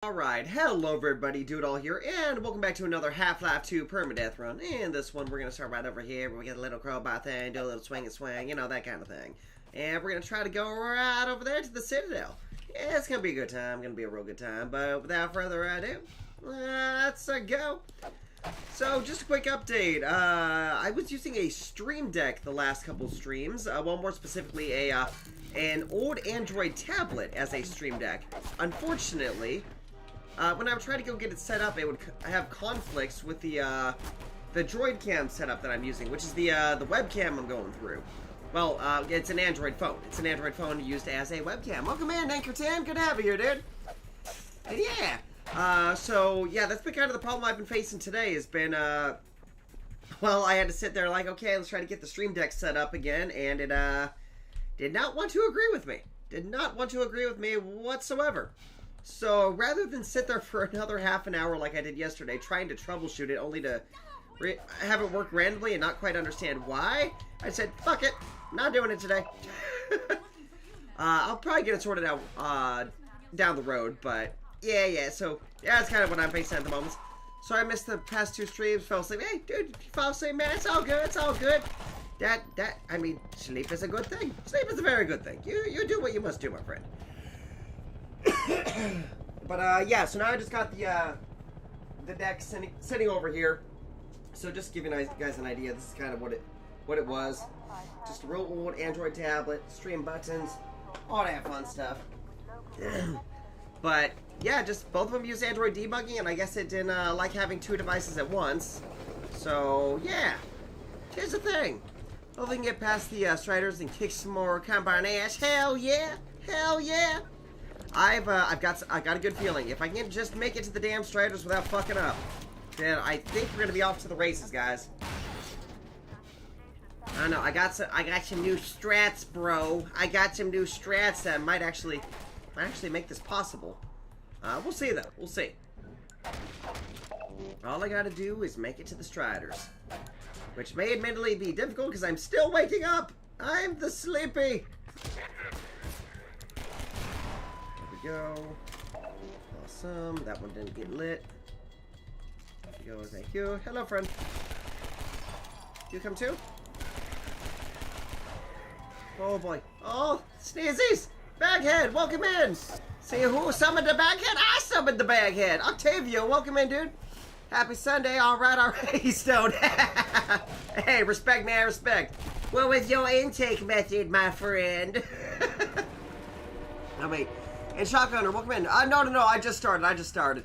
Alright, hello everybody, Dude-All here, and welcome back to another Half-Life 2 Perma-Death run. And this one, we're going to start right over here, where we get a little crowbar thing, do a little swing and swing, you know, that kind of thing. And we're going to try to go right over there to the Citadel. Yeah, it's going to be a good time, going to be a real good time, but without further ado, let's go. So, just a quick update. I was using a Stream Deck the last couple streams, well, more specifically, an old Android tablet as a Stream Deck. Unfortunately, when I would try to go get it set up, it would have conflicts with the Droid Cam setup that I'm using, which is the webcam I'm going through. Well, it's an Android phone. It's an Android phone used as a webcam. Welcome in, Anchor10. Good to have you here, dude. And yeah. So, yeah, that's been kind of the problem I've been facing today. Has been, well, I had to sit there like, okay, let's try to get the Stream Deck set up again, and it, did not want to agree with me. Did not want to agree with me whatsoever. So, rather than sit there for another half an hour like I did yesterday, trying to troubleshoot it, only to have it work randomly and not quite understand why, I said, fuck it, not doing it today. I'll probably get it sorted out down the road, but yeah, so, yeah, that's kind of what I'm facing at the moment. So I missed the past two streams, fell asleep. Hey, dude, if you fall asleep, man, it's all good, it's all good. I mean, sleep is a good thing. Sleep is a very good thing. You do what you must do, my friend. But, yeah, so now I just got the deck sitting over here. So just to give you guys an idea, this is kind of what it was. Just a real old Android tablet, stream buttons, all that fun stuff. But, yeah, just both of them use Android debugging, and I guess it didn't like having two devices at once. So, yeah, here's the thing. Hope we can get past the Striders and kick some more combine ass. Hell yeah! Hell yeah! I got a good feeling. If I can just make it to the damn Striders without fucking up, then I think we're gonna be off to the races, guys. I don't know. I got some new strats, bro. I got some new strats that might actually make this possible. We'll see though. We'll see. All I gotta do is make it to the Striders, which may admittedly be difficult because I'm still waking up. I'm the sleepy. Go. Awesome. That one didn't get lit. There we go. Thank you. Hello, friend. You come too? Oh boy. Oh, sneezies! Baghead, welcome in. See who summoned the baghead? I summoned the baghead. Octavio, welcome in, dude. Happy Sunday. All right, Stone. Hey, respect, man, respect. What was your intake method, my friend? Oh wait. And Shotgunner, welcome in. No, I just started.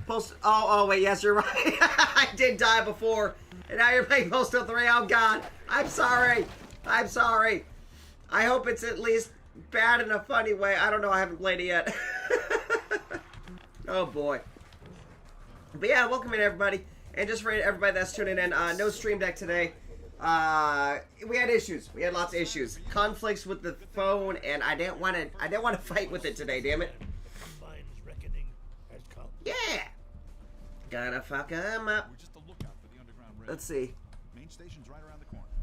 Oh, wait, yes, you're right. I did die before. And now you're playing Postal 3. Oh, God. I'm sorry. I hope it's at least bad in a funny way. I don't know. I haven't played it yet. Oh, boy. But, yeah, welcome in, everybody. And just for everybody that's tuning in, no Stream Deck today. We had issues. We had lots of issues. Conflicts with the phone, and I didn't want to fight with it today, damn it. Yeah. Gonna fuck 'em up. Let's see.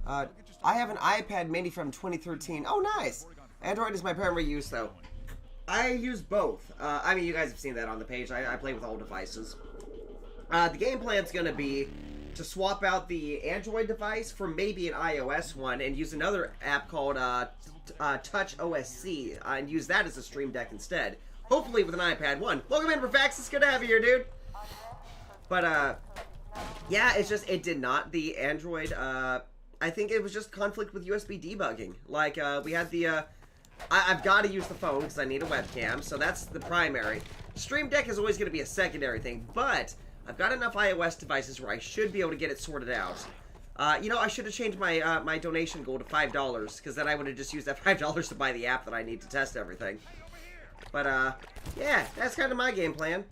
I have an iPad mini from 2013. Oh, nice. Android is my primary use, though. I use both. I mean, you guys have seen that on the page. I play with all devices. The game plan's gonna be to swap out the Android device for maybe an iOS one and use another app called Touch OSC and use that as a Stream Deck instead. Hopefully with an iPad 1. Welcome in, Refax. It's good to have you here, dude. But, yeah, it's just, it did not. The Android, I think it was just conflict with USB debugging. Like, we had the, I've got to use the phone because I need a webcam, so that's the primary. Stream Deck is always going to be a secondary thing, but I've got enough iOS devices where I should be able to get it sorted out. You know, I should have changed my my donation goal to $5, because then I would have just used that $5 to buy the app that I need to test everything. But, yeah, that's kind of my game plan.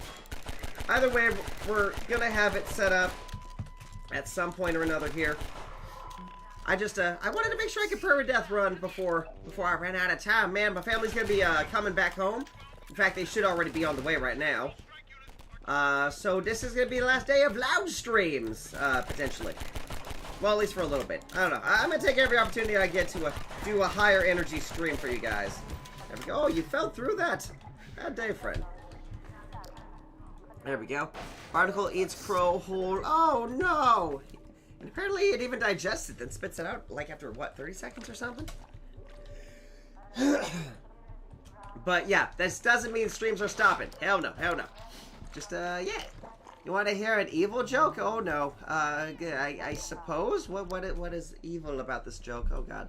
Either way, we're going to have it set up at some point or another here. I wanted to make sure I could Perma-Death run before I ran out of time. Man, my family's going to be coming back home. In fact, they should already be on the way right now. So this is going to be the last day of loud streams, potentially. Well, at least for a little bit. I don't know. I'm going to take every opportunity I get to do a higher energy stream for you guys. There we go. Oh, you fell through that. Bad day, friend. Alright, so, yeah, we're going to have it set up at some point or another here. I wanted to make sure I could Perma-Death run before I ran out of time. Man, my family's going to be coming back home. So this is going to be the last day of loud streams, potentially. Well, at least for a little bit. I don't know. I'm going to take every opportunity I get to do a higher energy stream for you guys. There we go. Oh, you fell through that. Bad day, friend. There we go. Barnacle eats crow whole. Oh no! And apparently it even digests it, then spits it out like after what, 30 seconds or something? But yeah, this doesn't mean streams are stopping. Hell no, hell no. Just yeah. You want to hear an evil joke? Oh no. I suppose. What is evil about this joke? Oh god.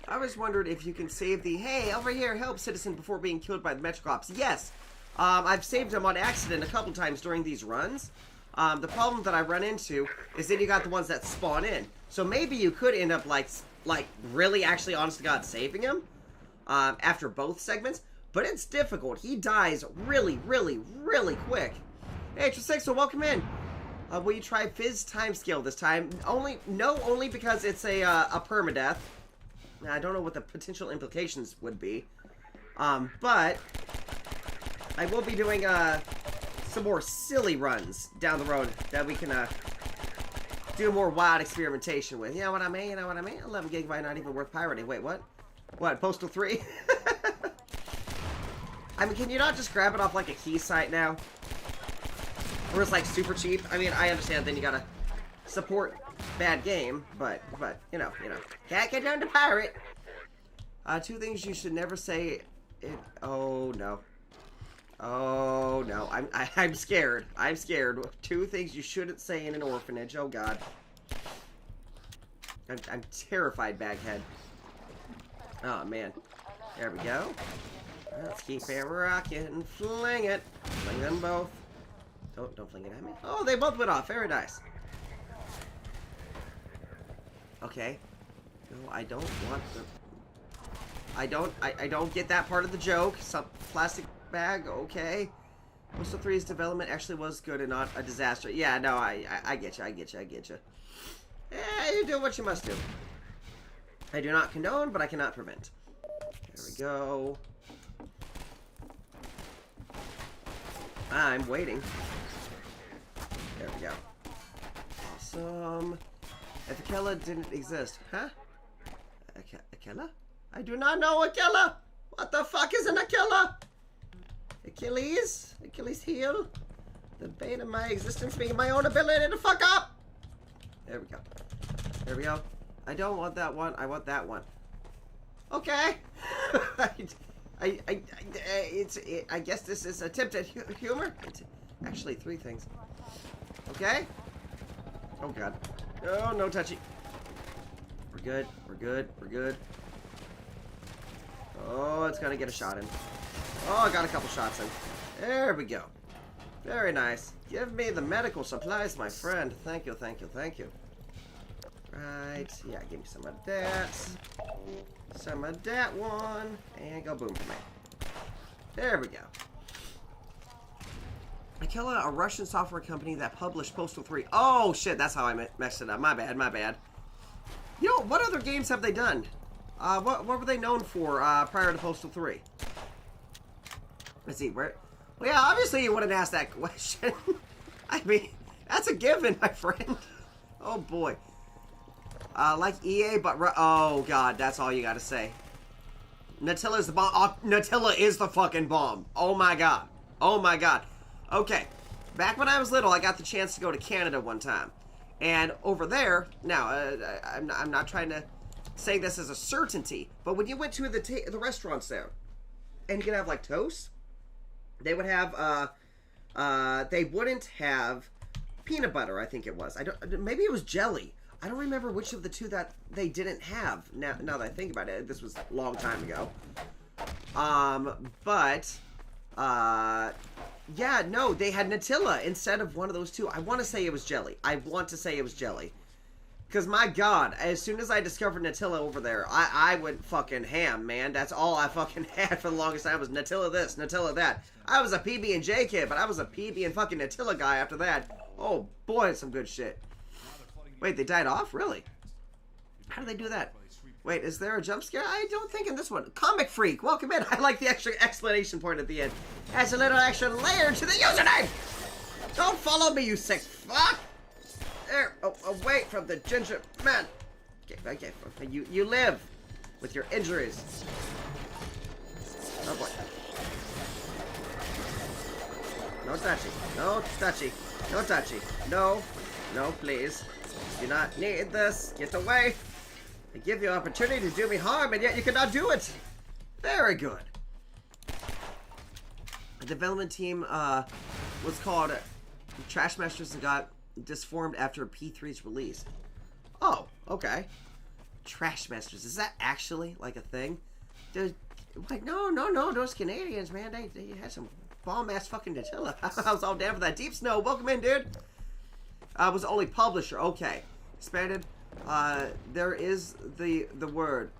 I was wondering if you can save the hey over here help citizen before being killed by the Metrocops. Yes. I've saved them on accident a couple times during these runs. The problem that I run into is then you got the ones that spawn in. So maybe you could end up like really actually honest to God saving him after both segments. But it's difficult. He dies really, really, really quick. Hey, HL2, so welcome in. Will you try Fizz timescale this time? Only because it's a perma-death. I don't know what the potential implications would be. But I will be doing some more silly runs down the road that we can do more wild experimentation with. You know what I mean? You know what I mean? 11 gigabyte not even worth pirating. Wait, what? What? Postal 3? I mean, can you not just grab it off like a key site now? Or it's like super cheap? I mean, I understand then you gotta support bad game, but you know. Can't get down to pirate. 2 things you should never say. Oh no. Oh no. I'm scared. I'm scared. 2 things you shouldn't say in an orphanage. Oh god. I'm terrified, Baghead. Oh man. There we go. Let's keep it rocking. Fling it. Fling them both. Don't fling it at me. Oh, they both went off. Very nice. Okay. No, I don't want the... I don't get that part of the joke. Some plastic bag. Okay. Postal 3's development actually was good and not a disaster. Yeah, no, I get you. I get you. Yeah, you do what you must do. I do not condone, but I cannot prevent. There we go. I'm waiting. There we go. Awesome. If Akela didn't exist, huh? Akela? I do not know Akela! What the fuck is an Akela? Achilles? Achilles heel? The bane of my existence being my own ability to fuck up! There we go. There we go. I don't want that one. I want that one. Okay. I guess this is attempted humor. It's actually 3 things. Okay. Oh god. Oh, no touchy. We're good. We're good. We're good. Oh, it's gonna get a shot in. Oh, I got a couple shots in. There we go. Very nice. Give me the medical supplies, my friend. Thank you, thank you, thank you. Right. Yeah, give me some of that. Some of that one. And go boom for me. There we go. Akela, a Russian software company that published Postal 3. Oh, shit. That's how I messed it up. My bad, my bad. You know, what other games have they done? What were they known for prior to Postal 3? Let's see. Where? Well, yeah, obviously you wouldn't ask that question. I mean, that's a given, my friend. Oh, boy. Like EA, but... Oh, God. That's all you gotta say. Nutella's the bomb. Oh, Nutella is the fucking bomb. Oh, my God. Oh, my God. Okay. Back when I was little, I got the chance to go to Canada one time. And over there... Now, I'm not trying to say this as a certainty, but when you went to the restaurants there, and you could have, like, toast, they would have... they wouldn't have peanut butter, I think it was. Maybe it was jelly. I don't remember which of the 2 that they didn't have. Now that I think about it, this was a long time ago. Yeah, no, they had Nutella instead of one of those 2. I want to say it was jelly. Because, my God, as soon as I discovered Nutella over there, I went fucking ham, man. That's all I fucking had for the longest time was Nutella this, Nutella that. I was a PB&J kid, but I was a PB and fucking Nutella guy after that. Oh, boy, some good shit. Wait, they died off? Really? How do they do that? Wait, is there a jump scare? I don't think in this one. Comic Freak, welcome in. I like the extra explanation point at the end. Adds a little extra layer to the username. Don't follow me, you sick fuck. There, away from the ginger man. Okay, you live with your injuries. Oh boy. No touchy. No touchy. No touchy. No. No, please. Do not need this. Get away. I give you opportunity to do me harm, and yet you cannot do it. Very good. The development team was called Trash Masters and got disformed after P3's release. Oh, okay. Trash Masters. Is that actually like a thing? Like, no. Those Canadians, man, they had some bomb-ass fucking Nutella. I was all down for that. Deep Snow, welcome in, dude. Was the only publisher. Okay. Expanded. There is the word.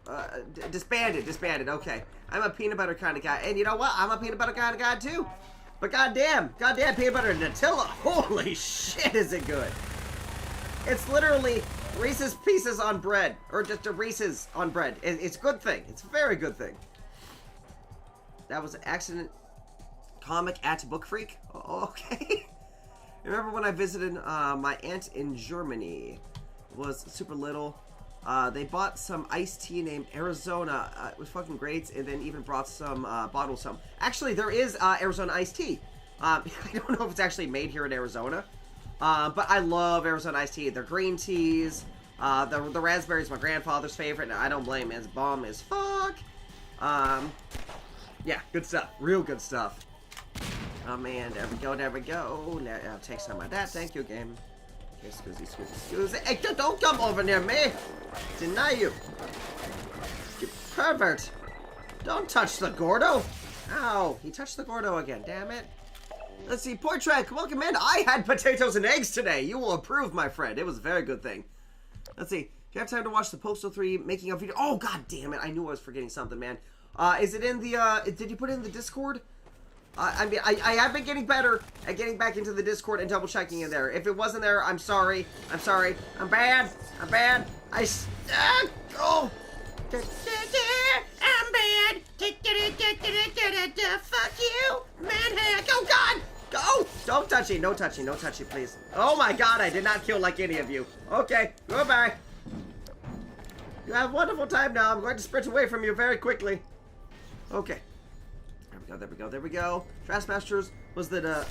Disbanded. Okay. I'm a peanut butter kind of guy. And you know what? I'm a peanut butter kind of guy, too. But goddamn peanut butter Nutella. Holy shit, is it good. It's literally Reese's Pieces on bread. Or just a Reese's on bread. It's a good thing. It's a very good thing. That was an accident comic at Book Freak. Okay. Remember when I visited my aunt in Germany? Was super little. They bought some iced tea named Arizona. It was fucking great, and then even brought some bottles some. Actually, there is Arizona iced tea. I don't know if it's actually made here in Arizona, but I love Arizona iced tea. Their green teas, the raspberry is my grandfather's favorite, and I don't blame him. It's bomb as fuck. Yeah, good stuff. Real good stuff. Oh man, there we go. I'll take some of that. Thank you, game. Excuse me. Hey, don't come over near me. Deny you. You pervert. Don't touch the Gordo. Ow, he touched the Gordo again. Damn it. Let's see. Portrait, welcome in. I had potatoes and eggs today. You will approve, my friend. It was a very good thing. Let's see. Do you have time to watch the Postal 3 making a video? Oh, god damn it. I knew I was forgetting something, man. Is it in the, did you put it in the Discord? I mean, I have been getting better at getting back into the Discord and double checking in there. If it wasn't there, I'm sorry. I'm sorry. I'm bad. I'm bad. Oh. I'm bad. Fuck you, man. Oh God. Go. Don't touch it. No touchy. No touchy, please. Oh my God. I did not kill like any of you. Okay. Goodbye. You have a wonderful time now. I'm going to sprint away from you very quickly. Okay. There we go. Trash Masters was the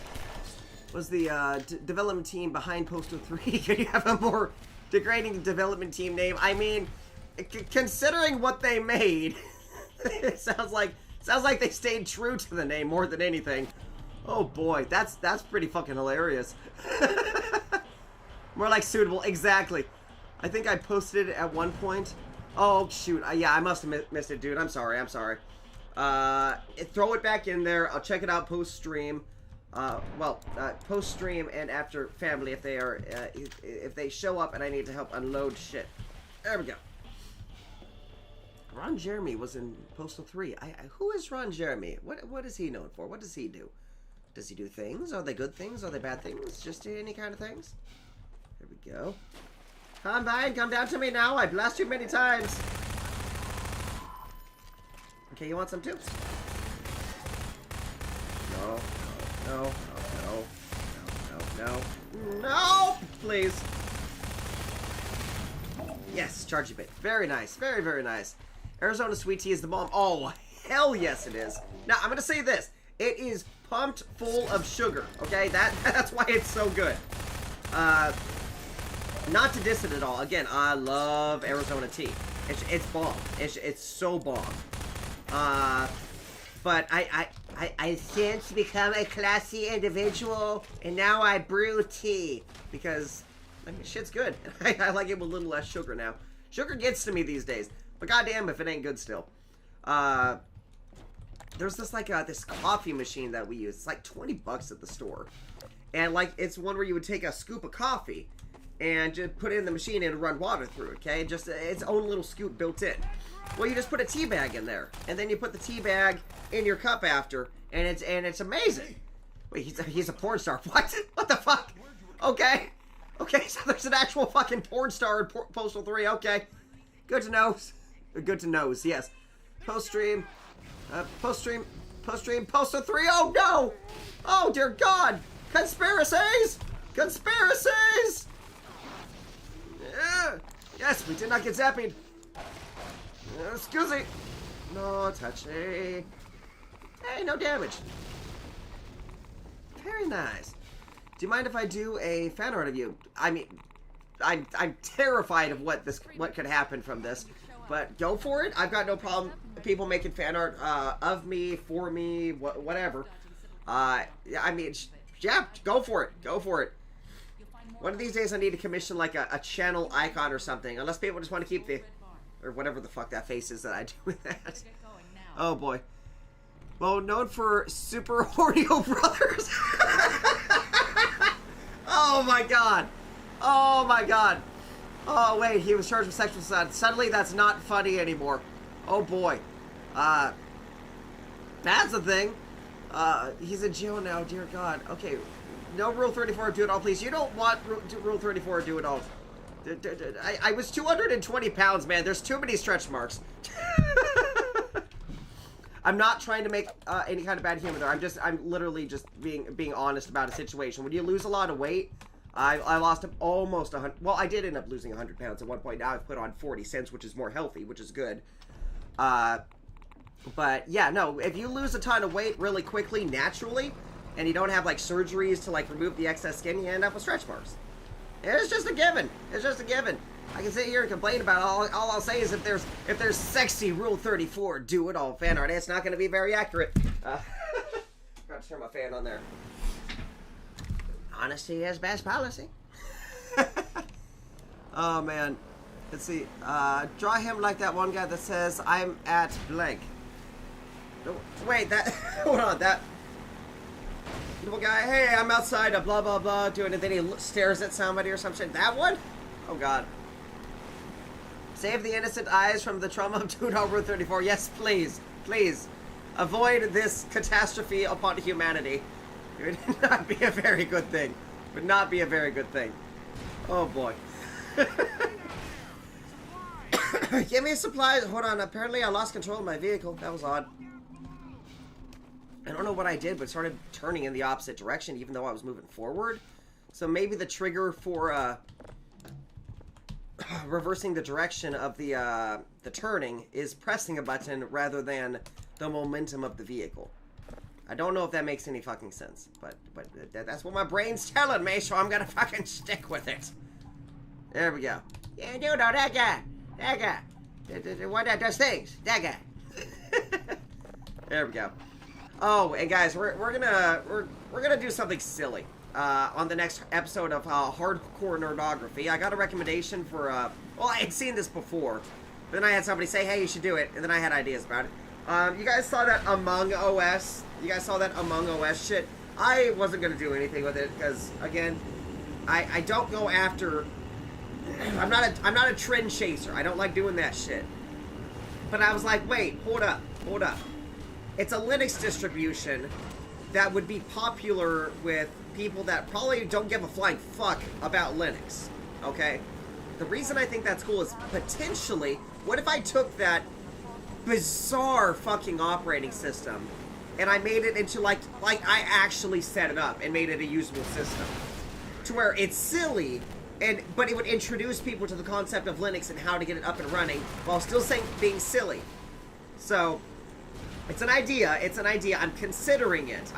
development team behind Postal 3. Can you have a more degrading development team name? I mean, considering what they made, it sounds like they stayed true to the name more than anything. Oh boy, that's pretty fucking hilarious. More like suitable, exactly. I think I posted it at one point. Oh shoot, yeah, I must have missed it, dude. I'm sorry. Throw it back in there. I'll check it out post-stream. Post-stream and after family if they are, if they show up and I need to help unload shit. There we go. Ron Jeremy was in Postal 3. Who is Ron Jeremy? What is he known for? What does he do? Does he do things? Are they good things? Are they bad things? Just any kind of things? There we go. Combine, come down to me now. I blast you many times. Okay, you want some too? No, please. Yes, charge a bit. Very nice, very nice. Arizona sweet tea is the bomb. Oh, hell yes it is. Now, I'm gonna say this. It is pumped full of sugar, okay? That's why it's so good. Not to diss it at all. Again, I love Arizona tea. It's bomb. It's so bomb. But I since become a classy individual, and now I brew tea because I mean shit's good. I like it with a little less sugar now. Sugar gets to me these days, but goddamn if it ain't good still. There's this like this coffee machine that we use. It's like 20 bucks at the store, and like it's one where you would take a scoop of coffee and just put it in the machine and run water through it. Okay, just its own little scoop built in. Well, you just put a tea bag in there, and then you put the tea bag in your cup after, and it's amazing. Wait, he's a porn star. What? What the fuck? Okay, so there's an actual fucking porn star in Postal 3. Okay, good to know. Good to know. Yes. Post stream, Postal 3. Oh no! Oh dear God! Conspiracies! Yeah. Yes, we did not get zapped. Excuse me. No touchy. Hey, no damage. Very Very nice. Do you mind if I do a fan art of you? I mean, I'm terrified of what could happen from this, but go for it. I've got no problem with people making fan art of me, for me, whatever. I mean, yeah, go for it. Go for it. One of these days I need to commission like a channel icon or something, unless people just want to keep the, or whatever the fuck that face is that I do with that. Oh boy. Well, known for Super Hornio Brothers. Oh my god. Oh my god. Oh wait, he was charged with sexual assault. Suddenly that's not funny anymore. Oh boy. That's the thing. He's in jail now, dear god. Okay. No Rule 34, do it all, please. You don't want Rule 34, do it all. I was 220 pounds, man. There's too many stretch marks. I'm not trying to make any kind of bad humor there. I'm literally just being honest about a situation. When you lose a lot of weight, I lost almost 100. Well, I did end up losing 100 pounds at one point. Now I've put on 40 cents, which is more healthy, which is good. But yeah, no, if you lose a ton of weight really quickly, naturally, and you don't have like surgeries to like remove the excess skin, you end up with stretch marks. It's just a given. It's just a given. I can sit here and complain about it. All I'll say is if there's sexy Rule 34 do it all fan art, it's not going to be very accurate. Got to turn my fan on there. Honesty is best policy. Oh man, let's see. Draw him like that one guy that says I'm at blank. No, wait, that hold on, that little guy. Hey, I'm outside. Blah blah blah, doing it. Then he stares at somebody or some shit. That one? Oh god. Save the innocent eyes from the trauma of doing all Rule 34. Yes, please. Please. Avoid this catastrophe upon humanity. It would not be a very good thing. It would not be a very good thing. Oh, boy. Give me supplies. Hold on. Apparently, I lost control of my vehicle. That was odd. I don't know what I did, but it started turning in the opposite direction, even though I was moving forward. So maybe the trigger for, reversing the direction of the turning is pressing a button rather than the momentum of the vehicle. I don't know if that makes any fucking sense, but that's what my brain's telling me, so I'm gonna fucking stick with it. There we go. Yeah, you know that guy, the one that does things, that guy. There we go. Oh, and guys, we're gonna do something silly. On the next episode of Hardcore Nerdography. I got a recommendation for, well, I had seen this before, but then I had somebody say, hey, you should do it, and then I had ideas about it. You guys saw that Among OS? You guys saw that Among OS shit? I wasn't going to do anything with it, because, again, I don't go after, I'm not a trend chaser. I don't like doing that shit. But I was like, wait, hold up. It's a Linux distribution that would be popular with people that probably don't give a flying fuck about Linux, okay? The reason I think that's cool is potentially, what if I took that bizarre fucking operating system and I made it into like I actually set it up and made it a usable system to where it's silly, but it would introduce people to the concept of Linux and how to get it up and running while still being silly. So it's an idea. I'm considering it.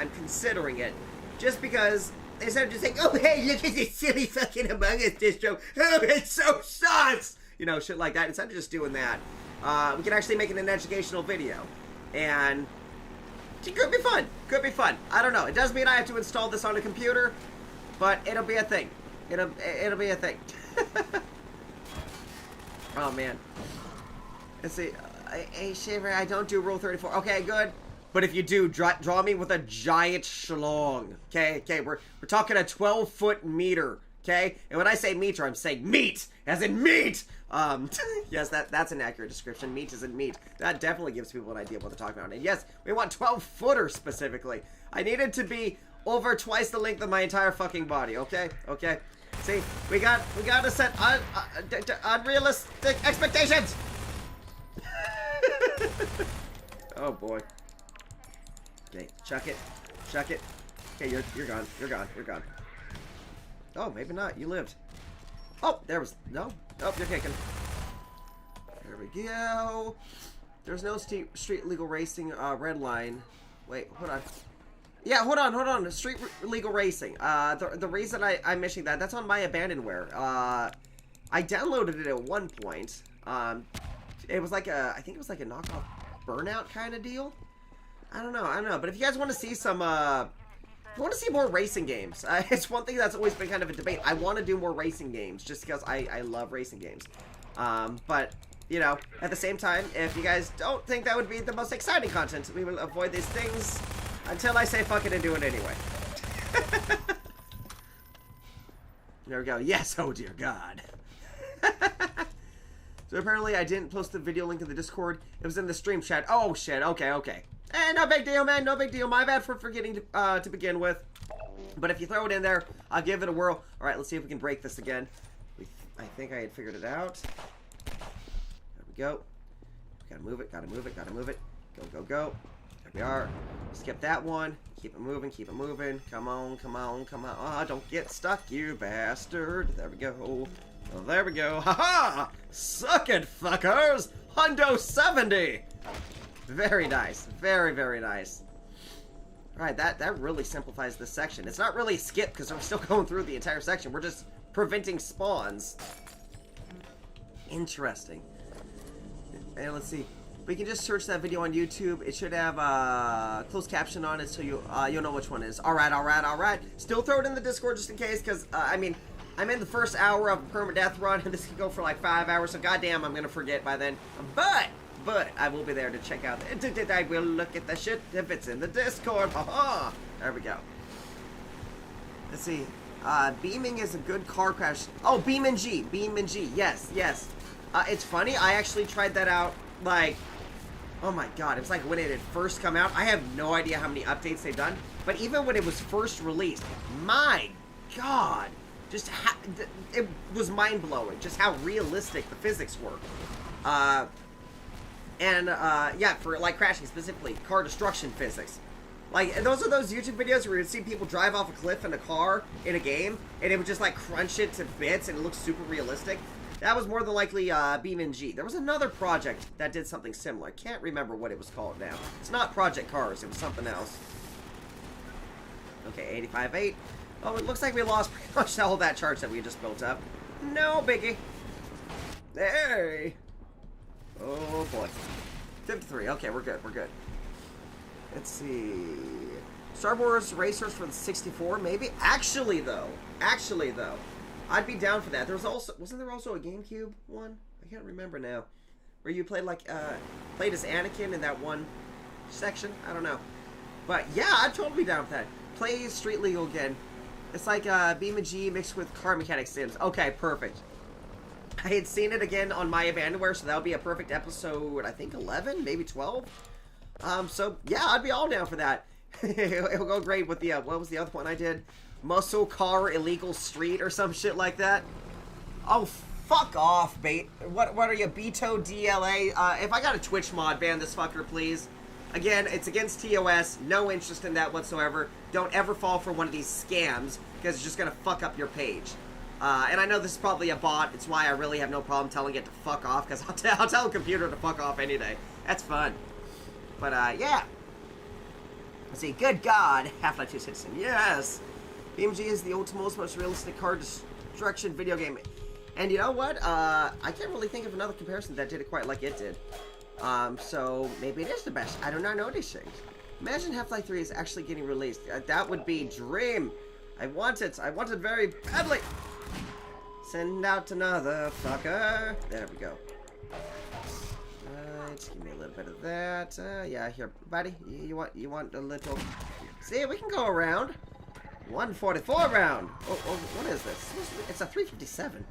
Just because, instead of just saying, oh, hey, look at this silly fucking Among Us distro. Oh, it so sucks. You know, shit like that. Instead of just doing that, we can actually make it an educational video. And it could be fun. I don't know. It does mean I have to install this on a computer, but it'll be a thing. It'll be a thing. Oh, man. Let's see. Hey, Shaver, I don't do Rule 34. Okay, good. But if you do, draw me with a giant schlong. Okay, we're talking a 12-foot meter. Okay, and when I say meter, I'm saying meat, as in meat. Yes, that's an accurate description. Meat is in meat. That definitely gives people an idea of what they're talking about. And yes, we want 12-footer specifically. I need it to be over twice the length of my entire fucking body. Okay. See, we got to set unrealistic expectations. Oh boy. Okay, chuck it. Okay, you're gone. Oh, maybe not. You lived. Oh, there was no. Oh, you're kicking. There we go. There's no street legal racing red line. Wait, hold on. Yeah, hold on. Street legal racing. The reason I'm mentioning that's on my abandonware. I downloaded it at one point. It was like I think it was like a knockoff Burnout kind of deal. I don't know. But if you guys want to see some, if you want to see more racing games, it's one thing that's always been kind of a debate. I want to do more racing games just because I love racing games. But, you know, at the same time, if you guys don't think that would be the most exciting content, we will avoid these things until I say fuck it and do it anyway. There we go. Yes, oh dear God. So apparently I didn't post the video link in the Discord. It was in the stream chat. Oh shit, okay. No big deal, man, no big deal. My bad for forgetting to begin with. But if you throw it in there, I'll give it a whirl. Alright, let's see if we can break this again. I think I had figured it out. There we go. Gotta move it. Go. There we are. Skip that one. Keep it moving. Come on. Oh, don't get stuck, you bastard. There we go. Oh, there we go. Haha! Suck it, fuckers! Hundo 70! Very nice. Very, very nice. Alright, that really simplifies this section. It's not really a skip because we're still going through the entire section. We're just preventing spawns. Interesting. And let's see. We can just search that video on YouTube. It should have closed caption on it so you'll know which one it is. Alright. Still throw it in the Discord just in case because, I mean, I'm in the first hour of a Perma-Death run, and this could go for like 5 hours, so goddamn, I'm gonna forget by then. But I will be there to check out. I will look at the shit if it's in the Discord. Haha! There we go. Let's see. Beaming is a good car crash. Oh, Beam and G. Yes. It's funny. I actually tried that out, like, oh my god. It was like when it had first come out. I have no idea how many updates they've done. But even when it was first released, my god. Just it was mind-blowing, just how realistic the physics were. Yeah, for, like, crashing specifically, car destruction physics. Like, those are those YouTube videos where you'd see people drive off a cliff in a car in a game, and it would just, like, crunch it to bits, and it looks super realistic. That was more than likely BeamNG. There was another project that did something similar. I can't remember what it was called now. It's not Project Cars, it was something else. Okay, 85.8. Oh, it looks like we lost pretty much all that charge that we just built up. No biggie. Hey. Oh, boy. 53. Okay, we're good. Let's see. Star Wars Racers for the 64, maybe? Actually, though. I'd be down for that. There was also... Wasn't there also a GameCube one? I can't remember now. Where you played, like, played as Anakin in that one section? I don't know. But, yeah, I'd totally be down with that. Play Street Legal again. It's like BeamNG mixed with car mechanic sims. Okay, perfect. I had seen it again on my abandonware, so that'll be a perfect episode, I think 11, maybe 12. So yeah, I'd be all down for that. It'll go great with the what was the other one I did? Muscle Car Illegal Street or some shit like that. Oh, fuck off, bait. What are you, Beto DLA? If I got a Twitch mod, ban this fucker, please. Again, it's against TOS. No interest in that whatsoever. Don't ever fall for one of these scams, because it's just going to fuck up your page. And I know this is probably a bot. It's why I really have no problem telling it to fuck off, because I'll tell a computer to fuck off any day. That's fun. But, yeah. Let's see. Good God. Half-Life 2 Citizen. Yes! BeamNG is the ultimate, most realistic car destruction video game. And you know what? I can't really think of another comparison that did it quite like it did. So maybe it is the best. I do not know these things. Imagine Half-Life 3 is actually getting released. That would be dream. I want it. I want it very badly. Send out another fucker. There we go. Right, give me a little bit of that. Yeah, here, buddy. You want a little? See, we can go around. 144 round. Oh, what is this? It's a 357.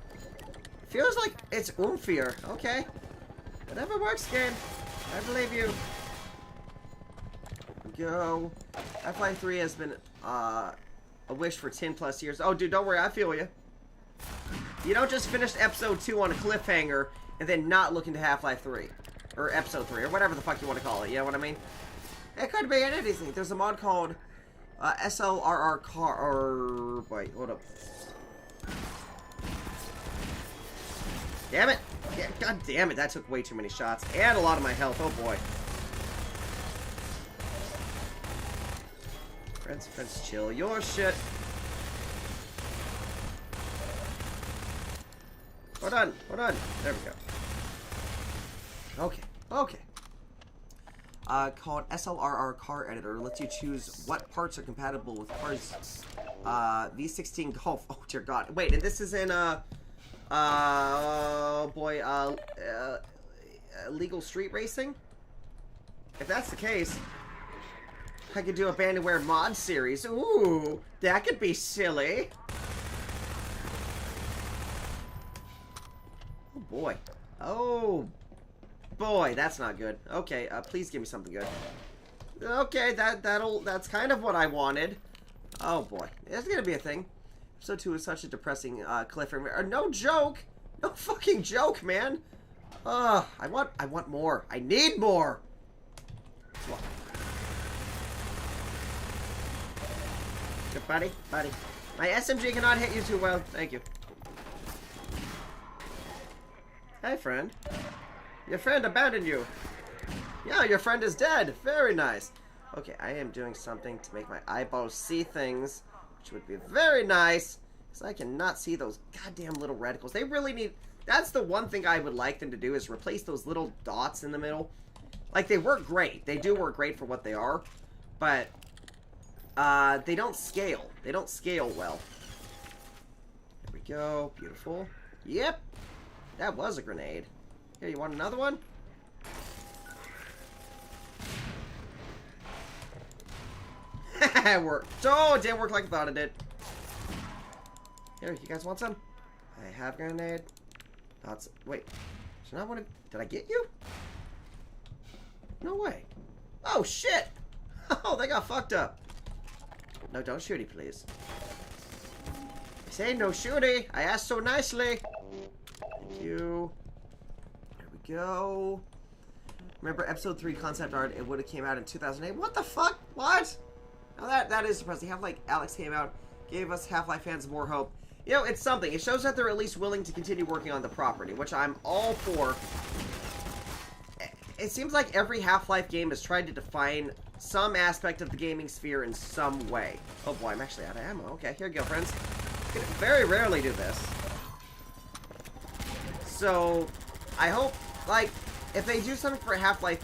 Feels like it's oomfier. Okay. Whatever works, game. I believe you. Go. Half-Life 3 has been a wish for 10 plus years. Oh, dude, don't worry. I feel you. You don't just finish episode 2 on a cliffhanger and then not look into Half-Life 3. Or episode 3, or whatever the fuck you want to call it. You know what I mean? It could be anything. There's a mod called SLRR car. Or wait, hold up. Damn it! Yeah, God damn it! That took way too many shots and a lot of my health. Oh boy. Friends, chill your shit. Hold on. There we go. Okay. Called SLRR Car Editor. Lets you choose what parts are compatible with cars. V16 Golf. Oh dear God. Wait, and this is in oh boy, legal street racing? If that's the case, I could do a Bandware mod series. Ooh, that could be silly. Oh boy. Oh boy, that's not good. Okay, please give me something good. Okay, that's kind of what I wanted. Oh boy, that's gonna be a thing. Episode 2 is such a depressing cliffhanger. No joke! No fucking joke, man! I want more. I need more! Good buddy. My SMG cannot hit you too well. Thank you. Hey, friend. Your friend abandoned you. Yeah, your friend is dead. Very nice. Okay, I am doing something to make my eyeballs see things, which would be very nice, because I cannot see those goddamn little reticles. They really need... That's the one thing I would like them to do, is replace those little dots in the middle. Like, they work great. They do work great for what they are, but they don't scale. They don't scale well. There we go. Beautiful. Yep. That was a grenade. Here, you want another one? It worked. Oh, it didn't work like I thought it did. Here, you guys want some? I have grenade. That's... Wait. So now I want to... Did I get you? No way. Oh, shit! Oh, they got fucked up. No, don't shooty, please. I say no shooty. I asked so nicely. Thank you. There we go. Remember episode 3 concept art? It would have came out in 2008. What the fuck? What? Now that is depressing. Half-Life Alex came out, gave us Half-Life fans more hope. You know, it's something. It shows that they're at least willing to continue working on the property, which I'm all for. It seems like every Half-Life game has tried to define some aspect of the gaming sphere in some way. Oh boy, I'm actually out of ammo. Okay, here you go, friends. I very rarely do this. So, I hope, like, if they do something for Half-Life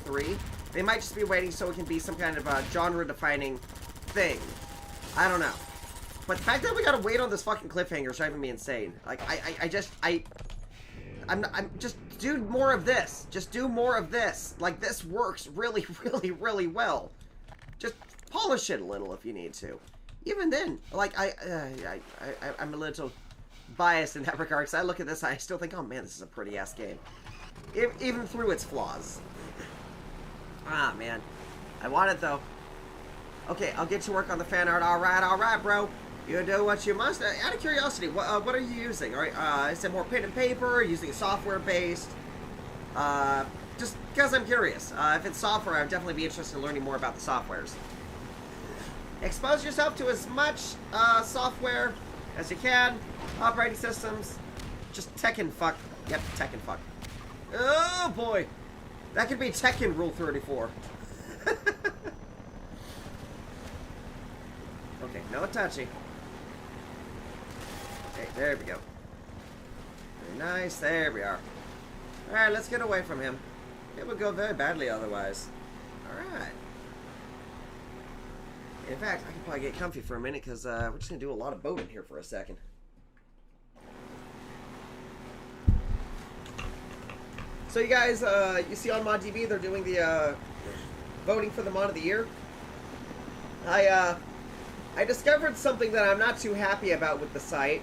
3, they might just be waiting so it can be some kind of a genre-defining thing. I don't know. But the fact that we gotta wait on this fucking cliffhanger is driving me insane. Like, I'm just do more of this. Just do more of this. Like, this works really, really, really well. Just polish it a little if you need to. Even then, like, I'm a little biased in that regard, because I look at this, I still think, oh man, this is a pretty-ass game. Even through its flaws. Ah, man. I want it, though. Okay, I'll get to work on the fan art. Alright, bro. You do what you must. Out of curiosity, what are you using? Alright, is it more pen and paper, using software-based? Just because I'm curious. If it's software, I'd definitely be interested in learning more about the softwares. Expose yourself to as much software as you can. Operating systems. Just Tekken fuck. Yep, Tekken fuck. Oh, boy. That could be Tekken Rule 34. Okay, no touchy. Okay, there we go. Very nice, there we are. Alright, let's get away from him. It would go very badly otherwise. Alright. In fact, I can probably get comfy for a minute, because we're just going to do a lot of boating here for a second. So you guys, you see on ModDB, they're doing the voting for the mod of the year. I discovered something that I'm not too happy about with the site.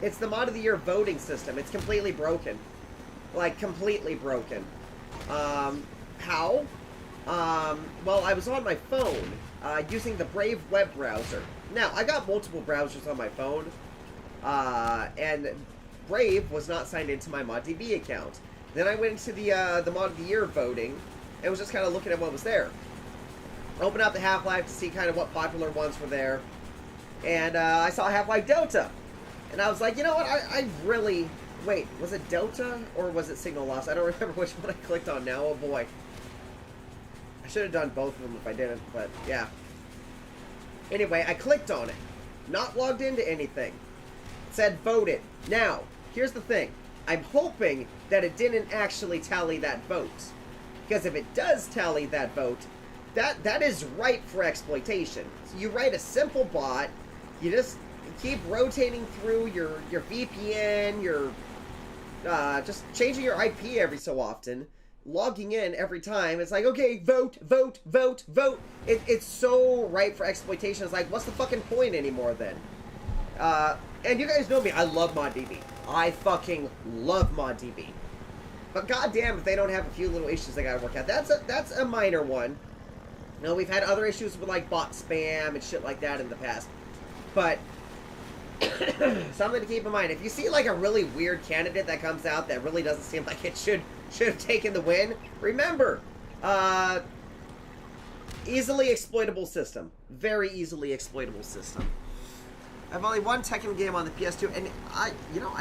It's the mod of the year voting system. It's completely broken. Like, completely broken. How? Well, I was on my phone, using the Brave web browser. Now, I got multiple browsers on my phone, and Brave was not signed into my ModDB account. Then I went into the mod of the year voting, and was just kind of looking at what was there. Open up the Half-Life to see kind of what popular ones were there. And I saw Half-Life Delta. And I was like, you know what, I really... Wait, was it Delta or was it Signal Loss? I don't remember which one I clicked on now. Oh boy. I should have done both of them if I didn't, but yeah. Anyway, I clicked on it. Not logged into anything. It said voted. Now, here's the thing. I'm hoping that it didn't actually tally that vote. Because if it does tally that vote, that is ripe for exploitation. So you write a simple bot, you just keep rotating through your VPN, just changing your IP every so often, logging in every time. It's like, okay, vote, vote, vote, vote. It's so ripe for exploitation. It's like, what's the fucking point anymore then? And you guys know me, I love ModDB. I fucking love ModDB. But goddamn if they don't have a few little issues they gotta work out. That's a minor one. You know, we've had other issues with like bot spam and shit like that in the past. But something to keep in mind. If you see like a really weird candidate that comes out that really doesn't seem like it should have taken the win, remember, easily exploitable system. Very easily exploitable system. I've only one Tekken game on the PS2, and I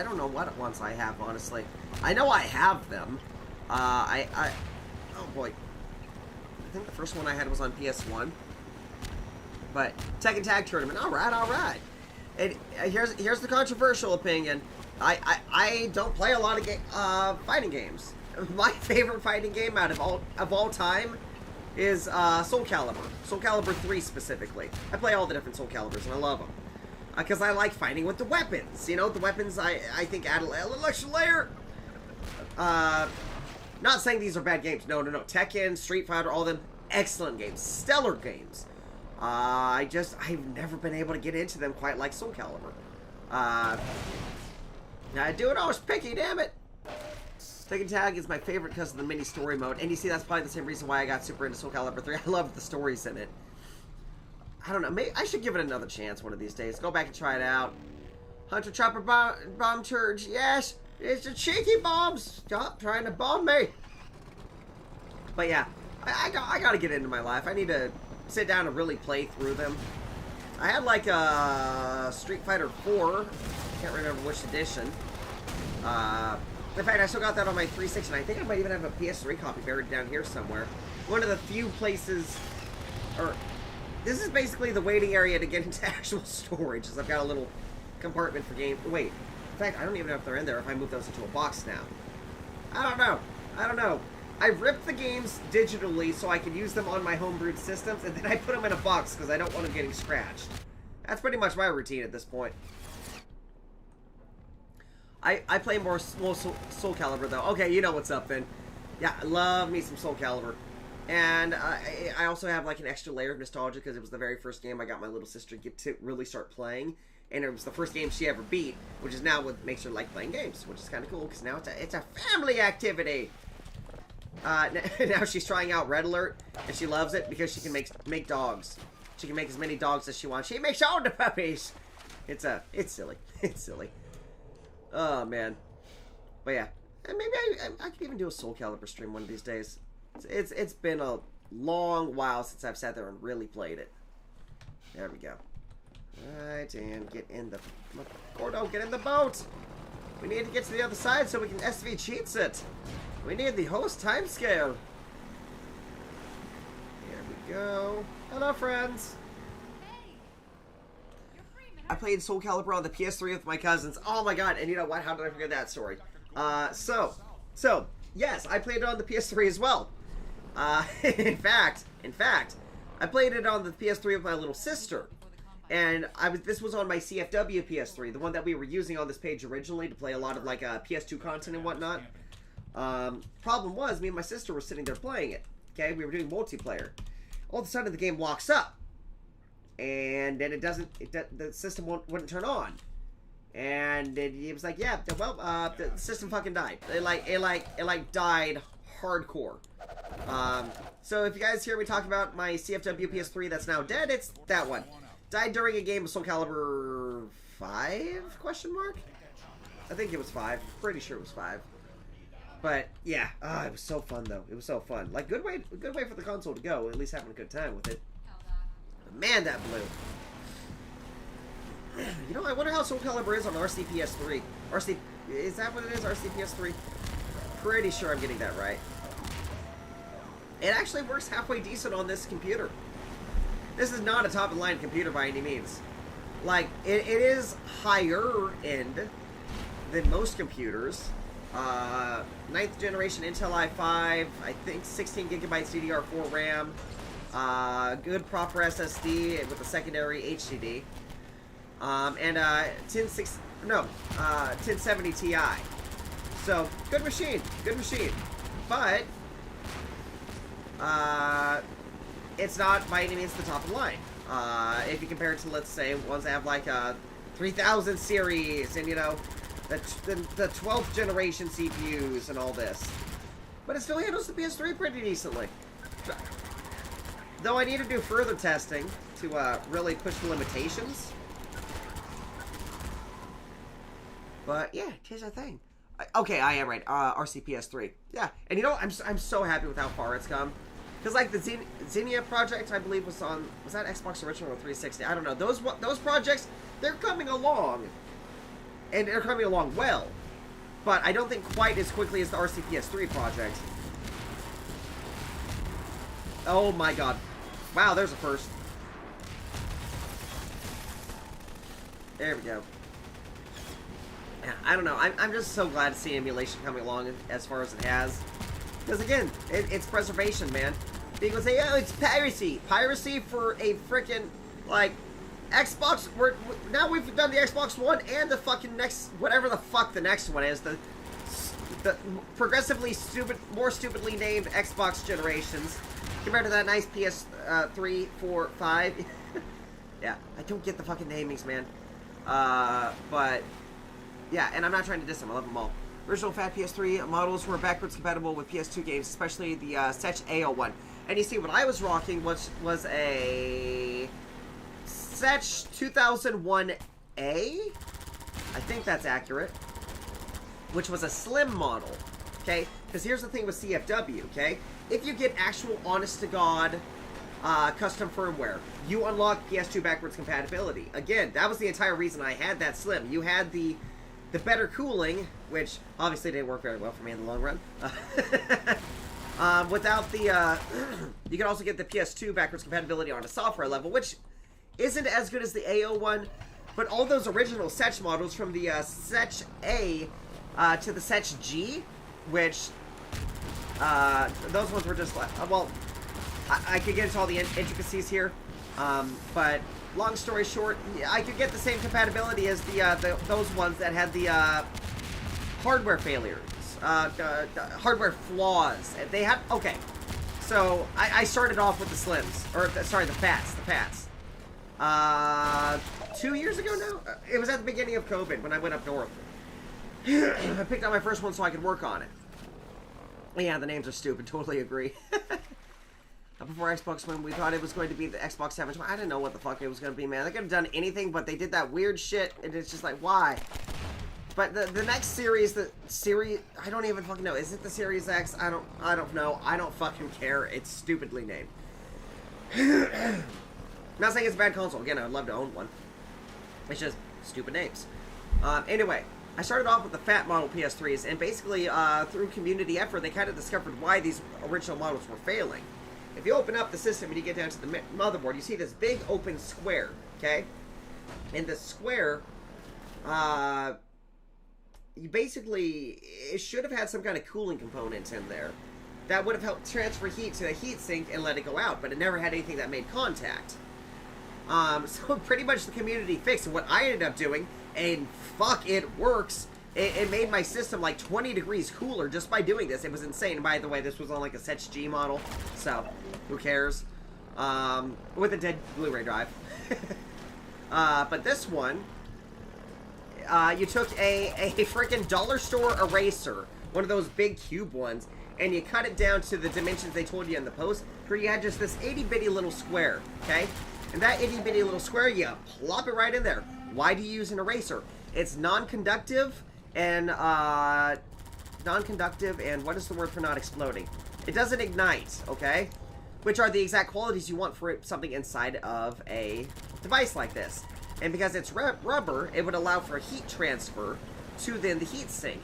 don't know what ones I have, honestly. I know I have them. Oh boy. I think the first one I had was on PS1. But, Tekken Tag Tournament, alright. And here's the controversial opinion. I don't play a lot of fighting games. My favorite fighting game out of all time is Soul Calibur. Soul Calibur 3 specifically. I play all the different Soul Caliburs, and I love them. Because I like fighting with the weapons. You know, the weapons I think add a little extra layer. Not saying these are bad games. No. Tekken, Street Fighter, all of them, excellent games. Stellar games. I've never been able to get into them quite like Soul Calibur. I do it always picky, damn it. Tekken Tag is my favorite because of the mini story mode. And you see, that's probably the same reason why I got super into Soul Calibur 3. I love the stories in it. I don't know. Maybe I should give it another chance one of these days. Go back and try it out. Hunter Chopper Bomb Church. Yes, it's the cheeky bombs. Stop trying to bomb me. But yeah, I got to get into my life. I need to sit down and really play through them. I had like a Street Fighter 4. Can't remember which edition. In fact, I still got that on my 360, and I think I might even have a PS3 copy buried down here somewhere. One of the few places, or this is basically the waiting area to get into actual storage, as I've got a little compartment for game. Wait, in fact, I don't even know if they're in there if I move those into a box now. I don't know. I ripped the games digitally so I could use them on my homebrewed systems, and then I put them in a box because I don't want them getting scratched. That's pretty much my routine at this point. I play more Soul Calibur, though. Okay, you know what's up, then. Yeah, I love me some Soul Calibur. And I also have, like, an extra layer of nostalgia because it was the very first game I got my little sister to really start playing. And it was the first game she ever beat, which is now what makes her like playing games, which is kind of cool because now it's a family activity. Now she's trying out Red Alert, and she loves it because she can make dogs. She can make as many dogs as she wants. She makes all the puppies. It's silly. It's silly. Oh man. But yeah, and maybe I could even do a Soul Calibur stream one of these days. It's been a long while since I've sat there and really played it. There we go. Alright, and get in the Gordo, get in the boat. We need to get to the other side so we can SV cheats it. We need the host timescale. Here we go. Hello, friends. I played Soul Calibur on the PS3 with my cousins. Oh my god, and you know what? How did I forget that story? So, yes, I played it on the PS3 as well. In fact, I played it on the PS3 with my little sister. And this was on my CFW PS3, the one that we were using on this page originally to play a lot of like PS2 content and whatnot. Problem was, me and my sister were sitting there playing it. Okay, we were doing multiplayer. All of a sudden, the game locks up. And then the system wouldn't turn on, and it was like, yeah, well, the system fucking died. It like died hardcore. So if you guys hear me talk about my CFW PS3 that's now dead, it's that one. Died during a game of Soul Calibur 5? Question mark? I think it was 5. Pretty sure it was 5. But yeah, it was so fun though. It was so fun. Like good way for the console to go. At least having a good time with it. Man, that blew. You know, I wonder how Soul Calibur is on RCPS3. Is that what it is? RCPS3? Pretty sure I'm getting that right. it actually works halfway decent on this computer. This is not a top-of-the-line computer by any means. Like, it is higher end than most computers. 9th generation Intel i5, I think 16 gigabytes DDR4 RAM, good proper SSD with a secondary HDD, and 1070 Ti. So good machine, but it's not by any means the top of the line. If you compare it to, let's say, ones that have like a 3000 series and, you know, the 12th generation CPUs and all this. But it still handles the PS3 pretty decently. Though I need to do further testing to really push the limitations. But yeah, here's the thing. Okay, I am right. RCPS3. Yeah, and you know, I'm so happy with how far it's come. Because like the Xenia project, I believe was that Xbox Original or 360? I don't know. Those projects, they're coming along. And they're coming along well. But I don't think quite as quickly as the RCPS3 project. Oh my god. Wow, there's a first. There we go. Yeah, I don't know. I'm just so glad to see emulation coming along as far as it has. Because again, it's preservation, man. People say, oh, it's piracy. Piracy for a freaking, like, Xbox. Now we've done the Xbox One and the fucking next, whatever the fuck the next one is. The progressively more stupidly named Xbox generations. Compared to that nice PS3, 4, 5. Yeah, I don't get the fucking namings, man. But, yeah, and I'm not trying to diss them. I love them all. Original fat PS3 models were backwards compatible with PS2 games, especially the HL2. And you see, what I was rocking was a HL2 2001A. I think that's accurate. Which was a slim model. Okay? Because here's the thing with CFW, okay? If you get actual honest-to-God custom firmware, you unlock PS2 backwards compatibility. Again, that was the entire reason I had that slim. You had the better cooling, which obviously didn't work very well for me in the long run. Without the, you can also get the PS2 backwards compatibility on a software level, which isn't as good as the AO1, but all those original Setch models from the Setch A to the Setch G, which, those ones were just like, well, I could get into all the intricacies here, but long story short, I could get the same compatibility as those ones that had the hardware failures, hardware flaws. They had, okay, so I started off with the slims, or sorry, the fats. 2 years ago now? It was at the beginning of COVID when I went up north. I picked out my first one so I could work on it. Yeah, the names are stupid, totally agree. Before Xbox One, we thought it was going to be the Xbox 720. I didn't know what the fuck it was going to be, man. They could have done anything, but they did that weird shit, and it's just like, why? But the next series, I don't even fucking know. Is it the Series X? I don't know. I don't fucking care. It's stupidly named. Not saying it's a bad console. Again, I'd love to own one. It's just stupid names. Anyway, I started off with the fat model PS3s, and basically, through community effort, they kind of discovered why these original models were failing. If you open up the system and you get down to the motherboard, you see this big open square, okay? And the square, you basically, it should have had some kind of cooling components in there that would have helped transfer heat to the heatsink and let it go out, but it never had anything that made contact. So pretty much the community fixed, and what I ended up doing, and fuck, it works. It made my system like 20 degrees cooler just by doing this. It was insane. And by the way, this was on like a Setch G model, so who cares? With a dead Blu-ray drive. But this one, you took a freaking dollar store eraser, one of those big cube ones, and you cut it down to the dimensions they told you in the post, where you had just this itty-bitty little square, okay? And that itty-bitty little square, you plop it right in there. Why do you use an eraser? It's non-conductive, and what is the word for not exploding? It doesn't ignite, okay? Which are the exact qualities you want for something inside of a device like this. And because it's rubber, it would allow for heat transfer to then the heat sink.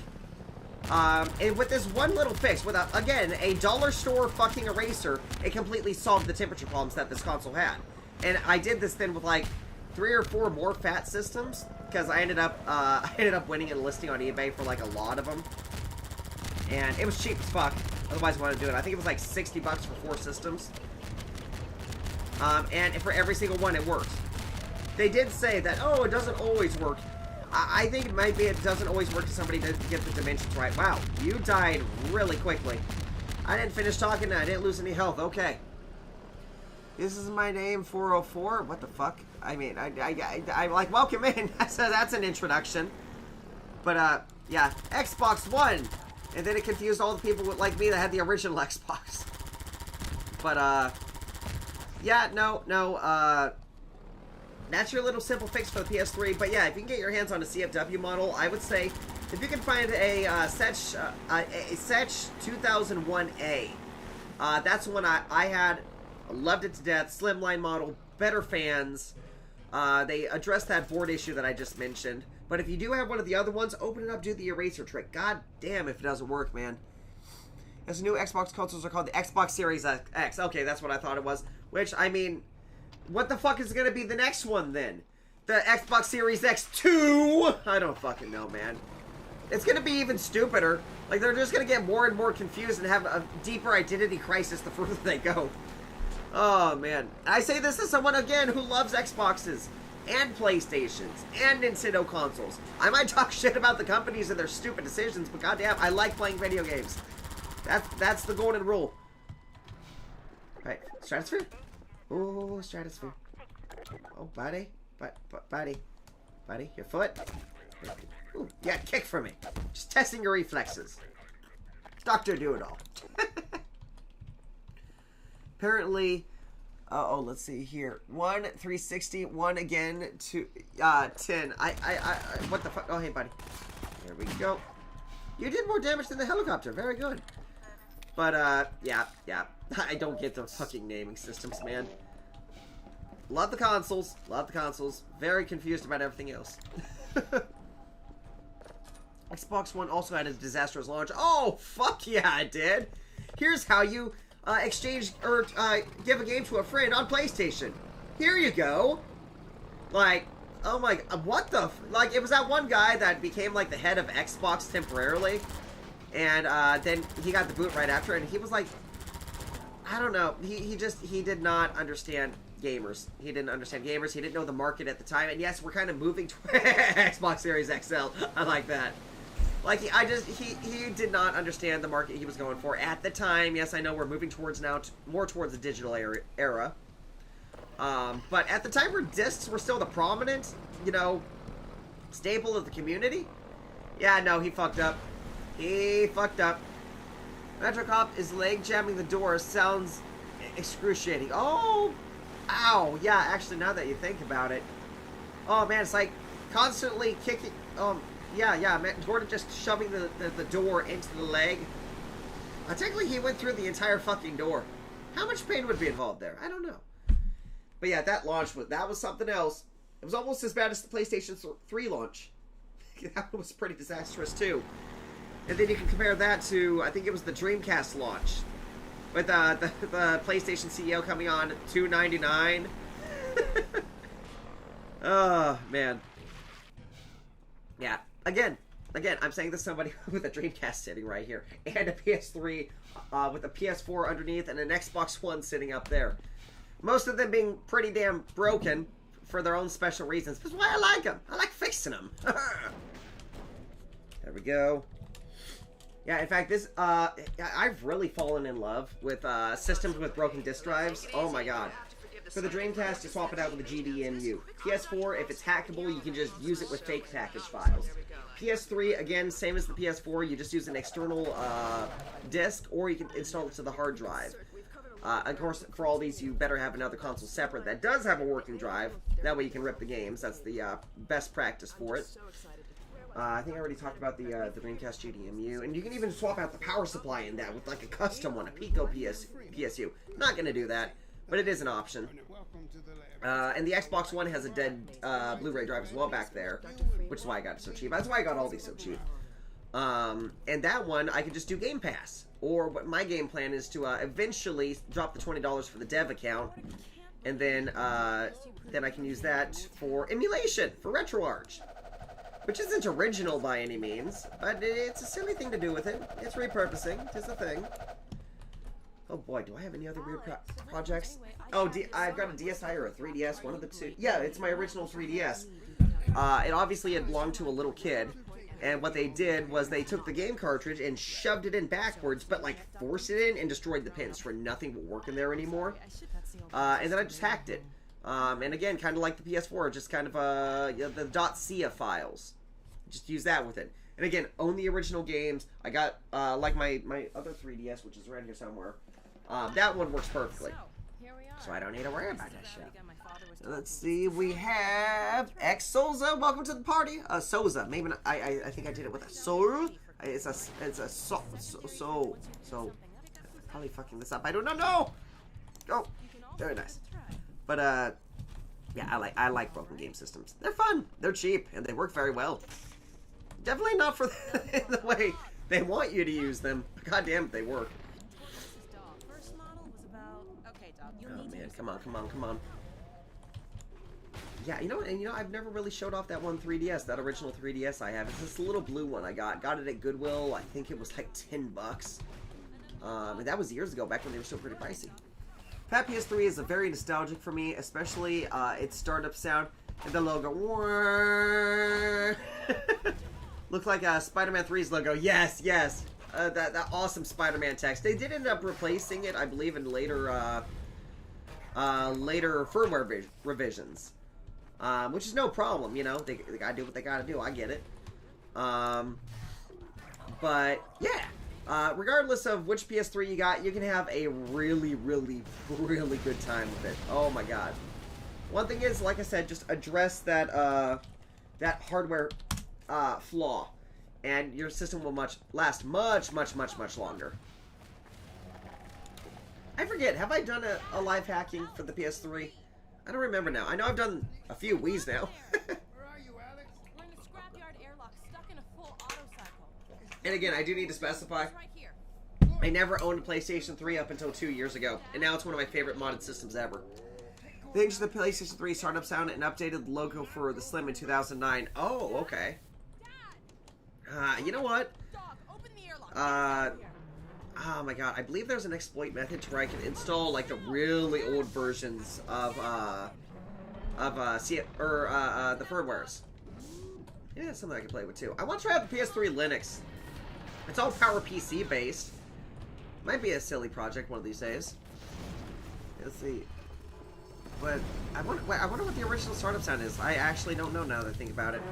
And with this one little fix, with, again, a dollar store fucking eraser, it completely solved the temperature problems that this console had. And I did this then with, like, 3 or 4 more fat systems, because I ended up winning a listing on eBay for, like, a lot of them. And it was cheap as fuck. Otherwise, I wanted to do it. I think it was, like, 60 bucks for 4 systems. And for every single one, it works. They did say that, oh, it doesn't always work. I think it might be it doesn't always work to somebody to get the dimensions right. Wow, you died really quickly. I didn't finish talking, I didn't lose any health. Okay. This is my name, 404. What the fuck? I mean, I'm like, welcome in. That's an introduction. But, yeah, Xbox One. And then it confused all the people like me that had the original Xbox. But, yeah, no, that's your little simple fix for the PS3. But yeah, if you can get your hands on a CFW model, I would say if you can find a Setch 2001A, that's the one I had. Loved it to death. Slimline model, better fans. They addressed that board issue that I just mentioned. But if you do have one of the other ones, open it up, do the eraser trick. God damn if it doesn't work, man. As the new Xbox consoles are called the Xbox Series X. Okay, that's what I thought it was. Which, I mean, what the fuck is going to be the next one, then? The Xbox Series X2? I don't fucking know, man. It's going to be even stupider. Like, they're just going to get more and more confused and have a deeper identity crisis the further they go. Oh, man. I say this as someone, again, who loves Xboxes and PlayStations and Nintendo consoles. I might talk shit about the companies and their stupid decisions, but goddamn, I like playing video games. That's the golden rule. Right, Stratosphere? Oh, Stratosphere. Oh, buddy. Buddy, your foot. Ooh, yeah, kick for me. Just testing your reflexes. Doctor Do-It-All. Apparently, let's see here. 1, 360, 1 again, 2, 10. What the fuck? Oh, hey, buddy. There we go. You did more damage than the helicopter. Very good. But, yeah. I don't get the fucking naming systems, man. Love the consoles. Very confused about everything else. Xbox One also had a disastrous launch. Oh, fuck yeah, it did. Here's how you exchange or give a game to a friend on PlayStation. Here you go. Like, oh my, what the, like, it was that one guy that became like the head of Xbox temporarily, and then he got the boot right after, and he was like, I don't know, he did not understand gamers. He didn't understand gamers. He didn't know the market at the time. And yes, we're kind of moving to Xbox Series XL. I like that. Like, he did not understand the market he was going for at the time. Yes, I know we're moving towards now, more towards the digital era. But at the time where discs were still the prominent, you know, staple of the community. Yeah, no, he fucked up. Metro Cop is leg jamming the door. Sounds excruciating. Oh, ow. Yeah, actually, now that you think about it. Oh, man, it's like constantly kicking. Yeah, man, Gordon just shoving the door into the leg. Technically, he went through the entire fucking door. How much pain would be involved there? I don't know. But yeah, that launch was something else. It was almost as bad as the PlayStation 3 launch. That was pretty disastrous too. And then you can compare that to, I think it was the Dreamcast launch, with the PlayStation CEO coming on at $299. Oh man. Yeah. Again, I'm saying this to somebody with a Dreamcast sitting right here, and a PS3 with a PS4 underneath, and an Xbox One sitting up there. Most of them being pretty damn broken for their own special reasons. That's why I like them. I like fixing them. There we go. Yeah, in fact, this, I've really fallen in love with systems with broken disk drives. Oh my god. For the Dreamcast, you swap it out with a GDEMU. PS4, if it's hackable, you can just use it with fake package files. PS3, again, same as the PS4, you just use an external disk, or you can install it to the hard drive. Of course, for all these, you better have another console separate that does have a working drive. That way you can rip the games. That's the best practice for it. I think I already talked about the Dreamcast GDEMU, and you can even swap out the power supply in that with like a custom one, a Pico PSU. Not going to do that, but it is an option. And the Xbox One has a dead Blu-ray drive as well back there, which is why I got it so cheap. That's why I got all these so cheap. And that one, I could just do Game Pass. Or what my game plan is to eventually drop the $20 for the dev account. And then I can use that for emulation, for RetroArch. Which isn't original by any means, but it's a silly thing to do with it. It's repurposing. It's a thing. Oh boy, do I have any other weird projects? Oh, I've got a DSi or a 3DS, one of the two. Yeah, it's my original 3DS. It obviously had belonged to a little kid. And what they did was they took the game cartridge and shoved it in backwards, but like forced it in and destroyed the pins where nothing will work in there anymore. And then I just hacked it. And again, kind of like the PS4, just kind of the .cia files. Just use that with it. And again, own the original games. I got like my other 3DS, which is around here somewhere. That one works perfectly. So I don't need to worry about that shit. Let's see, we have X Souza. Welcome to the party. Souza. Maybe not, I think I did it with a soul. It's a so. Probably fucking this up. I don't know. Oh, very nice. But yeah, I like broken game systems. They're fun. They're cheap and they work very well. Definitely not for the way they want you to use them. God damn it, they work. Oh man, come on. Yeah, you know, I've never really showed off that one 3DS, that original 3DS I have. It's this little blue one I got. Got it at Goodwill. I think it was like 10 bucks. And that was years ago, back when they were still pretty pricey. Fat PS3 is very nostalgic for me, especially its startup sound and the logo. Looked like Spider-Man 3's logo. Yes. That awesome Spider-Man text. They did end up replacing it, I believe, in later firmware revisions. Which is no problem, you know. They gotta do what they gotta do. I get it. But yeah, regardless of which PS3 you got, you can have a really good time with it. Oh my god. One thing is, like I said, just address that that hardware flaw, and your system will last much longer. I forget. Have I done a live hacking for the PS3? I don't remember now. I know I've done a few Wii's now. Where are you, Alex? We're in a scrapyard airlock, stuck in a full auto cycle. And again, I do need to specify, I never owned a PlayStation 3 up until 2 years ago, and now it's one of my favorite modded systems ever. Thanks to the PlayStation 3 startup sound and updated logo for the Slim in 2009. Oh, okay. You know what? Oh my god, I believe there's an exploit method to where I can install like the really old versions of the firmwares. Yeah, that's something I can play with too. I want to try out the PS3 Linux. It's all PowerPC based. Might be a silly project one of these days. Let's see. But I wonder what the original startup sound is. I actually don't know now that I think about it.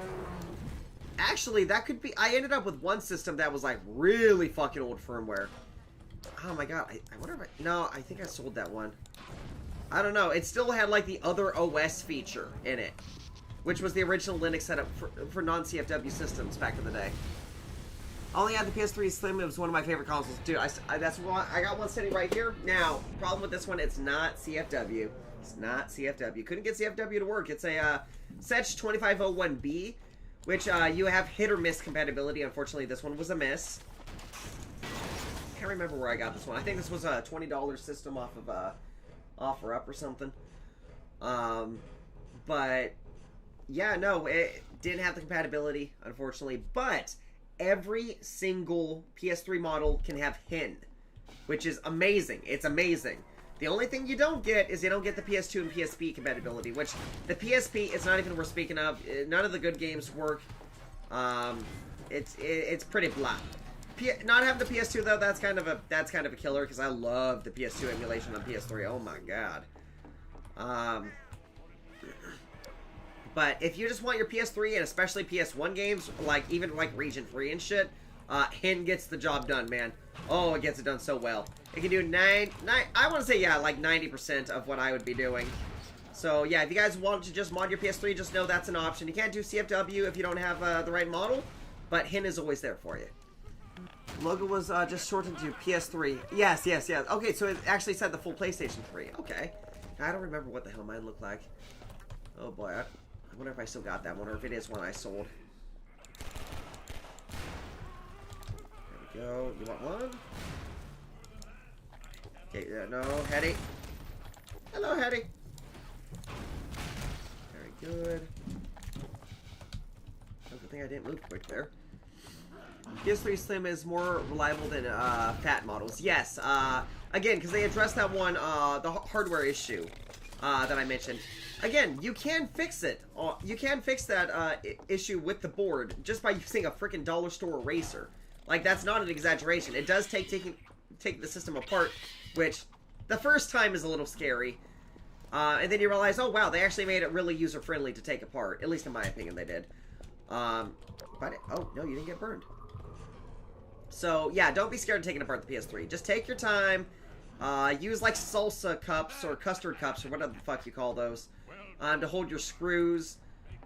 Actually, that could be... I ended up with one system that was like really fucking old firmware. Oh my god, I wonder if I... No, I think I sold that one. I don't know. It still had like the other OS feature in it, which was the original Linux setup for non-CFW systems back in the day. I only had the PS3 Slim. It was one of my favorite consoles. Dude, that's why I got one sitting right here. Now, problem with this one, it's not CFW. It's not CFW. Couldn't get CFW to work. It's a Setch 2501B, which you have hit or miss compatibility. Unfortunately, this one was a miss. Can't remember where I got this one. I think this was a $20 system off of OfferUp or something. But yeah, no, it didn't have the compatibility, unfortunately. But every single PS3 model can have HIN, which is amazing. It's amazing. The only thing you don't get is you don't get the PS2 and PSP compatibility, which the PSP is not even worth speaking of. None of the good games work. It's pretty blah. Not having the PS2 though, that's kind of a killer because I love the PS2 emulation on PS3. Oh my god. But if you just want your PS3 and especially PS1 games, like even like Region 3 and shit, HIN gets the job done, man. Oh, it gets it done so well. It can do I want to say, yeah, like 90% of what I would be doing. So, yeah, if you guys want to just mod your PS3, just know that's an option. You can't do CFW if you don't have the right model, but HIN is always there for you. Logo was just shortened to PS3. Yes. Okay, so it actually said the full PlayStation 3. Okay. I don't remember what the hell mine looked like. Oh, boy. I wonder if I still got that one, or if it is one I sold. we go. You want one? Okay, no, Hetty. Hello, Hetty. Very good. Good thing I didn't move quick there. PS3 Slim is more reliable than fat models. Yes, again, because they addressed that one, the hardware issue that I mentioned. Again, you can fix it. You can fix that issue with the board just by using a freaking dollar store eraser. Like, that's not an exaggeration. It does take the system apart, which the first time is a little scary. And then you realize, oh wow, they actually made it really user-friendly to take apart. At least in my opinion, they did. Oh no, you didn't get burned. So yeah, don't be scared of taking apart the PS3. Just take your time. Use like salsa cups or custard cups or whatever the fuck you call those to hold your screws.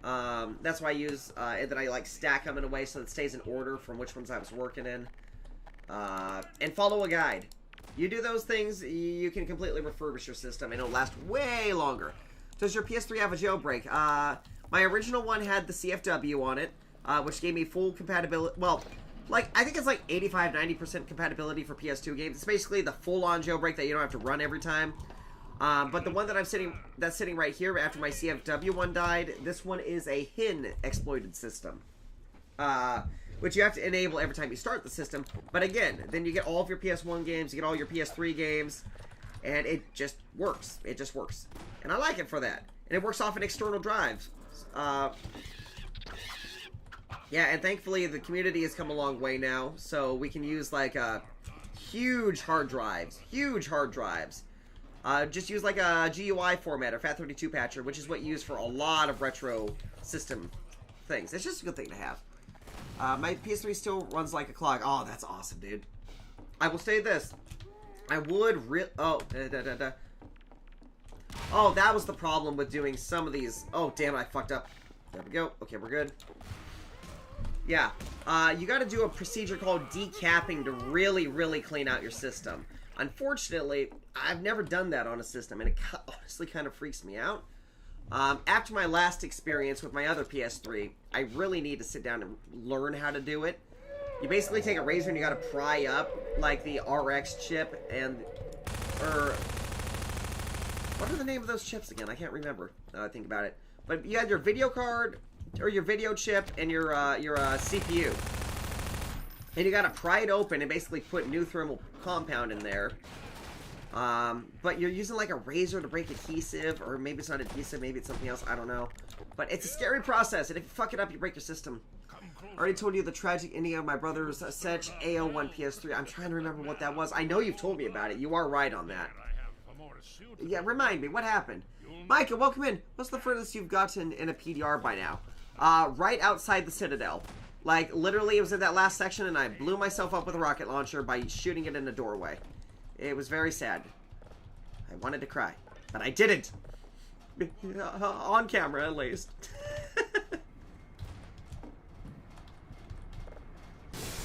That's why I use and then I like stack them in a way so that it stays in order from which ones I was working in. And follow a guide. You do those things, you can completely refurbish your system and it'll last way longer. Does your PS3 have a jailbreak? My original one had the CFW on it, which gave me full compatibility. Well, like, I think it's like 85-90% compatibility for PS2 games. It's basically the full-on jailbreak that you don't have to run every time. But the one that that's sitting right here after my CFW one died, this one is a HIN exploited system. Which you have to enable every time you start the system. But again, then you get all of your PS1 games, you get all your PS3 games, and it just works. It just works. And I like it for that. And it works off an external drive. Yeah, and thankfully the community has come a long way now, so we can use like huge hard drives. Huge hard drives. Just use like a GUI format or FAT32 patcher, which is what you use for a lot of retro system things. It's just a good thing to have. My PS3 still runs like a clock. Oh, that's awesome, dude. I will say this. I would Oh, Oh, that was the problem with doing some of these. Oh, damn it, I fucked up. There we go. Okay, we're good. Yeah. You gotta do a procedure called decapping to really, really clean out your system. Unfortunately, I've never done that on a system, and it honestly kind of freaks me out. After my last experience with my other PS3, I really need to sit down and learn how to do it. You basically take a razor and you gotta pry up, like, the RX chip and... what are the name of those chips again? I can't remember now I think about it. But you had your video card, or your video chip, and your CPU. And you gotta pry it open and basically put new thermal compound in there. But you're using like a razor to break adhesive, or maybe it's not adhesive, maybe it's something else, I don't know. But it's a scary process, and if you fuck it up, you break your system. I already told you the tragic ending of my brother's Sech AO1 PS3. I'm trying to remember what that was. I know you've told me about it. You are right on that. Yeah, remind me, what happened? Micah, welcome in. What's the furthest you've gotten in a PDR by now? Right outside the Citadel. Like, literally, it was in that last section, and I blew myself up with a rocket launcher by shooting it in a doorway. It was very sad. I wanted to cry, but I didn't. On camera, at least.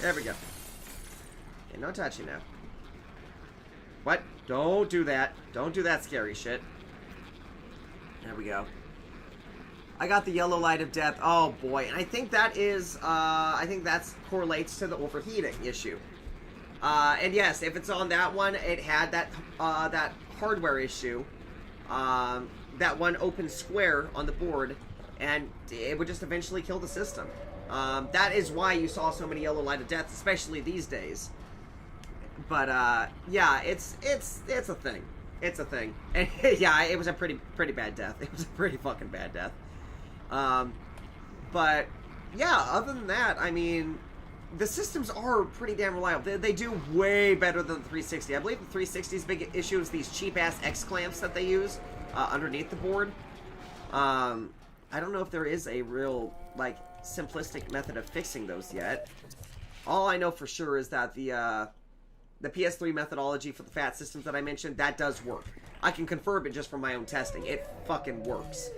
There we go. Okay, no touching now. What? Don't do that. Don't do that scary shit. There we go. I got the yellow light of death. Oh boy, and I think that is, I think that correlates to the overheating issue. And yes, if it's on that one, it had that, that hardware issue. That one open square on the board, and it would just eventually kill the system. That is why you saw so many yellow light of death, especially these days. But, yeah, it's a thing. It's a thing. And, yeah, it was a pretty bad death. It was a pretty fucking bad death. But, yeah, other than that, I mean, the systems are pretty damn reliable. They do way better than the 360. I believe the 360's big issue is these cheap-ass X-clamps that they use underneath the board. I don't know if there is a real, like, simplistic method of fixing those yet. All I know for sure is that the PS3 methodology for the FAT systems that I mentioned, that does work. I can confirm it just from my own testing. It fucking works.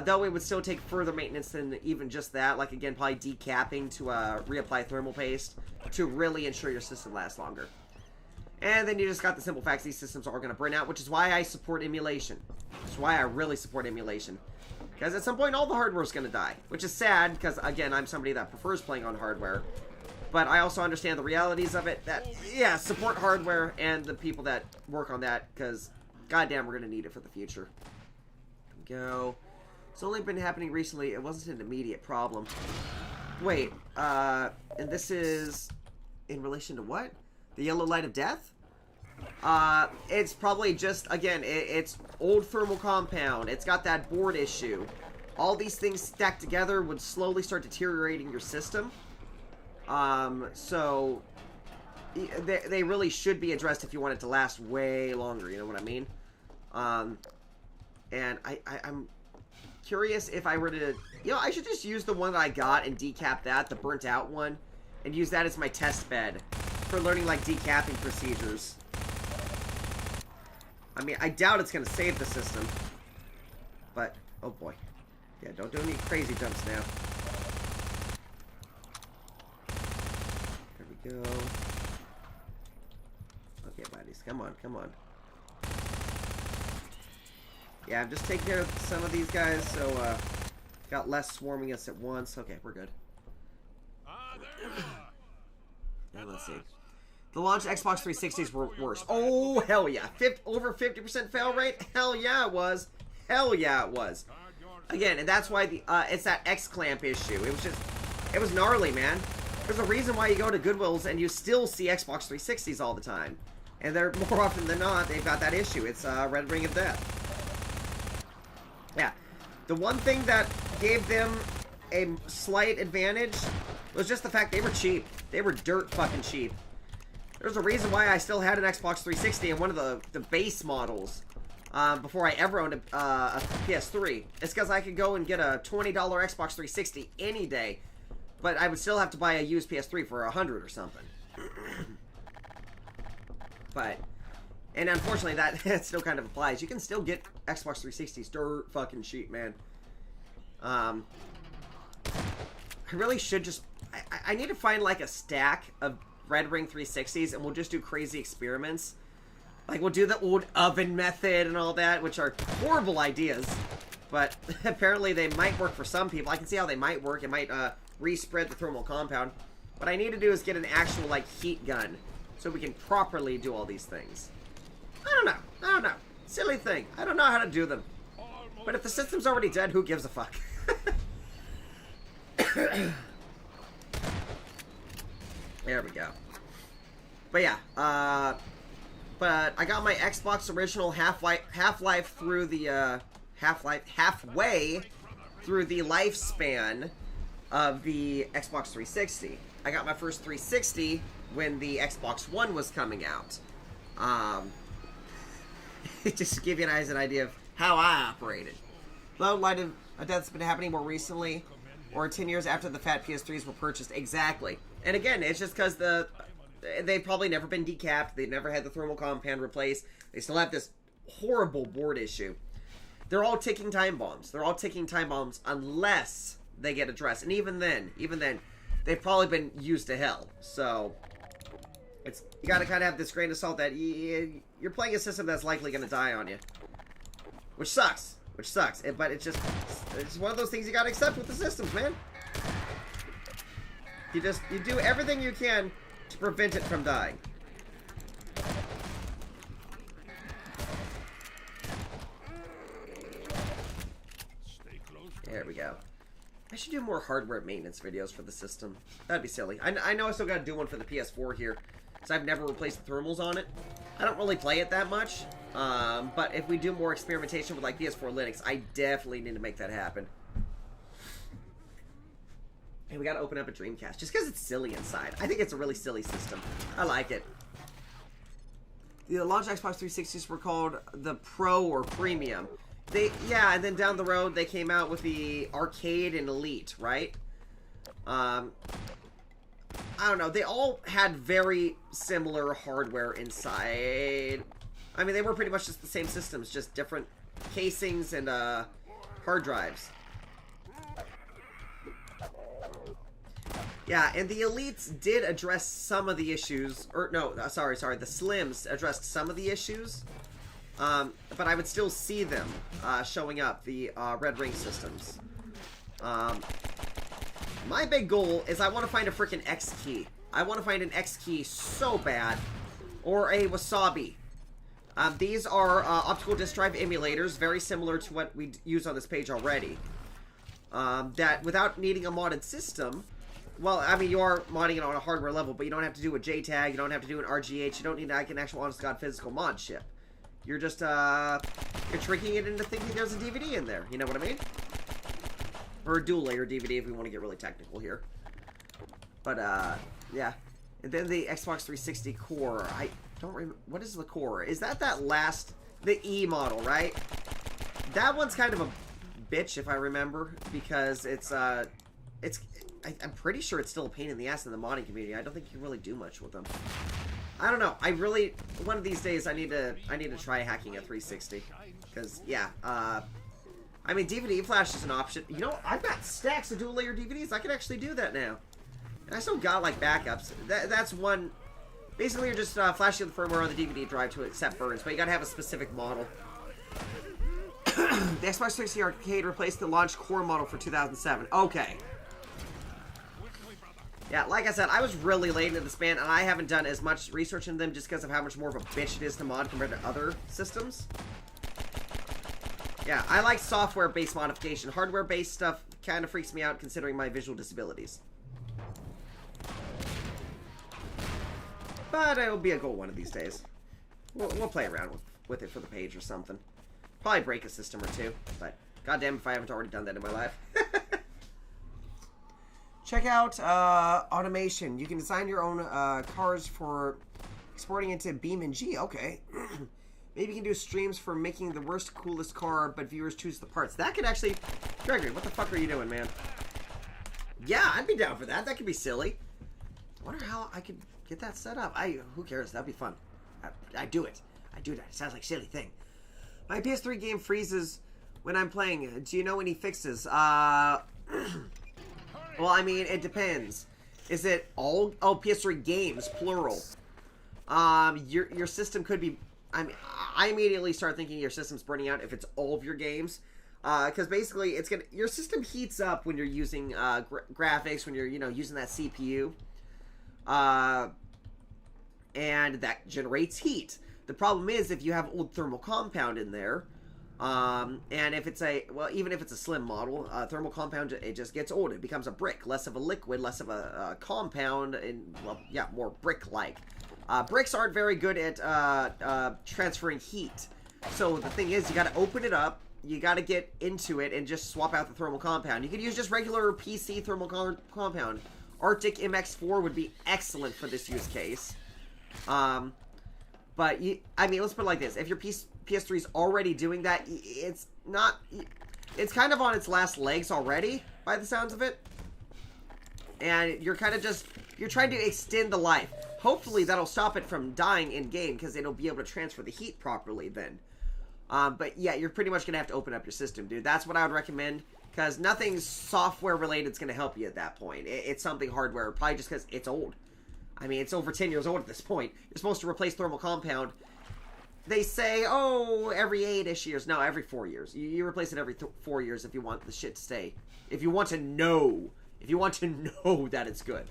Though it would still take further maintenance than even just that. Like, again, probably decapping to reapply thermal paste to really ensure your system lasts longer. And then you just got the simple facts these systems are going to burn out, which is why I support emulation. Which is why I really support emulation. Because at some point, all the hardware is going to die. Which is sad, because, again, I'm somebody that prefers playing on hardware. But I also understand the realities of it. That, yeah, support hardware and the people that work on that, because goddamn, we're going to need it for the future. Go. It's only been happening recently. It wasn't an immediate problem. Wait, and this is in relation to what? The yellow light of death? It's probably just, again, it's old thermal compound. It's got that board issue. All these things stacked together would slowly start deteriorating your system. So they really should be addressed if you want it to last way longer, you know what I mean? And I'm curious if I were to, you know, I should just use the one that I got and decap that, the burnt out one, and use that as my test bed for learning, like, decapping procedures. I mean, I doubt it's going to save the system, but, oh boy. Yeah, don't do any crazy jumps now. There we go. Okay, buddies, come on, come on. Yeah, I'm just taking care of some of these guys, so, got less swarming us at once. Okay, we're good. And let's see. The launch Xbox 360s were worse. Oh, hell yeah. Over 50% fail rate? Hell yeah, it was. Hell yeah, it was. Again, and that's why the it's that X-clamp issue. It was just, it was gnarly, man. There's a reason why you go to Goodwill's and you still see Xbox 360s all the time. And they're, more often than not, they've got that issue. It's Red Ring of Death. Yeah. The one thing that gave them a slight advantage was just the fact they were cheap. They were dirt fucking cheap. There's a reason why I still had an Xbox 360 and one of the base models before I ever owned a PS3. It's because I could go and get a $20 Xbox 360 any day, but I would still have to buy a used PS3 for $100 or something. But, and unfortunately that still kind of applies. You can still get Xbox 360s dirt fucking cheap, man. I really should just, I need to find like a stack of Red Ring 360s, and we'll just do crazy experiments. Like, we'll do the old oven method and all that, which are horrible ideas. But apparently they might work for some people. I can see how they might work. It might respread the thermal compound. What I need to do is get an actual, like, heat gun, so we can properly do all these things. I don't know. I don't know. Silly thing. I don't know how to do them. But if the system's already dead, who gives a fuck? There we go. But yeah, but I got my Xbox original Half-Life through the, halfway through the lifespan of the Xbox 360. I got my first 360 when the Xbox One was coming out. Just to give you guys an idea of how I operated. Low light of death's been happening more recently, or 10 years after the fat PS3s were purchased. Exactly. And again, it's just because they've probably never been decapped. They've never had the thermal compound replaced. They still have this horrible board issue. They're all ticking time bombs. They're all ticking time bombs unless they get addressed. And even then, they've probably been used to hell. So, it's, you gotta kind of have this grain of salt that you're playing a system that's likely going to die on you. Which sucks. But it's one of those things you gotta accept with the systems, man. You do everything you can to prevent it from dying. There we go. I should do more hardware maintenance videos for the system. That'd be silly. I know I still gotta do one for the PS4 here, because I've never replaced the thermals on it. I don't really play it that much, but if we do more experimentation with like PS4 Linux, I definitely need to make that happen. Hey, we gotta open up a Dreamcast, just because it's silly inside. I think it's a really silly system. I like it. The launch Xbox 360s were called the Pro or Premium. Yeah, and then down the road, they came out with the Arcade and Elite, right? I don't know. They all had very similar hardware inside. I mean, they were pretty much just the same systems, just different casings and hard drives. Yeah, and the Elites did address some of the issues, or no, sorry, the Slims addressed some of the issues, but I would still see them showing up, the Red Ring systems. My big goal is I want to find a freaking X key. I want to find an X key so bad. Or a Wasabi. These are optical disk drive emulators, very similar to what we use on this page already. That, without needing a modded system, well, I mean, you are modding it on a hardware level, but you don't have to do a JTAG, you don't have to do an RGH, you don't need like an actual honest-to-God physical mod chip. You're just, you're tricking it into thinking there's a DVD in there, you know what I mean? Or a dual-layer DVD if we want to get really technical here. But, yeah. And then the Xbox 360 core, I don't remember, what is the core? Is that last, the E model, right? That one's kind of a bitch, if I remember, because I'm pretty sure it's still a pain in the ass in the modding community. I don't think you can really do much with them. I don't know. One of these days I need to try hacking a 360. Because, yeah, I mean, DVD flash is an option. You know, I've got stacks of dual-layer DVDs. I can actually do that now. And I still got, like, backups. That's one... Basically, you're just flashing the firmware on the DVD drive to accept burns, but you gotta have a specific model. The Xbox 360 Arcade replaced the launch core model for 2007. Okay. Yeah, like I said, I was really late into the span, and I haven't done as much research into them just because of how much more of a bitch it is to mod compared to other systems. Yeah, I like software-based modification. Hardware-based stuff kind of freaks me out considering my visual disabilities. But it'll be a goal one of these days. We'll play around with it for the page or something. Probably break a system or two, but goddamn if I haven't already done that in my life. Check out automation. You can design your own cars for exporting into BeamNG. Okay. Maybe you can do streams for making the worst, coolest car, but viewers choose the parts. That could actually... Gregory, what the fuck are you doing, man? Yeah, I'd be down for that. That could be silly. I wonder how I could get that set up. Who cares? That'd be fun. I do it. I do that. It sounds like a silly thing. My PS3 game freezes when I'm playing. Do you know any fixes? Well, I mean, it depends. Is it all... Oh, PS3 games, plural. Your system could be... I mean, I immediately start thinking your system's burning out if it's all of your games. Because basically, it's gonna... Your system heats up when you're using graphics, when you're, you know, using that CPU. And that generates heat. The problem is if you have old thermal compound in there, and if it's a, well, even if it's a slim model, thermal compound, it just gets old. It becomes a brick, less of a liquid, less of a compound, and, well, yeah, more brick-like. Bricks aren't very good at transferring heat. So the thing is, you gotta open it up, you gotta get into it, and just swap out the thermal compound. You could use just regular PC thermal compound. Arctic MX4 would be excellent for this use case. But, I mean, let's put it like this. If your PS3 is already doing that, it's not... It's kind of on its last legs already, by the sounds of it. And you're kind of just... You're trying to extend the life. Hopefully that'll stop it from dying in-game, because it'll be able to transfer the heat properly then. But, yeah, you're pretty much going to have to open up your system, dude. That's what I would recommend, because nothing software-related is going to help you at that point. It's something hardware, probably just because it's old. I mean, it's over 10 years old at this point. You're supposed to replace thermal compound. They say, oh, every 8-ish years. No, every 4 years. You replace it every 4 years if you want the shit to stay. If you want to know. If you want to know that it's good.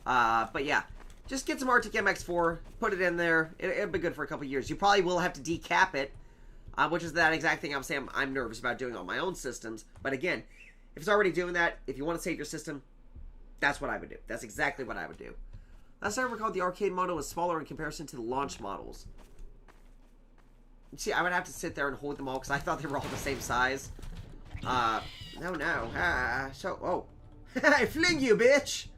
But yeah. Just get some Arctic MX4. Put it in there. It'll be good for a couple years. You probably will have to decap it. Which is that exact thing I'm saying I'm nervous about doing on my own systems. But again, if it's already doing that, if you want to save your system... That's what I would do. That's exactly what I would do. Last I recall, the arcade model was smaller in comparison to the launch models. See, I would have to sit there and hold them all because I thought they were all the same size. No. Oh. I fling you, bitch!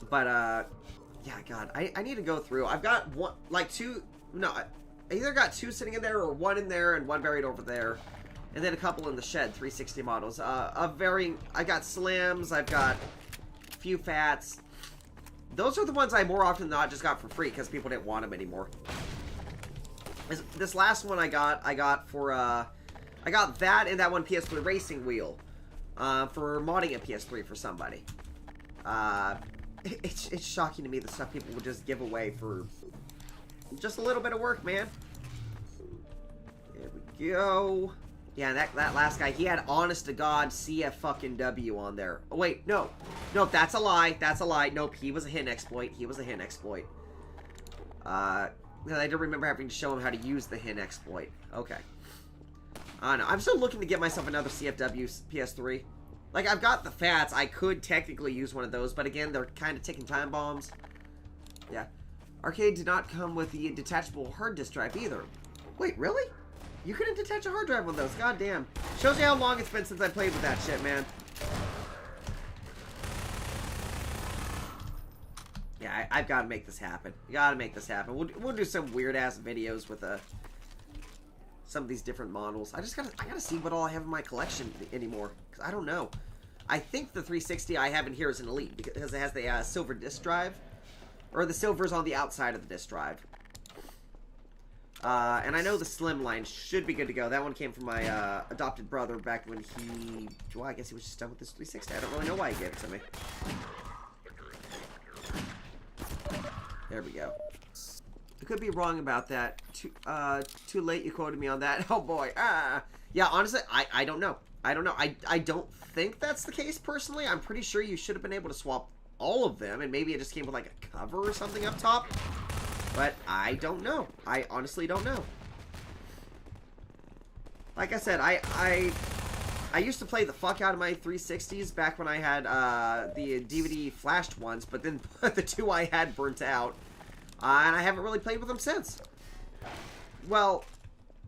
But, yeah, God. I need to go through. I've got one, like two... No, I either got two sitting in there or one in there and one buried over there. And then a couple in the shed, 360 models. I got slims, I've got a few fats. Those are the ones I more often than not just got for free because people didn't want them anymore. This last one I got for, I got that and that one PS3 racing wheel for modding a PS3 for somebody. It's shocking to me the stuff people would just give away for just a little bit of work, man. There we go. Yeah, that last guy, he had honest to God CF fucking W on there. Oh, wait, no. Nope, that's a lie. That's a lie. Nope, he was a hidden exploit. He was a hidden exploit. I don't remember having to show him how to use the hidden exploit. Okay. I don't know. I'm still looking to get myself another CFW PS3. Like, I've got the FATs. I could technically use one of those, but again, they're kind of ticking time bombs. Yeah. Arcade did not come with the detachable hard disk drive either. Wait, really? You couldn't detach a hard drive with those. God damn. Shows you how long it's been since I played with that shit, man. Yeah, I've got to make this happen. You got to make this happen. We'll do some weird ass videos with some of these different models. I gotta see what all I have in my collection anymore, because I don't know. I think the 360 I have in here is an Elite because it has the silver disk drive, or the silver's on the outside of the disk drive. And I know the Slim line should be good to go. That one came from my adopted brother back when he... Well, I guess he was just done with this 360. I don't really know why he gave it to me. There we go. I could be wrong about that. Too late you quoted me on that. Oh boy. Yeah, honestly, I don't know. I don't know. I don't think that's the case personally. I'm pretty sure you should have been able to swap all of them, and maybe it just came with like a cover or something up top. But I don't know. I honestly don't know. Like I said, I used to play the fuck out of my 360s back when I had the DVD flashed ones, but then the two I had burnt out. And I haven't really played with them since. Well,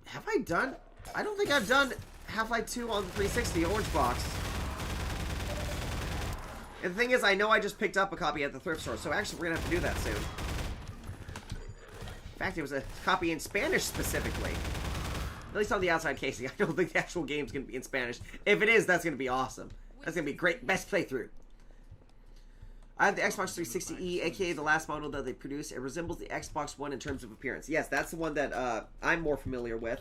have I done? I don't think I've done Half-Life 2 on the 360 orange box. And the thing is, I know I just picked up a copy at the thrift store, so actually we're going to have to do that soon. In fact, it was a copy in Spanish specifically. At least on the outside casing. I don't think the actual game's going to be in Spanish. If it is, that's going to be awesome. That's going to be great. Best playthrough. I have the Xbox 360E, aka the last model that they produced. It resembles the Xbox One in terms of appearance. Yes, that's the one that I'm more familiar with.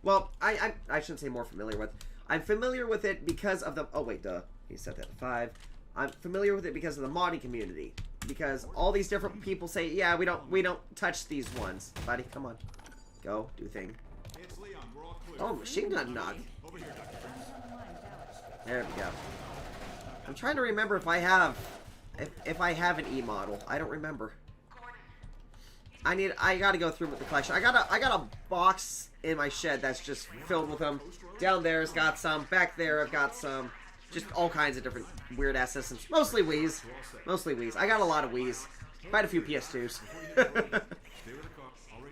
Well, I shouldn't say more familiar with. I'm familiar with it because of the... Oh, wait, duh. He set that to 5. I'm familiar with it because of the modding community. Because all these different people say, yeah, we don't touch these ones. Buddy, come on. Go, do thing. Oh, machine gun knock. There we go. I'm trying to remember if I have an E model. I don't remember. I gotta go through with the collection. I got a box in my shed that's just filled with them. Down there's got some. Back there I've got some. Just all kinds of different weird ass systems. Mostly Wii's. Mostly Wii's. I got a lot of Wii's. Quite a few PS2s.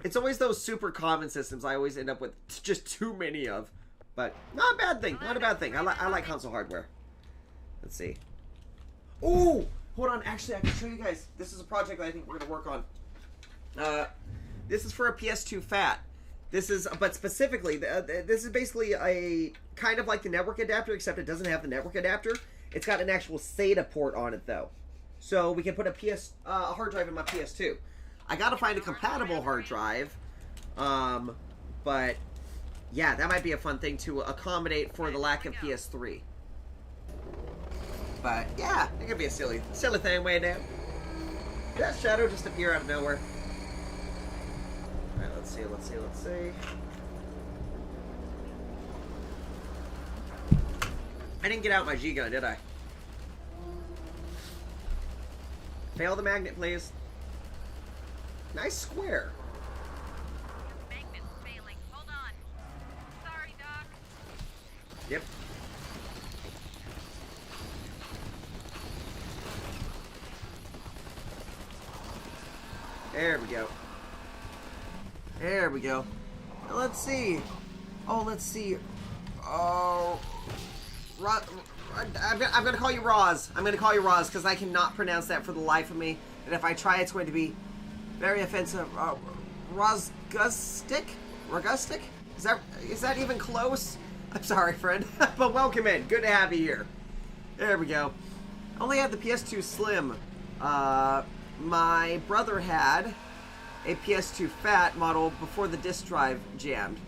It's always those super common systems I always end up with just too many of. But not a bad thing. Not a bad thing. I like console hardware. Let's see. Ooh! Hold on. Actually, I can show you guys. This is a project that I think we're going to work on. This is for a PS2 FAT. This is, but specifically, this is basically a kind of like the network adapter, except it doesn't have the network adapter. It's got an actual SATA port on it, though. So we can put a hard drive in my PS2. I gotta find a compatible hard drive. But yeah, that might be a fun thing to accommodate for the lack of PS3. But yeah, it could be a silly thing way down. Did that shadow just appear out of nowhere? Alright, let's see. I didn't get out my G-gun, did I? Fail the magnet, please. Nice square. Magnet's failing. Hold on. Sorry, Doc. Yep. There we go. There we go. Now let's see. Oh, let's see. Oh. I'm going to call you Roz. I'm going to call you Roz because I cannot pronounce that for the life of me. And if I try, it's going to be very offensive. Rozgustic? Rogustic? Is that even close? I'm sorry, friend. But welcome in. Good to have you here. There we go. I only have the PS2 Slim. My brother had a PS2 Fat model before the disc drive jammed.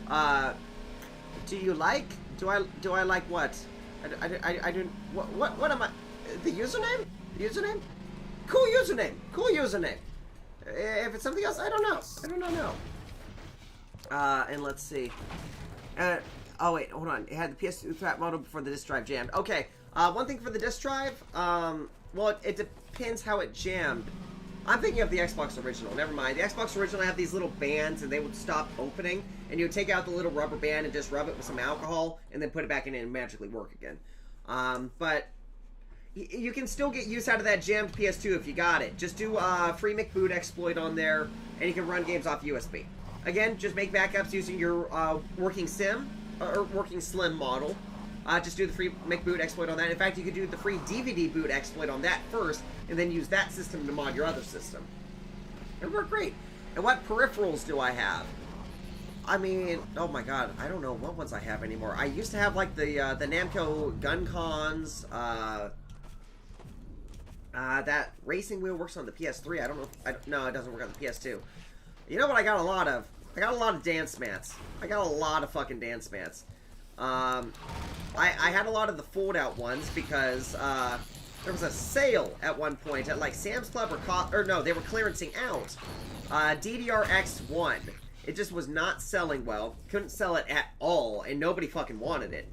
Do you like? Do I like what? I don't. What am I? The username? The username? Cool username. Cool username. If it's something else, I don't know. I don't know. And let's see. Oh wait, hold on. It had the PS2 fat model before the disk drive jammed. Okay. One thing for the disk drive. Well, it depends how it jammed. I'm thinking of the Xbox original. Never mind. The Xbox original had these little bands, and they would stop opening, and you would take out the little rubber band and just rub it with some alcohol, and then put it back in and magically work again. But you can still get use out of that jammed PS2 if you got it. Just do a free McBoot exploit on there, and you can run games off USB. Again, just make backups using your working sim or working slim model. Just do the free McBoot exploit on that. In fact, you could do the free DVD boot exploit on that first, and then use that system to mod your other system. It worked great. And what peripherals do I have? I mean, oh my god, I don't know what ones I have anymore. I used to have like the Namco gun cons. That racing wheel works on the PS3. I don't know. No, it doesn't work on the PS2. You know what I got a lot of? I got a lot of dance mats. I got a lot of fucking dance mats. I had a lot of the fold-out ones because there was a sale at one point at like Sam's Club or no, they were clearancing out DDR-X1. It just was not selling well. Couldn't sell it at all, and nobody fucking wanted it.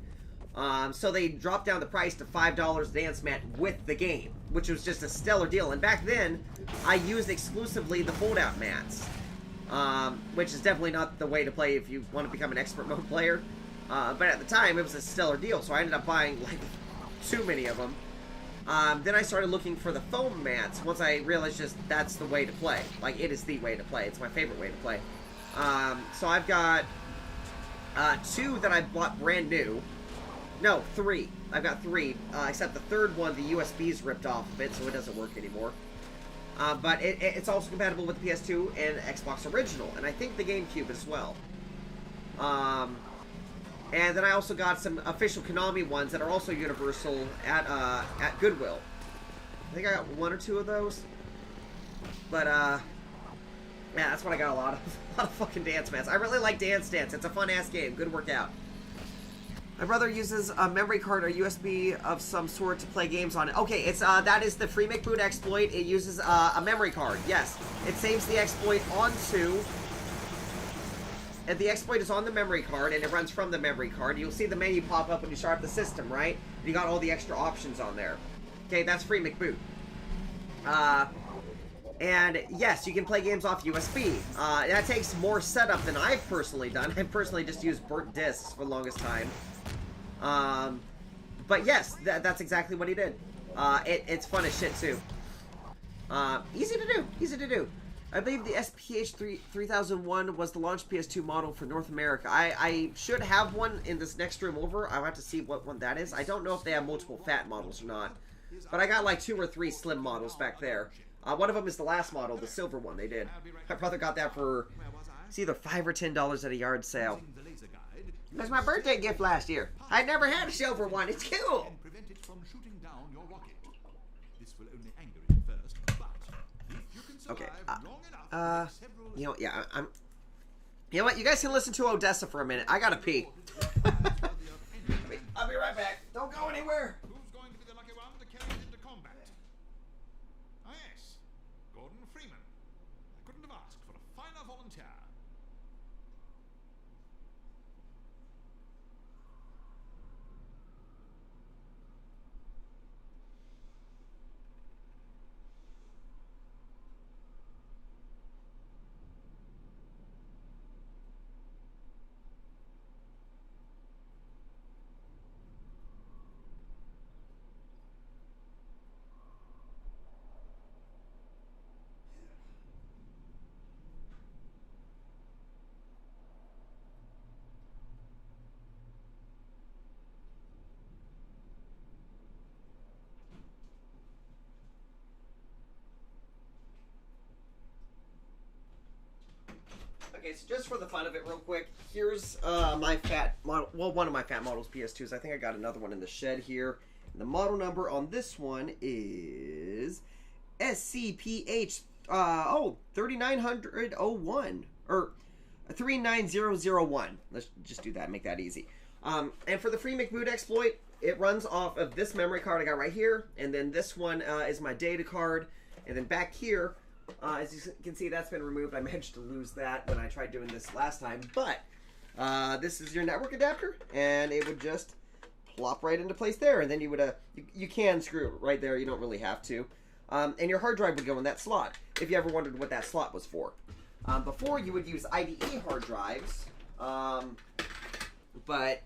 So they dropped down the price to $5 dance mat with the game, which was just a stellar deal. And back then, I used exclusively the fold-out mats, which is definitely not the way to play if you want to become an expert mode player. But at the time, it was a stellar deal, so I ended up buying, like, too many of them. Then I started looking for the foam mats once I realized just that's the way to play. Like, it is the way to play. It's my favorite way to play. So I've got 2 that I bought brand new. No, 3. I've got 3, except the third one, the USB's ripped off of it, so it doesn't work anymore. But it's also compatible with the PS2 and Xbox Original, and I think the GameCube as well. And then I also got some official Konami ones that are also universal at Goodwill. I think I got 1 or 2 of those. But, yeah, that's what I got a lot of fucking dance mats. I really like Dance Dance. It's a fun-ass game. Good workout. My brother uses a memory card or USB of some sort to play games on it. Okay, it's that is the free McBoot exploit. It uses a memory card. Yes, it saves the exploit onto... And the exploit is on the memory card, and it runs from the memory card. You'll see the menu pop up when you start up the system, right? And you got all the extra options on there. Okay, that's free McBoot. And yes, you can play games off USB. That takes more setup than I've personally done. I've personally just used burnt discs for the longest time. But yes, that's exactly what he did. It's fun as shit too. Easy to do. Easy to do. I believe the SPH 3001 was the launch PS2 model for North America. I should have one in this next room over. I'll have to see what one that is. I don't know if they have multiple fat models or not. But I got like 2 or 3 slim models back there. One of them is the last model, the silver one they did. My brother got that for, it's either $5 or $10 at a yard sale. It was my birthday gift last year. I never had a silver one. It's cool. Okay. You know, yeah, I'm. You know what? You guys can listen to Odessa for a minute. I gotta pee. I'll be right back. Don't go anywhere. Who's going to be the lucky one to carry it into combat? Ah, yes, Gordon Freeman. I couldn't have asked for a finer volunteer. Okay, so just for the fun of it, real quick, here's my fat model. Well, one of my fat models, PS2s. I think I got another one in the shed here. And the model number on this one is SCPH 3901 or 39001. Let's just do that, make that easy. And for the free McBoot exploit, it runs off of this memory card I got right here, and then this one is my data card, and then back here. As you can see, that's been removed. I managed to lose that when I tried doing this last time. But This is your network adapter, and it would just plop right into place there, and then you would you can screw it right there. You don't really have to, and your hard drive would go in that slot. If you ever wondered what that slot was for, before you would use IDE hard drives, but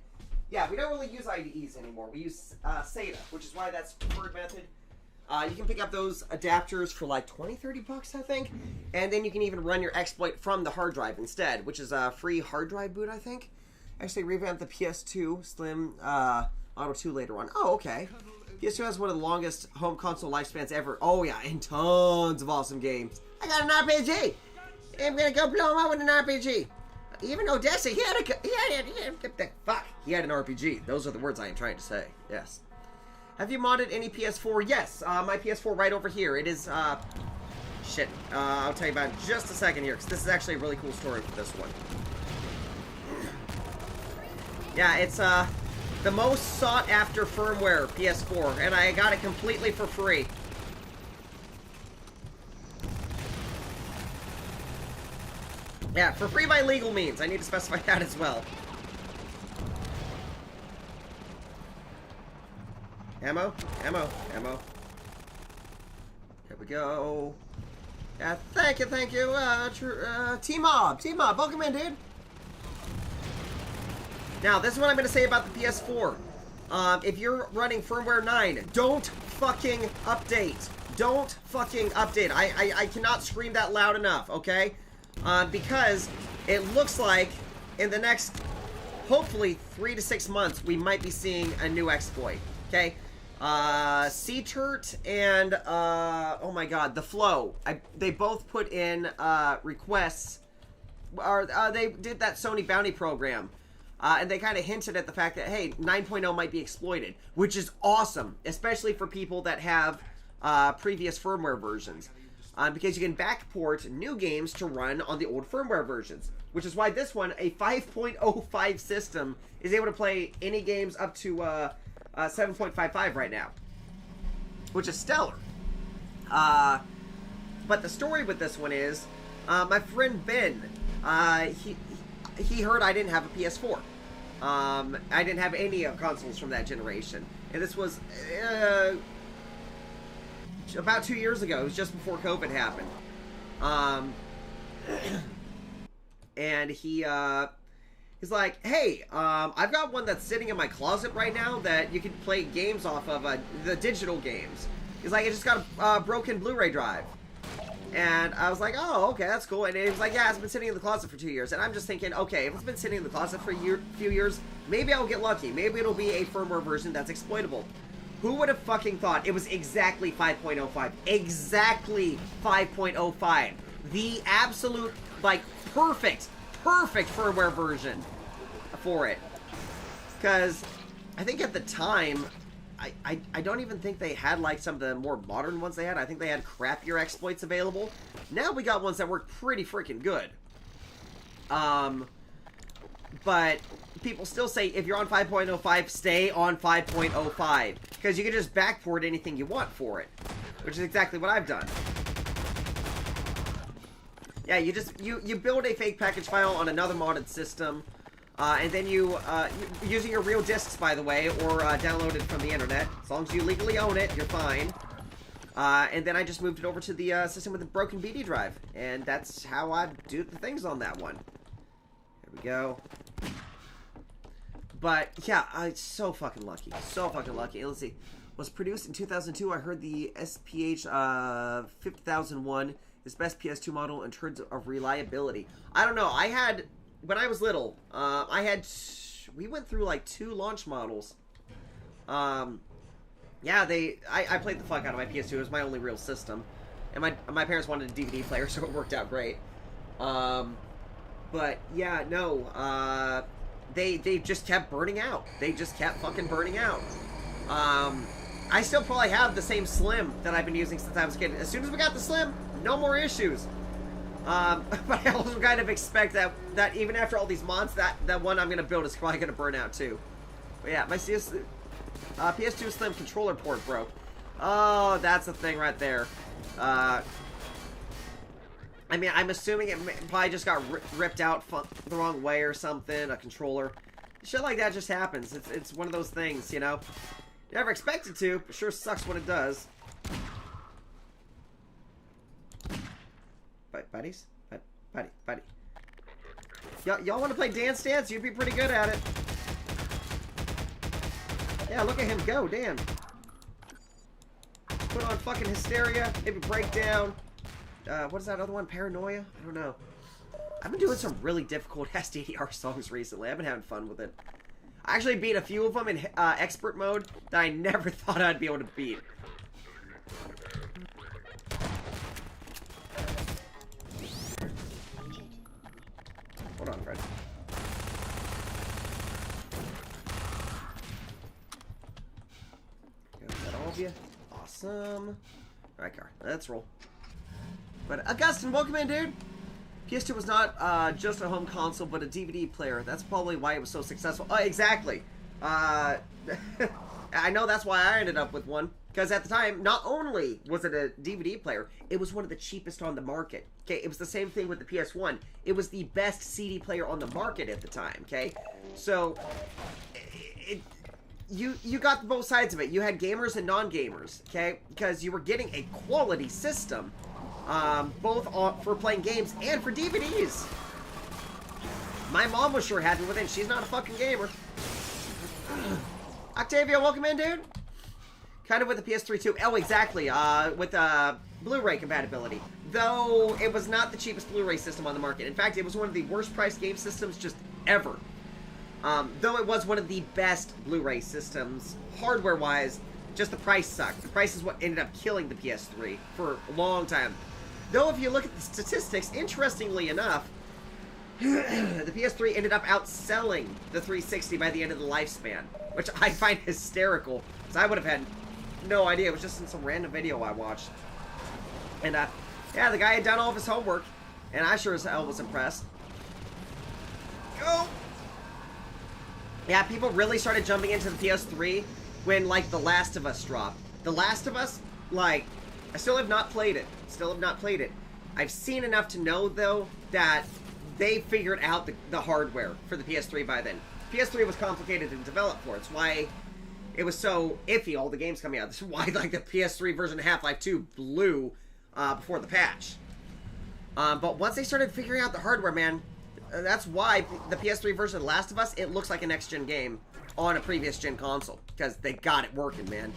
yeah, we don't really use IDEs anymore. We use SATA, which is why that's the preferred method. You can pick up those adapters for like 20-30 bucks, I think. And then you can even run your exploit from the hard drive instead, which is a free hard drive boot, I think. Actually, revamp the PS2 Slim Auto 2 later on. Oh, okay. PS2 has one of the longest home console lifespans ever. Oh, yeah, and tons of awesome games. I got an RPG! I'm gonna go blow him out with an RPG. Even Odessa, he had an RPG. Those are the words I am trying to say. Yes. Have you modded any PS4? Yes, my PS4 right over here. It is, shit. I'll tell you about it in just a second here, because this is actually a really cool story for this one. Yeah, it's, the most sought-after firmware PS4, and I got it completely for free. Yeah, for free by legal means. I need to specify that as well. Ammo, ammo, ammo. Here we go. Yeah, thank you, T-Mob, welcome in, dude. Now, this is what I'm going to say about the PS4. If you're running firmware 9, don't fucking update. Don't fucking update. I cannot scream that loud enough, okay? Because it looks like in the next, hopefully, 3 to 6 months, we might be seeing a new exploit, okay? C-Turt and, oh my god, The Flow. They both put in, requests, or, they did that Sony Bounty program, and they kind of hinted at the fact that, hey, 9.0 might be exploited, which is awesome, especially for people that have, previous firmware versions, because you can backport new games to run on the old firmware versions, which is why this one, a 5.05 system, is able to play any games up to, 7.55 right now, which is stellar. But the story with this one is, my friend Ben, he heard I didn't have a PS4. I didn't have any consoles from that generation, and this was about 2 years ago. It was just before COVID happened, and he's like, hey, I've got one that's sitting in my closet right now that you can play games off of, the digital games. He's like, I just got a broken Blu-ray drive. And I was like, oh, okay, that's cool. And he was like, yeah, it's been sitting in the closet for 2 years. And I'm just thinking, okay, if it's been sitting in the closet for a few years, maybe I'll get lucky. Maybe it'll be a firmware version that's exploitable. Who would have fucking thought it was exactly 5.05? Exactly 5.05. The absolute, like, perfect firmware version for it. Because I think at the time, I don't even think they had like some of the more modern ones they had. I think they had crappier exploits available. Now we got ones that work pretty freaking good. But people still say if you're on 5.05, stay on 5.05. Because you can just backport anything you want for it. Which is exactly what I've done. Yeah, you just, you build a fake package file on another modded system, and then using your real discs, by the way, or download it from the internet. As long as you legally own it, you're fine. And then I just moved it over to the system with a broken BD drive, and that's how I do the things on that one. There we go. But, yeah, I'm so fucking lucky. So fucking lucky. Let's see. Was produced in 2002. I heard the SPH 50001 is best PS2 model in terms of reliability. I don't know. I had, when I was little, we went through like 2 launch models. Yeah, I played the fuck out of my PS2. It was my only real system. And my parents wanted a DVD player, so it worked out great. But, yeah, no, they just kept burning out. They just kept fucking burning out. I still probably have the same Slim that I've been using since I was a kid. As soon as we got the Slim, no more issues. But I also kind of expect that even after all these mods, that one I'm going to build is probably going to burn out too. But yeah, my PS2 Slim controller port broke. Oh, that's the thing right there. I mean, I'm assuming it probably just got ripped out the wrong way or something, a controller. Shit like that just happens. It's one of those things, you know? You never expect it to, but sure sucks when it does. Buddies? Buddy. Y'all want to play Dance Dance? You'd be pretty good at it. Yeah, look at him go, damn. Put on fucking Hysteria, maybe Breakdown. What is that other one? Paranoia? I don't know. I've been doing some really difficult SDDR songs recently. I've been having fun with it. I actually beat a few of them in expert mode that I never thought I'd be able to beat. Hold on, Fred. Is that all of you? Awesome. Alright, car. Let's roll. But Augustine, welcome in, dude. PS2 was not just a home console, but a DVD player. That's probably why it was so successful. Exactly. I know that's why I ended up with one. Because at the time, not only was it a DVD player, it was one of the cheapest on the market. Okay, it was the same thing with the PS1. It was the best CD player on the market at the time. Okay, so you got both sides of it. You had gamers and non-gamers. Okay, because you were getting a quality system, both for playing games and for DVDs. My mom was sure happy with it. She's not a fucking gamer. Octavia, welcome in, dude. Kind of with the PS3 too. Oh, exactly. With Blu-ray compatibility. Though it was not the cheapest Blu-ray system on the market. In fact, it was one of the worst priced game systems just ever. Though it was one of the best Blu-ray systems, hardware-wise, just the price sucked. The price is what ended up killing the PS3 for a long time. Though if you look at the statistics, interestingly enough, the PS3 ended up outselling the 360 by the end of the lifespan, which I find hysterical, because I would have had no idea. It was just in some random video I watched. And, yeah, the guy had done all of his homework, and I sure as hell was impressed. Go! Yeah, people really started jumping into the PS3 when, like, The Last of Us dropped. The Last of Us, like, I still have not played it. I've seen enough to know, though, that they figured out the hardware for the PS3 by then. PS3 was complicated to develop for. It's why it was so iffy, all the games coming out. This is why, like, the PS3 version of Half-Life 2 blew before the patch. But once they started figuring out the hardware, man, that's why the PS3 version of The Last of Us, it looks like a next-gen game on a previous-gen console. Because they got it working, man.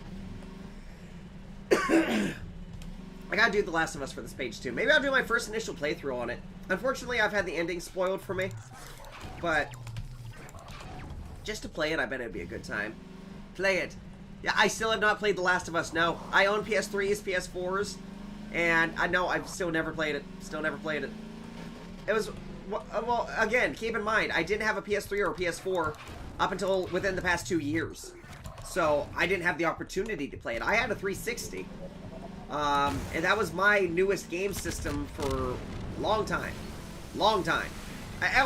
I gotta do The Last of Us for this page, too. Maybe I'll do my first initial playthrough on it. Unfortunately, I've had the ending spoiled for me. But just to play it, I bet it'd be a good time. Play it. Yeah, I still have not played The Last of Us, no. I own PS3s, PS4s, and I know I've still never played it. It was, well, again, keep in mind, I didn't have a PS3 or a PS4 up until within the past 2 years. So, I didn't have the opportunity to play it. I had a 360. And that was my newest game system for a long time. Oh,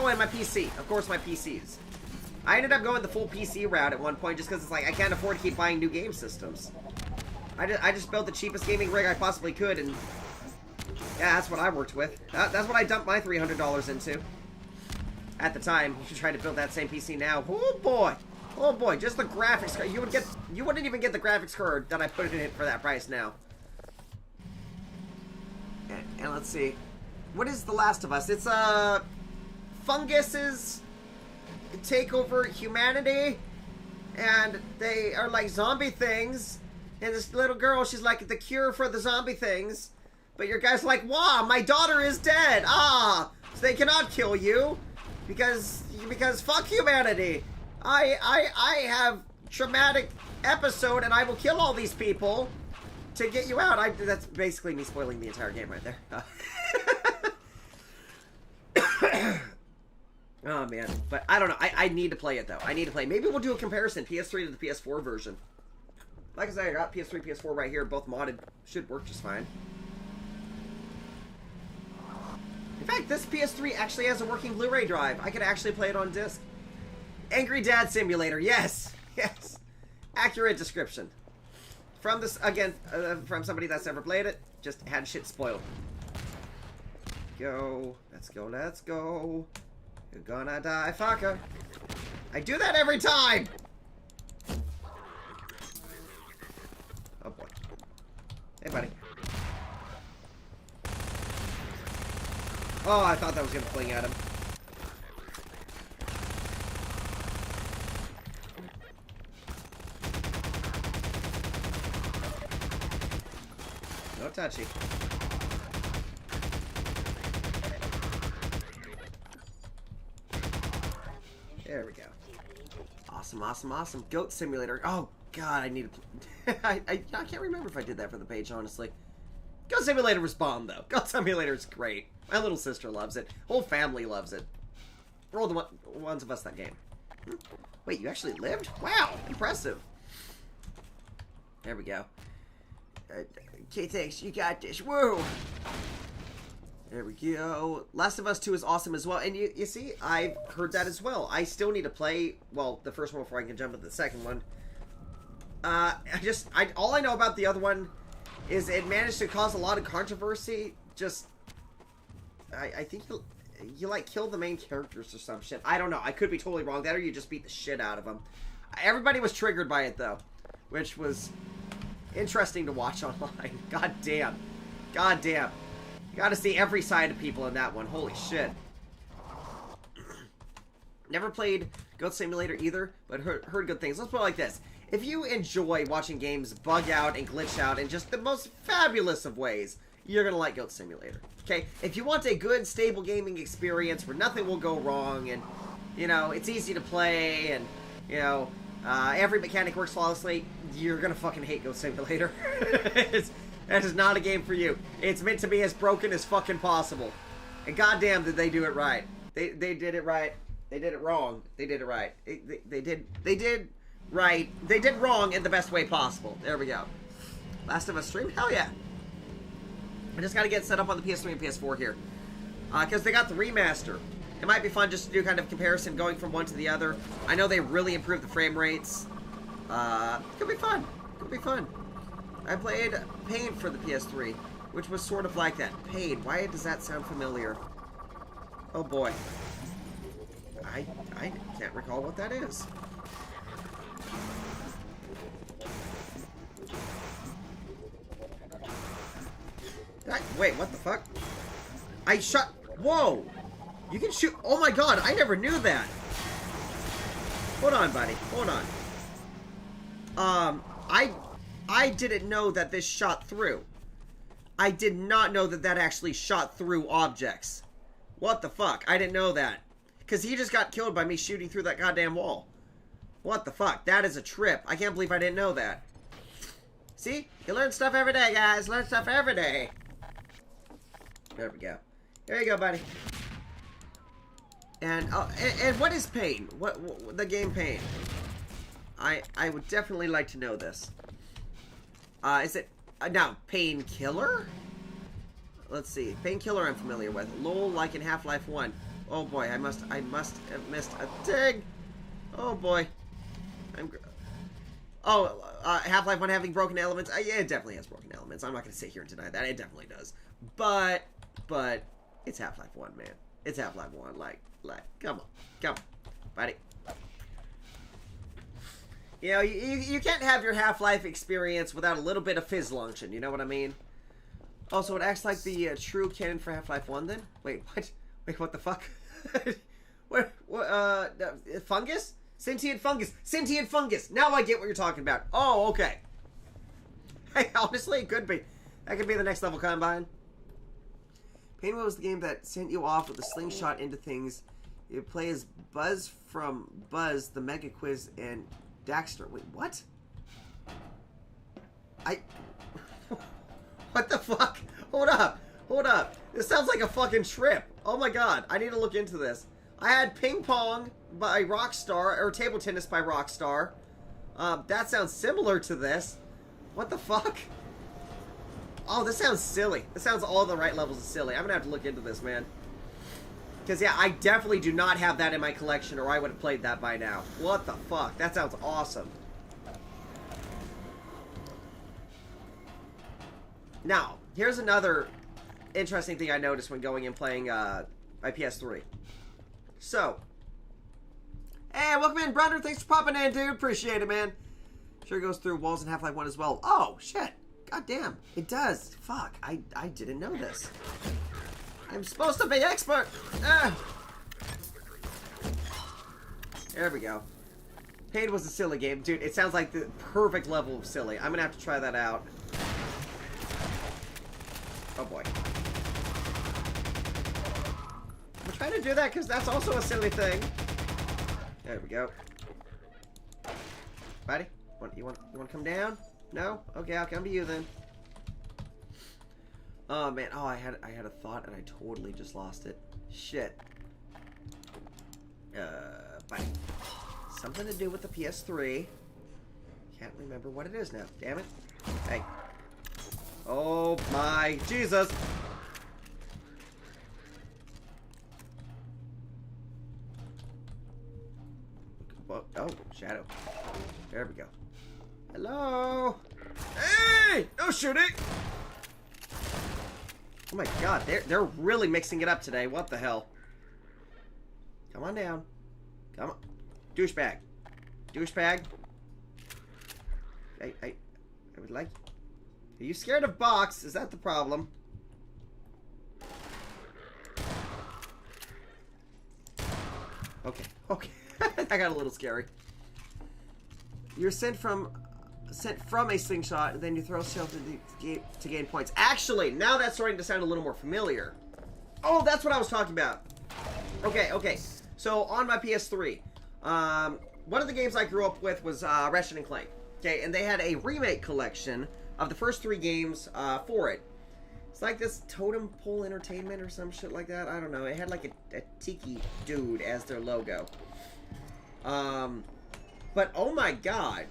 and my PC. Of course, my PCs. I ended up going the full PC route at one point just because it's like I can't afford to keep buying new game systems. I just built the cheapest gaming rig I possibly could, and yeah, that's what I worked with. That's what I dumped my $300 into at the time. You should try to build that same PC now. Oh boy, just the graphics card. You wouldn't even get the graphics card that I put in it for that price now. And let's see, what is The Last of Us? It's funguses take over humanity, and they are like zombie things, and this little girl, she's like the cure for the zombie things, but your guy's like, wow, my daughter is dead, so they cannot kill you, because fuck humanity, I have traumatic episode, and I will kill all these people to get you out. That's basically me spoiling the entire game right there. Oh, man. But I don't know. I need to play it, though. Maybe we'll do a comparison, PS3 to the PS4 version. Like I said, I got PS3, PS4 right here. Both modded. Should work just fine. In fact, this PS3 actually has a working Blu-ray drive. I could actually play it on disc. Angry Dad Simulator. Yes. Yes. Accurate description. From this, again, from somebody that's never played it. Just had shit spoiled. go. Let's go, let's go. You're gonna die, fucker. I do that every time! Oh boy. Hey, buddy. Oh, I thought that was gonna fling at him. No touchy. There we go. Awesome, awesome, awesome. Goat Simulator. Oh, God, I need to... I can't remember if I did that for the page, honestly. Goat Simulator was bomb, though. Goat Simulator is great. My little sister loves it. Whole family loves it. We're all the ones of us that game. Wait, you actually lived? Wow, impressive. There we go. Okay, thanks. You got this. Whoa! There we go. Last of Us 2 is awesome as well. And you see, I've heard that as well. I still need to play, well, the first one before I can jump into the second one. All I know about the other one is it managed to cause a lot of controversy. Just, I think you like, kill the main characters or some shit. I don't know. I could be totally wrong. That or you just beat the shit out of them. Everybody was triggered by it, though. Which was interesting to watch online. God damn. God damn. Got to see every side of people in that one. Holy shit. Never played Goat Simulator either, but heard good things. Let's put it like this. If you enjoy watching games bug out and glitch out in just the most fabulous of ways, you're going to like Goat Simulator. Okay? If you want a good, stable gaming experience where nothing will go wrong and, you know, it's easy to play and, you know, every mechanic works flawlessly, you're going to fucking hate Goat Simulator. That is not a game for you. It's meant to be as broken as fucking possible. And goddamn did they do it right. They did it right. They did it wrong. They did it right. They did right. They did wrong in the best way possible. There we go. Last of Us stream? Hell yeah. I just gotta get set up on the PS3 and PS4 here. Because they got the remaster. It might be fun just to do kind of comparison going from one to the other. I know they really improved the frame rates. Could be fun. Could be fun. I played Pain for the PS3, which was sort of like that. Pain, why does that sound familiar? Oh boy. I can't recall what that is. Wait, what the fuck? I shot... Whoa! You can shoot... Oh my god, I never knew that! Hold on, buddy. Hold on. I didn't know that this shot through. I did not know that that actually shot through objects. What the fuck? I didn't know that. Because he just got killed by me shooting through that goddamn wall. What the fuck? That is a trip. I can't believe I didn't know that. See? You learn stuff every day, guys. Learn stuff every day. There we go. There you go, buddy. And what is Pain? What the game Pain? I would definitely like to know this. Is it now Painkiller? Let's see. Painkiller I'm familiar with. LOL, like in Half-Life 1. Oh boy, I must have missed a dig. Oh boy. Half-Life 1 having broken elements. Yeah, it definitely has broken elements. I'm not going to sit here and deny that. It definitely does. But it's Half-Life 1, man. It's Half-Life 1. Like, come on, buddy. You know, you can't have your Half-Life experience without a little bit of fizzlunction. You know what I mean? Oh, so it acts like the true canon for Half-Life 1 then? Wait, what? Wait, what the fuck? what, fungus? Sentient fungus. Sentient fungus. Now I get what you're talking about. Oh, okay. Hey, honestly, it could be. That could be the next level combine. Painwheel was the game that sent you off with a slingshot into things. You play as Buzz from Buzz, the Mega Quiz, and Daxter. Wait, what? What the fuck? Hold up. Hold up. This sounds like a fucking trip. Oh my god. I need to look into this. I had Ping Pong by Rockstar, or Table Tennis by Rockstar. That sounds similar to this. What the fuck? Oh, this sounds silly. This sounds all the right levels of silly. I'm gonna have to look into this, man. Because, yeah, I definitely do not have that in my collection, or I would have played that by now. What the fuck? That sounds awesome. Now, here's another interesting thing I noticed when going and playing my PS3. So, hey, welcome in, brother. Thanks for popping in, dude. Appreciate it, man. Sure goes through walls in Half-Life 1 as well. Oh, shit. God damn. It does. Fuck. I didn't know this. I'm supposed to be expert. There we go. Paid was a silly game. Dude, it sounds like the perfect level of silly. I'm gonna have to try that out. Oh, boy. I'm trying to do that because that's also a silly thing. There we go. Buddy, you want to come down? No? Okay, I'll come to you then. Oh man, oh I had a thought and I totally just lost it. Shit. Buddy. Something to do with the PS3. Can't remember what it is now. Damn it. Hey. Oh my Jesus. Whoa, oh, shadow. There we go. Hello? Hey! No shooting! Oh my god, they're really mixing it up today. What the hell? Come on down. Come on. Douchebag. Douchebag. I would like... Are you scared of box? Is that the problem? Okay. Okay. I got a little scary. You're sent from a slingshot, and then you throw yourself to gain points. Actually, now that's starting to sound a little more familiar. Oh, that's what I was talking about. Okay, okay. So, on my PS3, one of the games I grew up with was Ratchet & Clank. Okay, and they had a remake collection of the first 3 games for it. It's like this Totem Pole Entertainment or some shit like that. I don't know. It had like a tiki dude as their logo. But oh my god,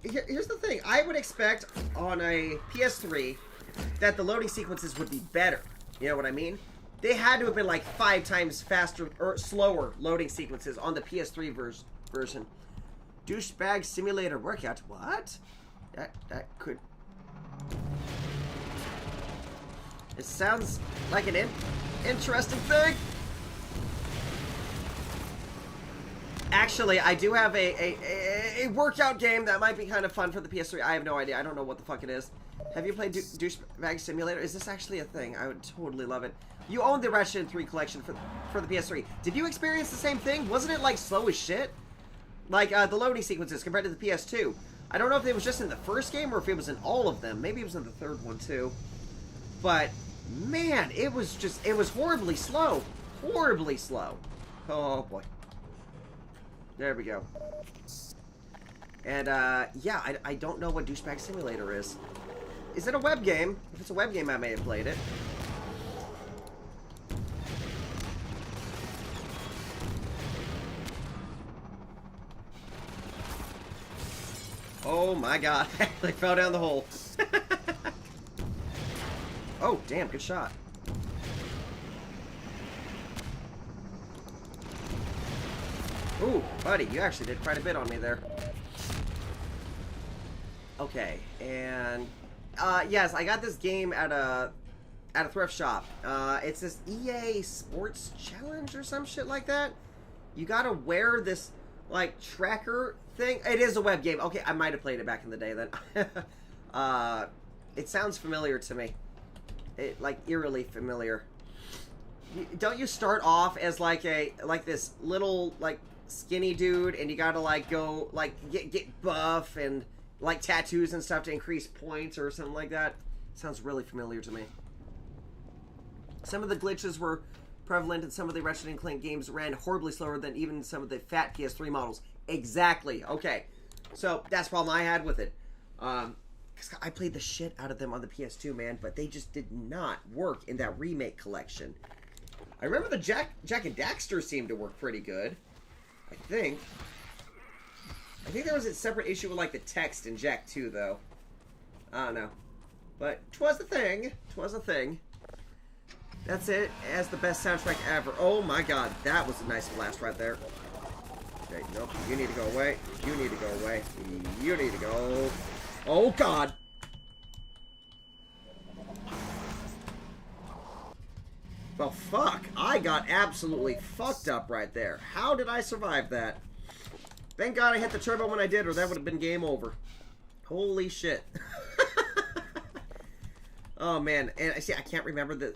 here's the thing. I would expect on a PS3 that the loading sequences would be better. You know what I mean? They had to have been like 5 times faster or slower loading sequences on the PS3 version. Douchebag simulator workout. What? That could... It sounds like an interesting thing. Actually, I do have a workout game that might be kind of fun for the PS3. I have no idea. I don't know what the fuck it is. Have you played Douchebag Simulator? Is this actually a thing? I would totally love it. You owned the Ratchet & 3 collection for the PS3. Did you experience the same thing? Wasn't it, like, slow as shit? Like, the loading sequences compared to the PS2. I don't know if it was just in the first game or if it was in all of them. Maybe it was in the third one, too. But, man, it was horribly slow. Horribly slow. Oh, boy. There we go. And, yeah, I don't know what Douchebag Simulator is. Is it a web game? If it's a web game, I may have played it. Oh my god, I fell down the hole. Oh, damn, good shot. Ooh, buddy, you actually did quite a bit on me there. Okay, and yes, I got this game at a thrift shop. It's this EA Sports Challenge or some shit like that. You gotta wear this like tracker thing. It is a web game. Okay, I might have played it back in the day then. It sounds familiar to me. Like eerily familiar. Don't you start off as like this little like skinny dude, and you gotta like go like get buff and like tattoos and stuff to increase points or something like that? Sounds really familiar to me. Some of the glitches were prevalent in some of the Ratchet & Clank games, ran horribly slower than even some of the fat PS3 models. Exactly. Okay. So, that's the problem I had with it. Because I played the shit out of them on the PS2, man, but they just did not work in that remake collection. I remember the Jack and Daxter seemed to work pretty good. I think there was a separate issue with, like, the text in Jak 2, though. I don't know. But, 'twas a thing. 'Twas a thing. That's it as the best soundtrack ever. Oh my god, that was a nice blast right there. Okay, nope, you need to go away. You need to go away. You need to go. Oh god! Well, fuck. I got absolutely fucked up right there. How did I survive that? Thank God I hit the turbo when I did, or that would have been game over. Holy shit. Oh, man. And I see, I can't remember the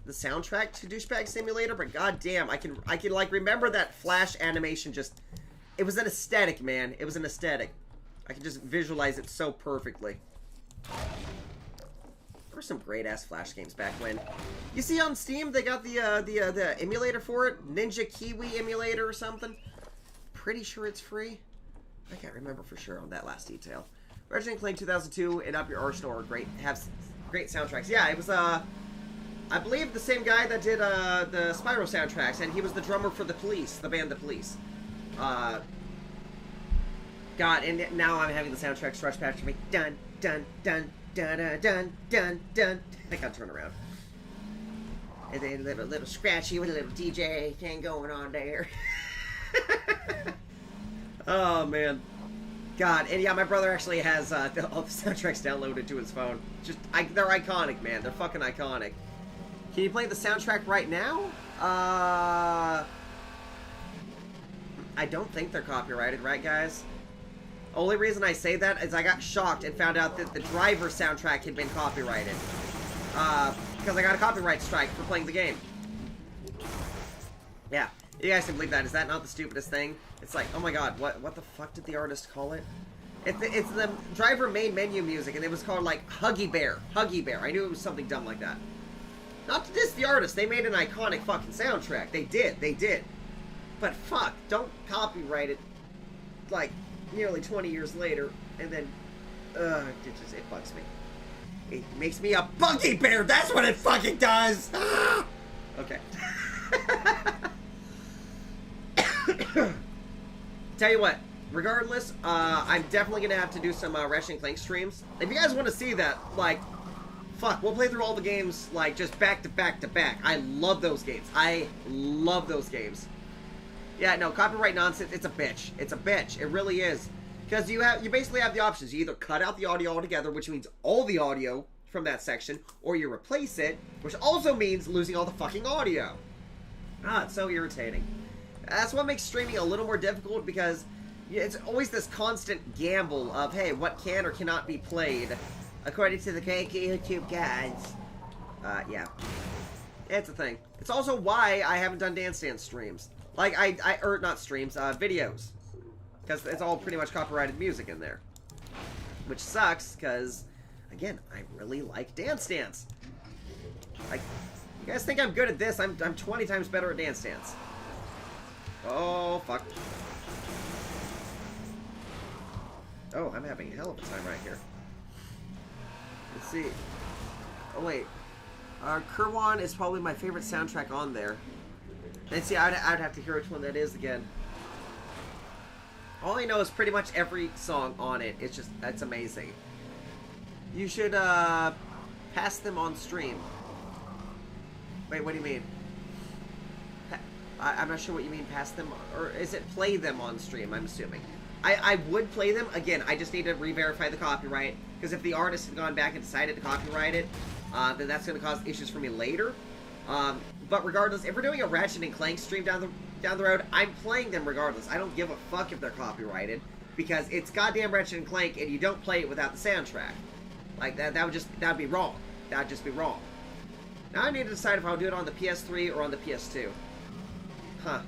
soundtrack to Douchebag Simulator, but goddamn, I can like remember that flash animation. Just, it was an aesthetic, man. It was an aesthetic. I can just visualize it so perfectly. There were some great ass Flash games back when. You see on Steam they got the emulator for it, Ninja Kiwi emulator or something. Pretty sure it's free. I can't remember for sure on that last detail. Ratchet & Clank 2002 and Up Your Arsenal are great. Have great soundtracks. Yeah, it was I believe the same guy that did the Spyro soundtracks, and he was the drummer for the Police, the band The Police. God, and now I'm having the soundtrack stretch past me. Dun dun dun dun dun dun dun dun. I gotta turn around. And then a little scratchy with a little DJ thing going on there. Oh man, God, and yeah, my brother actually has all the soundtracks downloaded to his phone. Just, they're iconic, man. They're fucking iconic. Can you play the soundtrack right now? I don't think they're copyrighted, right, guys? Only reason I say that is I got shocked and found out that the Driver soundtrack had been copyrighted. Because I got a copyright strike for playing the game. Yeah, you guys can believe that. Is that not the stupidest thing? It's like, oh my god, what the fuck did the artist call it? It's the Driver main menu music, and it was called, like, Huggy Bear. Huggy Bear. I knew it was something dumb like that. Not to diss the artist. They made an iconic fucking soundtrack. They did. But fuck, don't copyright it, like, nearly 20 years later, and then, it bugs me. It makes me a buggy bear, that's what it fucking does! Ah! Okay. Tell you what, regardless, I'm definitely gonna have to do some Ratchet & Clank streams. If you guys want to see that, like, fuck, we'll play through all the games, like, just back to back to back. I love those games. I love those games. Yeah, no, copyright nonsense, it's a bitch. It's a bitch. It really is. Because you basically have the options. You either cut out the audio altogether, which means all the audio from that section, or you replace it, which also means losing all the fucking audio. Ah, it's so irritating. That's what makes streaming a little more difficult, because it's always this constant gamble of, hey, what can or cannot be played, according to the great YouTube guides. Yeah. It's a thing. It's also why I haven't done Dance Dance streams. Like, or not streams, videos. Because it's all pretty much copyrighted music in there. Which sucks, because, again, I really like Dance Dance. Like, you guys think I'm good at this, I'm 20 times better at Dance Dance. Oh, fuck. Oh, I'm having a hell of a time right here. Let's see. Oh, wait. Kirwan is probably my favorite soundtrack on there. And see, I'd have to hear which one that is again. All I know is pretty much every song on it. It's just, it's amazing. You should, pass them on stream. Wait, what do you mean? I'm not sure what you mean, pass them, or is it play them on stream, I'm assuming. I would play them. Again, I just need to re-verify the copyright, because if the artist had gone back and decided to copyright it, then that's going to cause issues for me later. But regardless, if we're doing a Ratchet & Clank stream down the road, I'm playing them regardless. I don't give a fuck if they're copyrighted, because it's goddamn Ratchet & Clank, and you don't play it without the soundtrack. Like, that'd be wrong. That'd just be wrong. Now I need to decide if I'll do it on the PS3 or on the PS2. Huh.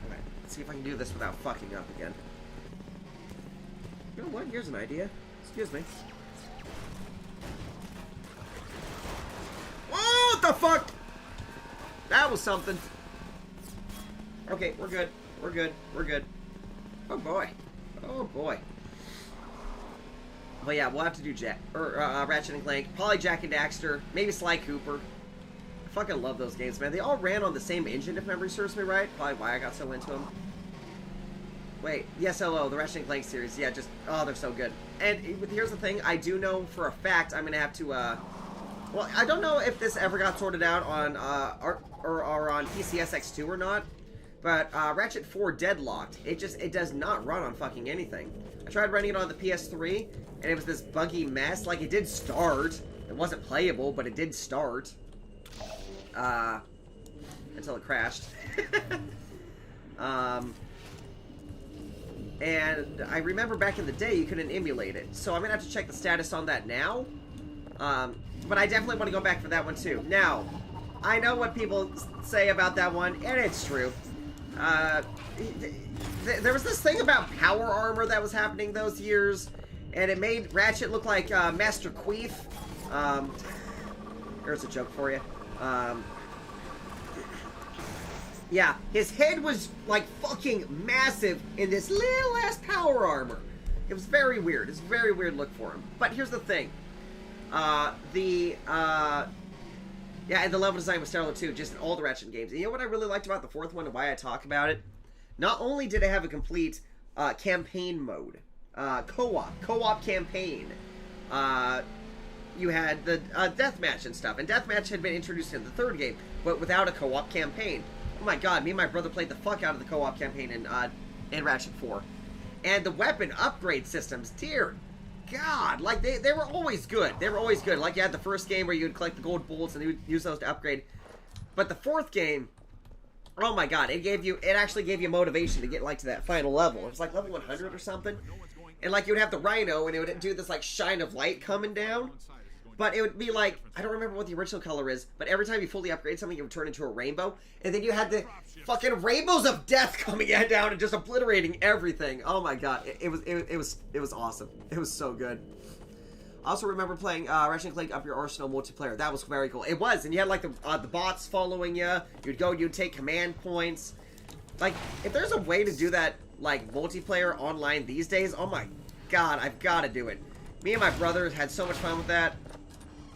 Alright, let's see if I can do this without fucking up again. You know what? Here's an idea. Excuse me. Whoa, what the fuck? That was something. Okay, we're good. We're good. We're good. Oh boy. Oh boy. But yeah, we'll have to do Ratchet & Clank, probably Jak and Daxter, maybe Sly Cooper. I fucking love those games, man. They all ran on the same engine, if memory serves me right. Probably why I got so into them. Wait, yes, hello, the Ratchet & Clank series. Yeah, just, oh, they're so good. And here's the thing, I do know for a fact I'm gonna have to, well, I don't know if this ever got sorted out on, or on PCSX2 or not, but, Ratchet 4 Deadlocked, it does not run on fucking anything. I tried running it on the PS3, and it was this buggy mess. Like, it did start. It wasn't playable, but it did start. until it crashed. And I remember back in the day you couldn't emulate it, so I'm gonna have to check the status on that now. But I definitely want to go back for that one too. Now, I know what people say about that one, and it's true. There was this thing about power armor that was happening those years, and it made Ratchet look like Master Queef. There's a joke for you. Yeah, his head was like fucking massive in this little ass power armor. It was very weird. It's a very weird look for him. But here's the thing. Yeah, and the level design was stellar too, just in all the Ratchet games. And you know what I really liked about the fourth one and why I talk about it? Not only did it have a complete campaign mode, co-op campaign. You had the deathmatch and stuff, and deathmatch had been introduced in the third game, but without a co-op campaign. Oh my god, me and my brother played the fuck out of the co-op campaign in Ratchet 4. And the weapon upgrade systems, dear god, like they were always good. They were always good. Like you had the first game where you would collect the gold bullets and you would use those to upgrade. But the fourth game, oh my god, it actually gave you motivation to get like to that final level. It was like level 100 or something. And like you would have the Rhino and it would do this like shine of light coming down. But it would be like, I don't remember what the original color is, but every time you fully upgrade something, it would turn into a rainbow. And then you had the fucking rainbows of death coming down and just obliterating everything. Oh my god, it was awesome. It was so good. I also remember playing Ratchet & Clank Up Your Arsenal multiplayer. That was very cool. It was, and you had like the bots following you. You'd take command points. Like, if there's a way to do that, like, multiplayer online these days, oh my god, I've got to do it. Me and my brother had so much fun with that.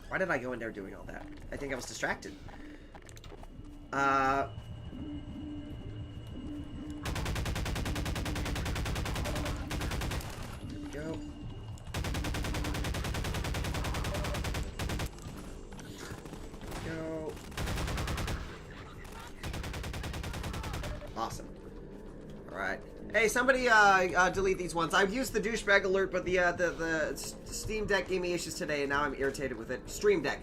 Why did I go in there doing all that? I think I was distracted. There we go. Go. Awesome. Alright. Hey, somebody delete these ones. I've used the douchebag alert, but the Steam Deck gave me issues today, and now I'm irritated with it. Stream Deck.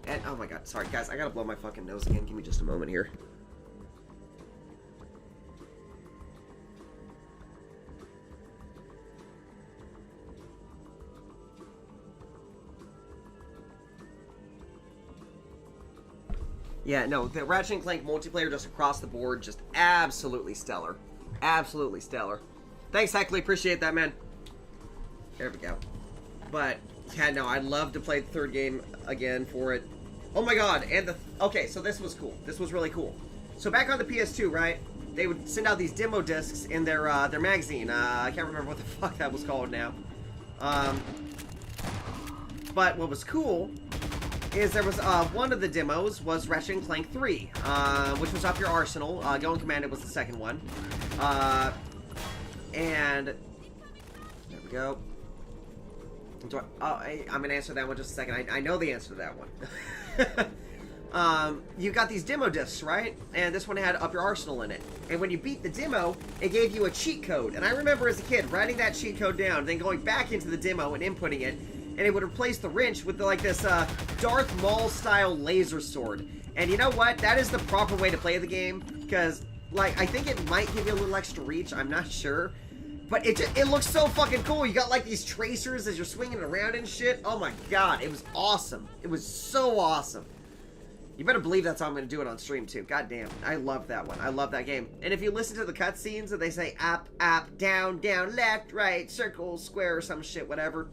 And, oh my god, sorry guys, I gotta blow my fucking nose again. Give me just a moment here. Yeah, no, the Ratchet & Clank multiplayer just across the board, just absolutely stellar. Absolutely stellar. Thanks, Heckley, appreciate that, man. There we go. But, yeah, no, I'd love to play the third game again for it. Oh my god, and okay, so this was cool. This was really cool. So back on the PS2, right, they would send out these demo discs in their magazine. I can't remember what the fuck that was called now. But what was cool is there was one of the demos was Ratchet & Clank 3, which was Up Your Arsenal. Go and Command It was the second one. And there we go. I'm going to answer that one just a second. I know the answer to that one. You got these demo discs, right? And this one had Up Your Arsenal in it. And when you beat the demo, it gave you a cheat code. And I remember as a kid writing that cheat code down, then going back into the demo and inputting it. And it would replace the wrench with like this Darth Maul style laser sword. And you know what? That is the proper way to play the game. Because, like, I think it might give you a little extra reach. I'm not sure. But it looks so fucking cool. You got like these tracers as you're swinging around and shit. Oh my god, it was awesome. It was so awesome. You better believe that's how I'm going to do it on stream too. God damn, I love that one. I love that game. And if you listen to the cutscenes and they say up, down, left, right, circle, square, or some shit, whatever.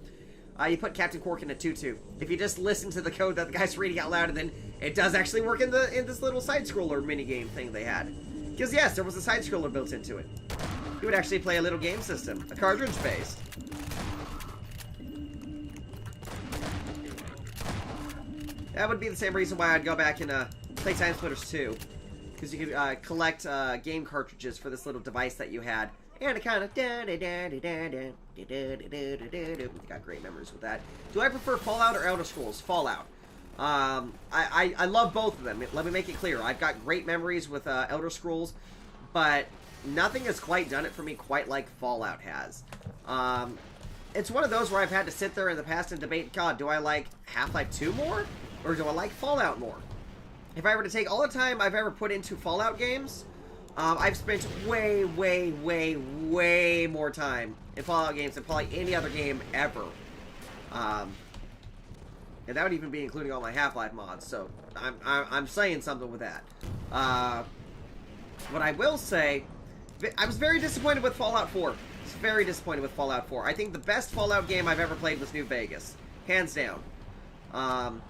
You put Captain Quark in a tutu. If you just listen to the code that the guy's reading out loud, and then it does actually work in this little side-scroller minigame thing they had. Because yes, there was a side-scroller built into it. You would actually play a little game system, a cartridge-based. That would be the same reason why I'd go back and play Time Splitters 2. Because you could collect game cartridges for this little device that you had. And it kind of got great memories with that. Do I prefer Fallout or Elder Scrolls? Fallout. I love both of them. Let me make it clear. I've got great memories with Elder Scrolls, but nothing has quite done it for me quite like Fallout has. It's one of those where I've had to sit there in the past and debate, God, do I like Half-Life 2 more? Or do I like Fallout more? if I were to take all the time I've ever put into Fallout games, I've spent way, way, way, way more time in Fallout games than probably any other game ever. And that would even be including all my Half-Life mods, so I'm saying something with that. What I will say, I was very disappointed with Fallout 4. I was very disappointed with Fallout 4. I think the best Fallout game I've ever played was New Vegas. Hands down. And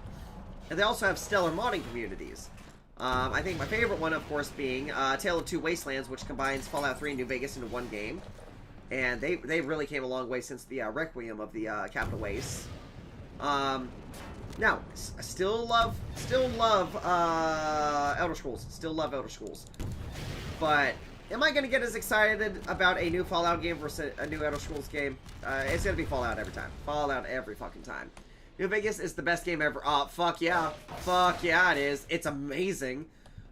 they also have stellar modding communities. I think my favorite one, of course, being Tale of Two Wastelands, which combines Fallout 3 and New Vegas into one game. And they really came a long way since the Requiem of the Capital Waste. Now, I still love Elder Scrolls. Still love Elder Scrolls. But am I going to get as excited about a new Fallout game versus a new Elder Scrolls game? It's going to be Fallout every time. Fallout every fucking time. New Vegas is the best game ever. Oh, fuck yeah. Fuck yeah, it is. It's amazing.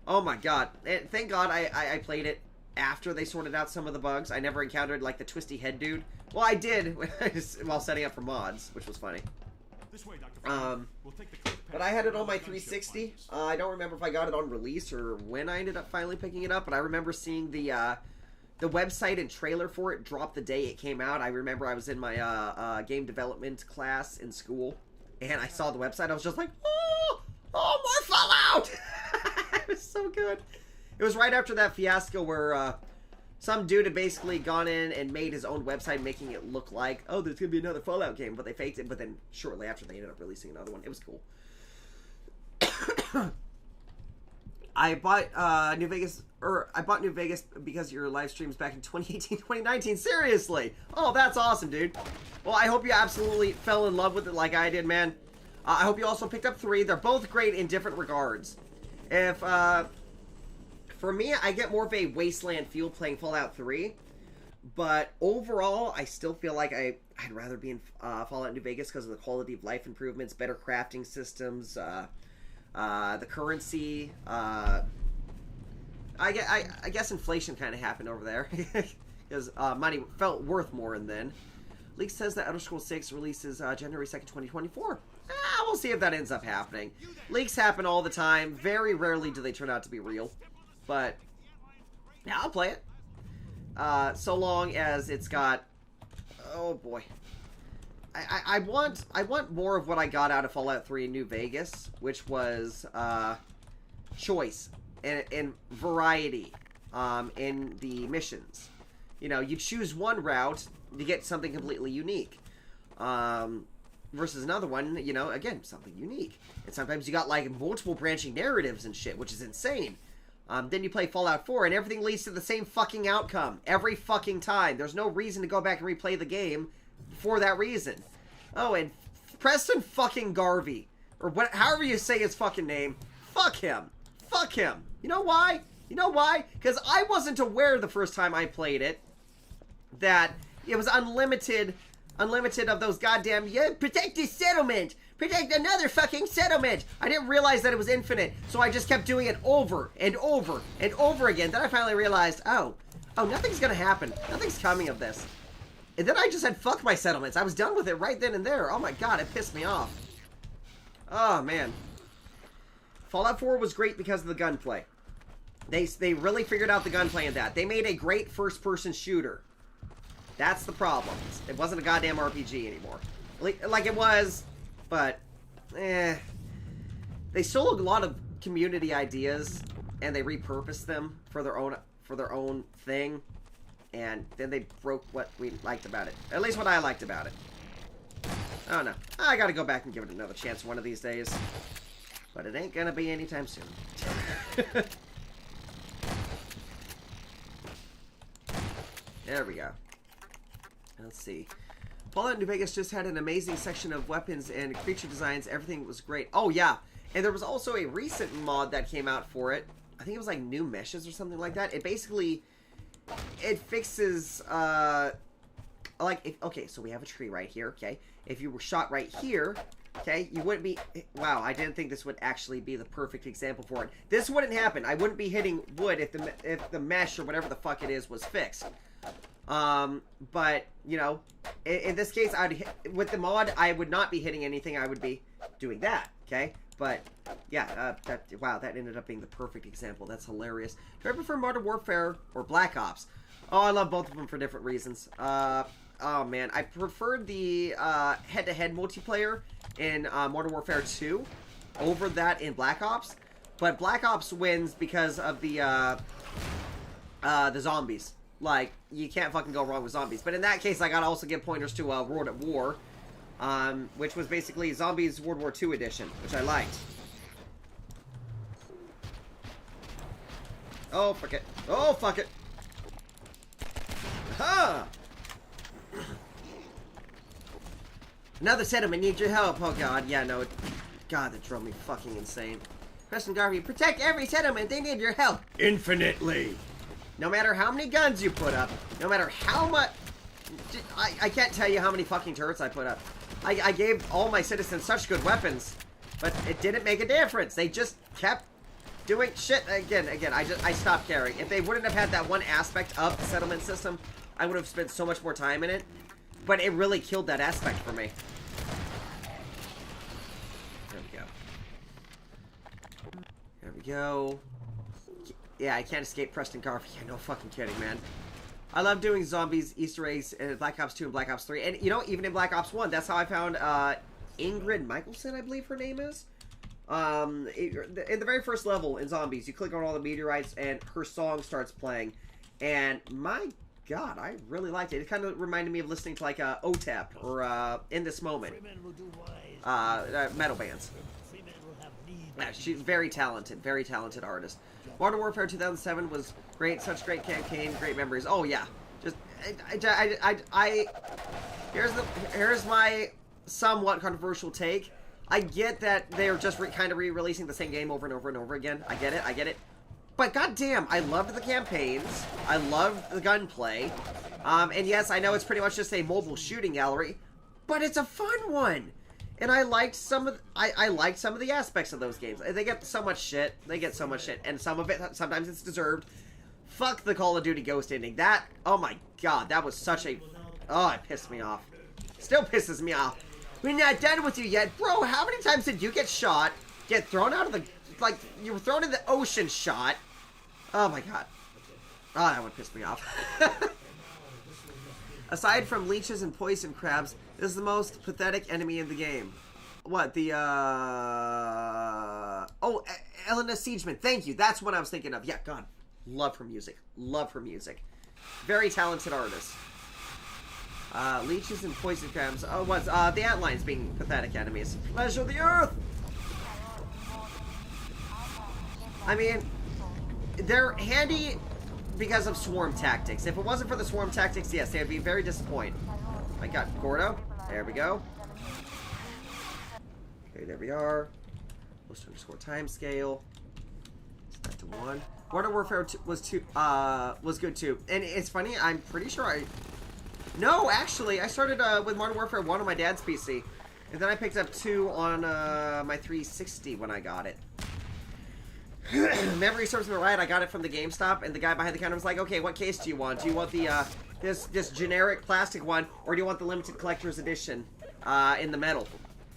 Oh my god. And thank god I played it after they sorted out some of the bugs. I never encountered, like, the twisty head dude. Well, I did while setting up for mods, which was funny. This way, Dr. We'll take the But I had it on my 360. I don't remember if I got it on release or when I ended up finally picking it up, but I remember seeing the website and trailer for it drop the day it came out. I remember I was in my game development class in school, and I saw the website. I was just like, oh, more Fallout! It was so good. It was right after that fiasco where some dude had basically gone in and made his own website, making it look like, oh, there's going to be another Fallout game, but they faked it. But then shortly after, they ended up releasing another one. It was cool. I bought New Vegas because of your live streams back in 2018, 2019. Seriously. Oh, that's awesome, dude. Well, I hope you absolutely fell in love with it like I did, man. I hope you also picked up 3. They're both great in different regards. If, for me, I get more of a wasteland feel playing Fallout 3. But overall, I still feel like I'd rather be in Fallout New Vegas because of the quality of life improvements, better crafting systems, the currency. I guess inflation kind of happened over there because money felt worth more. And then Leak says that Elder Scrolls 6 releases January 2nd, 2024. We'll see if that ends up happening. Leaks happen all the time. Very rarely do they turn out to be real. But yeah, I'll play it. So long as it's got, oh boy, I want more of what I got out of Fallout 3 in New Vegas, which was choice and variety in the missions. You know, you choose one route to get something completely unique, versus another one, you know, again, something unique. And sometimes you got like multiple branching narratives and shit, which is insane. Then you play Fallout 4 and everything leads to the same fucking outcome. Every fucking time. There's no reason to go back and replay the game for that reason. Oh, and Preston fucking Garvey, or what, however you say his fucking name, fuck him. Fuck him. You know why? You know why? Because I wasn't aware the first time I played it that it was unlimited of those goddamn, yeah, protect this settlement, protect another fucking settlement. I didn't realize that it was infinite, so I just kept doing it over and over and over again. Then I finally realized, oh, nothing's gonna happen. Nothing's coming of this. And then I just said, fuck my settlements. I was done with it right then and there. Oh my god, it pissed me off. Oh, man. Fallout 4 was great because of the gunplay. They really figured out the gunplay in that. They made a great first-person shooter. That's the problem. It wasn't a goddamn RPG anymore. Like it was, but, They stole a lot of community ideas, and they repurposed them for their own thing, and then they broke what we liked about it. At least what I liked about it. I don't know. I gotta go back and give it another chance one of these days. But it ain't gonna be anytime soon. There we go. Let's see. Fallout New Vegas just had an amazing section of weapons and creature designs. Everything was great. Oh, yeah. And there was also a recent mod that came out for it. I think it was like new meshes or something like that. It basically, it fixes, okay, so we have a tree right here, okay? If you were shot right here, okay, you wouldn't be, wow, I didn't think this would actually be the perfect example for it. This wouldn't happen. I wouldn't be hitting wood if the mesh or whatever the fuck it is was fixed. But, you know, in this case, with the mod, I would not be hitting anything. I would be doing that, okay? But, yeah, wow, that ended up being the perfect example. That's hilarious. Do I prefer Modern Warfare or Black Ops? Oh, I love both of them for different reasons. Oh, man. I preferred the head-to-head multiplayer in Modern Warfare 2 over that in Black Ops. But Black Ops wins because of the zombies. Like, you can't fucking go wrong with zombies. But in that case, I gotta also give pointers to World at War, which was basically Zombies World War II edition, which I liked. Oh, fuck it. Oh, fuck it. Ha! Another settlement needs your help. Oh, God. Yeah, no. God, that drove me fucking insane. Preston Garvey, protect every settlement. They need your help. Infinitely. No matter how many guns you put up, no matter how much... I can't tell you how many fucking turrets I put up. I gave all my citizens such good weapons, but it didn't make a difference. They just kept doing shit. Again, I stopped caring. If they wouldn't have had that one aspect of the settlement system, I would have spent so much more time in it. But it really killed that aspect for me. There we go. There we go. Yeah, I can't escape Preston Garvey. Yeah, no fucking kidding, man. I love doing zombies, Easter eggs in Black Ops 2 and Black Ops 3. And, you know, even in Black Ops 1, that's how I found Ingrid Michelson, I believe her name is. In the very first level in Zombies, you click on all the meteorites and her song starts playing. And my God, I really liked it. It kind of reminded me of listening to like OTEP or In This Moment. Metal bands. Yeah, she's very talented artist. Modern Warfare 2007 was great, such great campaign, great memories. Oh yeah, just here's my somewhat controversial take. I get that they're just kind of re-releasing the same game over and over and over again. I get it. But goddamn, I loved the campaigns. I loved the gunplay. And yes, I know it's pretty much just a mobile shooting gallery, but it's a fun one. And I liked some of the aspects of those games. They get so much shit. And some of it, sometimes it's deserved. Fuck the Call of Duty Ghost ending. That, oh my God, that was such a... Oh, it pissed me off. Still pisses me off. We're not done with you yet. Bro, how many times did you get shot, get thrown out of the... Like, you were thrown in the ocean shot. Oh my God. Oh, that one pissed me off. Aside from leeches and poison crabs, this is the most pathetic enemy in the game. What, the, Oh, Elena Siegeman. Thank you. That's what I was thinking of. Yeah, God. Love her music. Very talented artist. Leeches and poison crabs. Oh, what's, the Antlines being pathetic enemies. Pleasure of the Earth! I mean, they're handy because of swarm tactics. If it wasn't for the swarm tactics, yes, they would be very disappointed. I got Gordo. There we go. Okay, there we are. Post underscore timescale. Set that to 1. Modern Warfare 2 was good too. And it's funny, I'm pretty sure No, actually, I started with Modern Warfare 1 on my dad's PC. And then I picked up 2 on my 360 when I got it. Memory serves me right. I got it from the GameStop, and the guy behind the counter was like, "Okay, what case do you want? Do you want the this generic plastic one, or do you want the limited collector's edition in the metal?"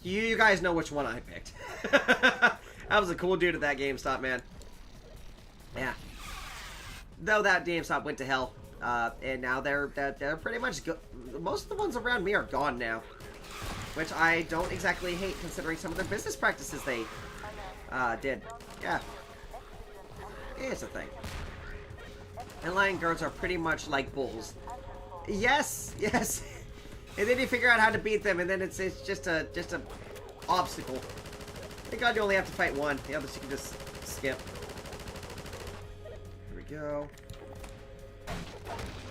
You guys know which one I picked. That was a cool dude at that GameStop, man. Yeah. Though that GameStop went to hell, and now they're pretty much most of the ones around me are gone now, which I don't exactly hate considering some of their business practices they did. Yeah. Here's the thing. And lion guards are pretty much like bulls. Yes. And then you figure out how to beat them, and then it's just a obstacle. Thank God you only have to fight one. The others you can just skip. Here we go.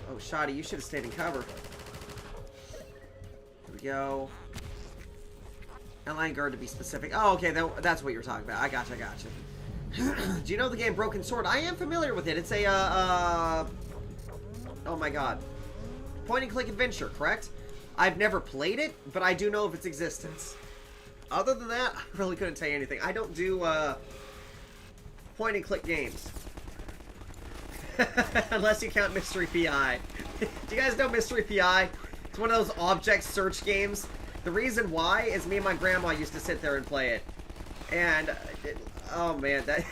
Oh, Shoddy, you should have stayed in cover. Here we go. And lion guard to be specific. Oh, okay, that's what you're talking about. I gotcha. Do you know the game Broken Sword? I am familiar with it. It's a, oh my God. Point-and-click adventure, correct? I've never played it, but I do know of its existence. Other than that, I really couldn't tell you anything. I don't do, point-and-click games. Unless you count Mystery PI. Do you guys know Mystery PI? It's one of those object search games. The reason why is me and my grandma used to sit there and play it. And, oh man, that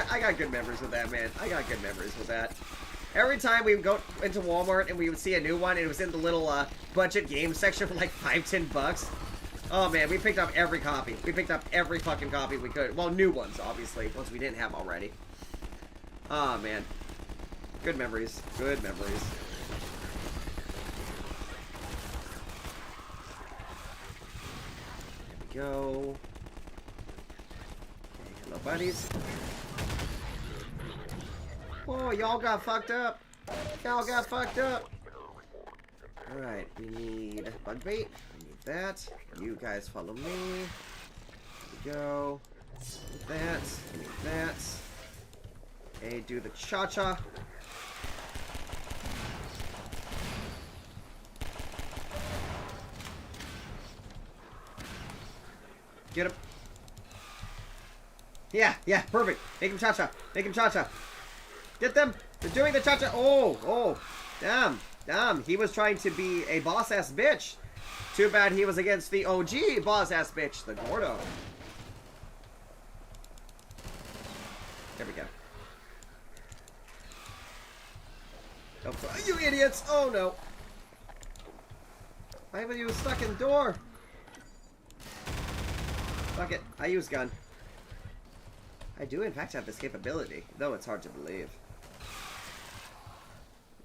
I got good memories with that, man. I got good memories with that. Every time we would go into Walmart and we would see a new one, and it was in the little budget game section for like $5-10. Oh man, we picked up every copy. We picked up every fucking copy we could. Well, new ones, obviously, ones we didn't have already. Oh man, good memories. Good memories. There we go. Okay, hello, buddies. Oh, y'all got fucked up. Y'all got fucked up. Alright, we need bug bait. We need that. You guys follow me. There we go. Need that. We need that. Okay, do the cha-cha. Get him. Yeah, perfect. Make him cha-cha. Make him cha-cha. Get them! They're doing the cha-cha! Oh! Damn! He was trying to be a boss-ass bitch. Too bad he was against the OG boss-ass bitch, the Gordo. There we go. Oh, you idiots! Oh no! Why were you stuck in the door? Fuck it. I use gun. I do in fact have this capability, though it's hard to believe.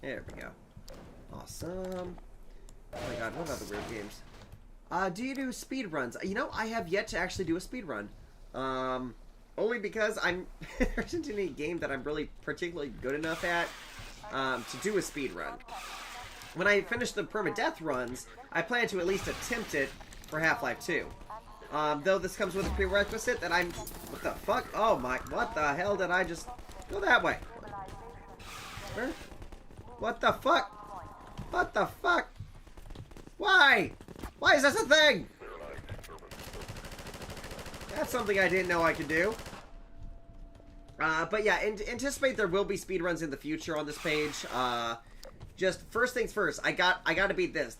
There we go. Awesome. Oh my god, what other weird games? Do you do speed runs? You know, I have yet to actually do a speed run. Only because there isn't any game that I'm really particularly good enough at to do a speed run. When I finish the Perma-Death runs, I plan to at least attempt it for Half-Life 2. Though this comes with a prerequisite that I'm... What the fuck? Oh my... What the hell did I just... Go that way. Where? What the fuck? What the fuck? Why? Why is this a thing? That's something I didn't know I could do. But yeah, anticipate there will be speedruns in the future on this page. Just first things first, I got to beat this.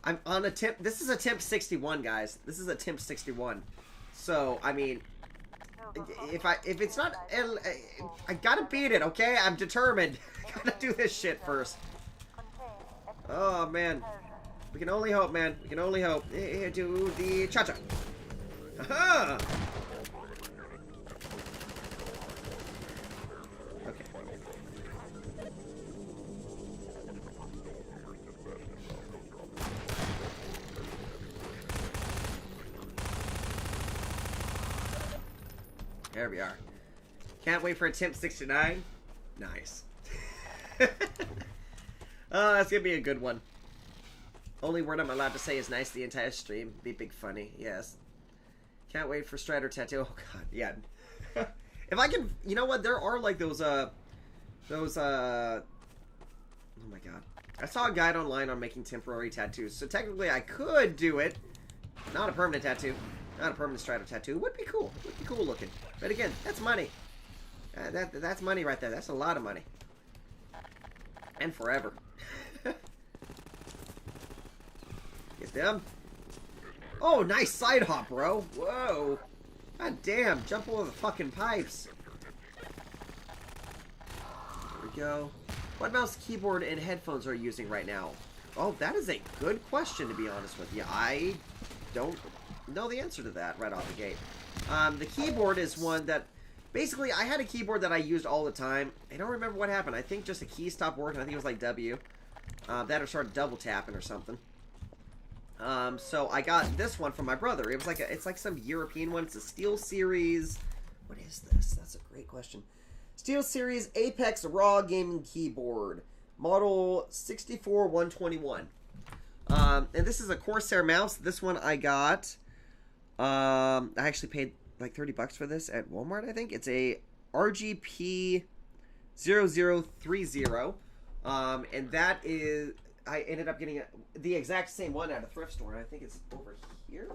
I'm on attempt. This is attempt 61, guys. This is attempt 61. So I mean, if it's not, I gotta beat it. Okay, I'm determined. I gotta do this shit first. Oh man, we can only hope, man. We can only hope. Here, do the cha-cha. Aha! Okay. There we are. Can't wait for attempt 69. Nice. Oh, that's gonna be a good one. Only word I'm allowed to say is nice the entire stream. Be big funny, yes. Can't wait for Strider tattoo. Oh god, yeah. If I can, you know what? There are like those. Oh my god. I saw a guide online on making temporary tattoos, so technically I could do it. Not a permanent tattoo. Not a permanent Strider tattoo. Would be cool. Would be cool looking. But again, that's money. That's money right there. That's a lot of money. And forever. Get them. Oh, nice side hop, bro. Whoa. God damn. Jump over the fucking pipes. There we go. What mouse, keyboard, and headphones are you using right now? Oh, that is a good question, to be honest with you. I don't know the answer to that right off the gate. The keyboard is one that... Basically, I had a keyboard that I used all the time. I don't remember what happened. I think just the key stopped working. I think it was like W. That or started double tapping or something. So I got this one from my brother. It was like it's like some European one. It's a Steel Series. What is this? That's a great question. Steel Series Apex Raw Gaming Keyboard, model 64121. And this is a Corsair mouse. This one I got. I actually paid like 30 bucks for this at Walmart, I think. It's a RGP 0030. And that is, I ended up getting the exact same one at a thrift store. I think it's over here.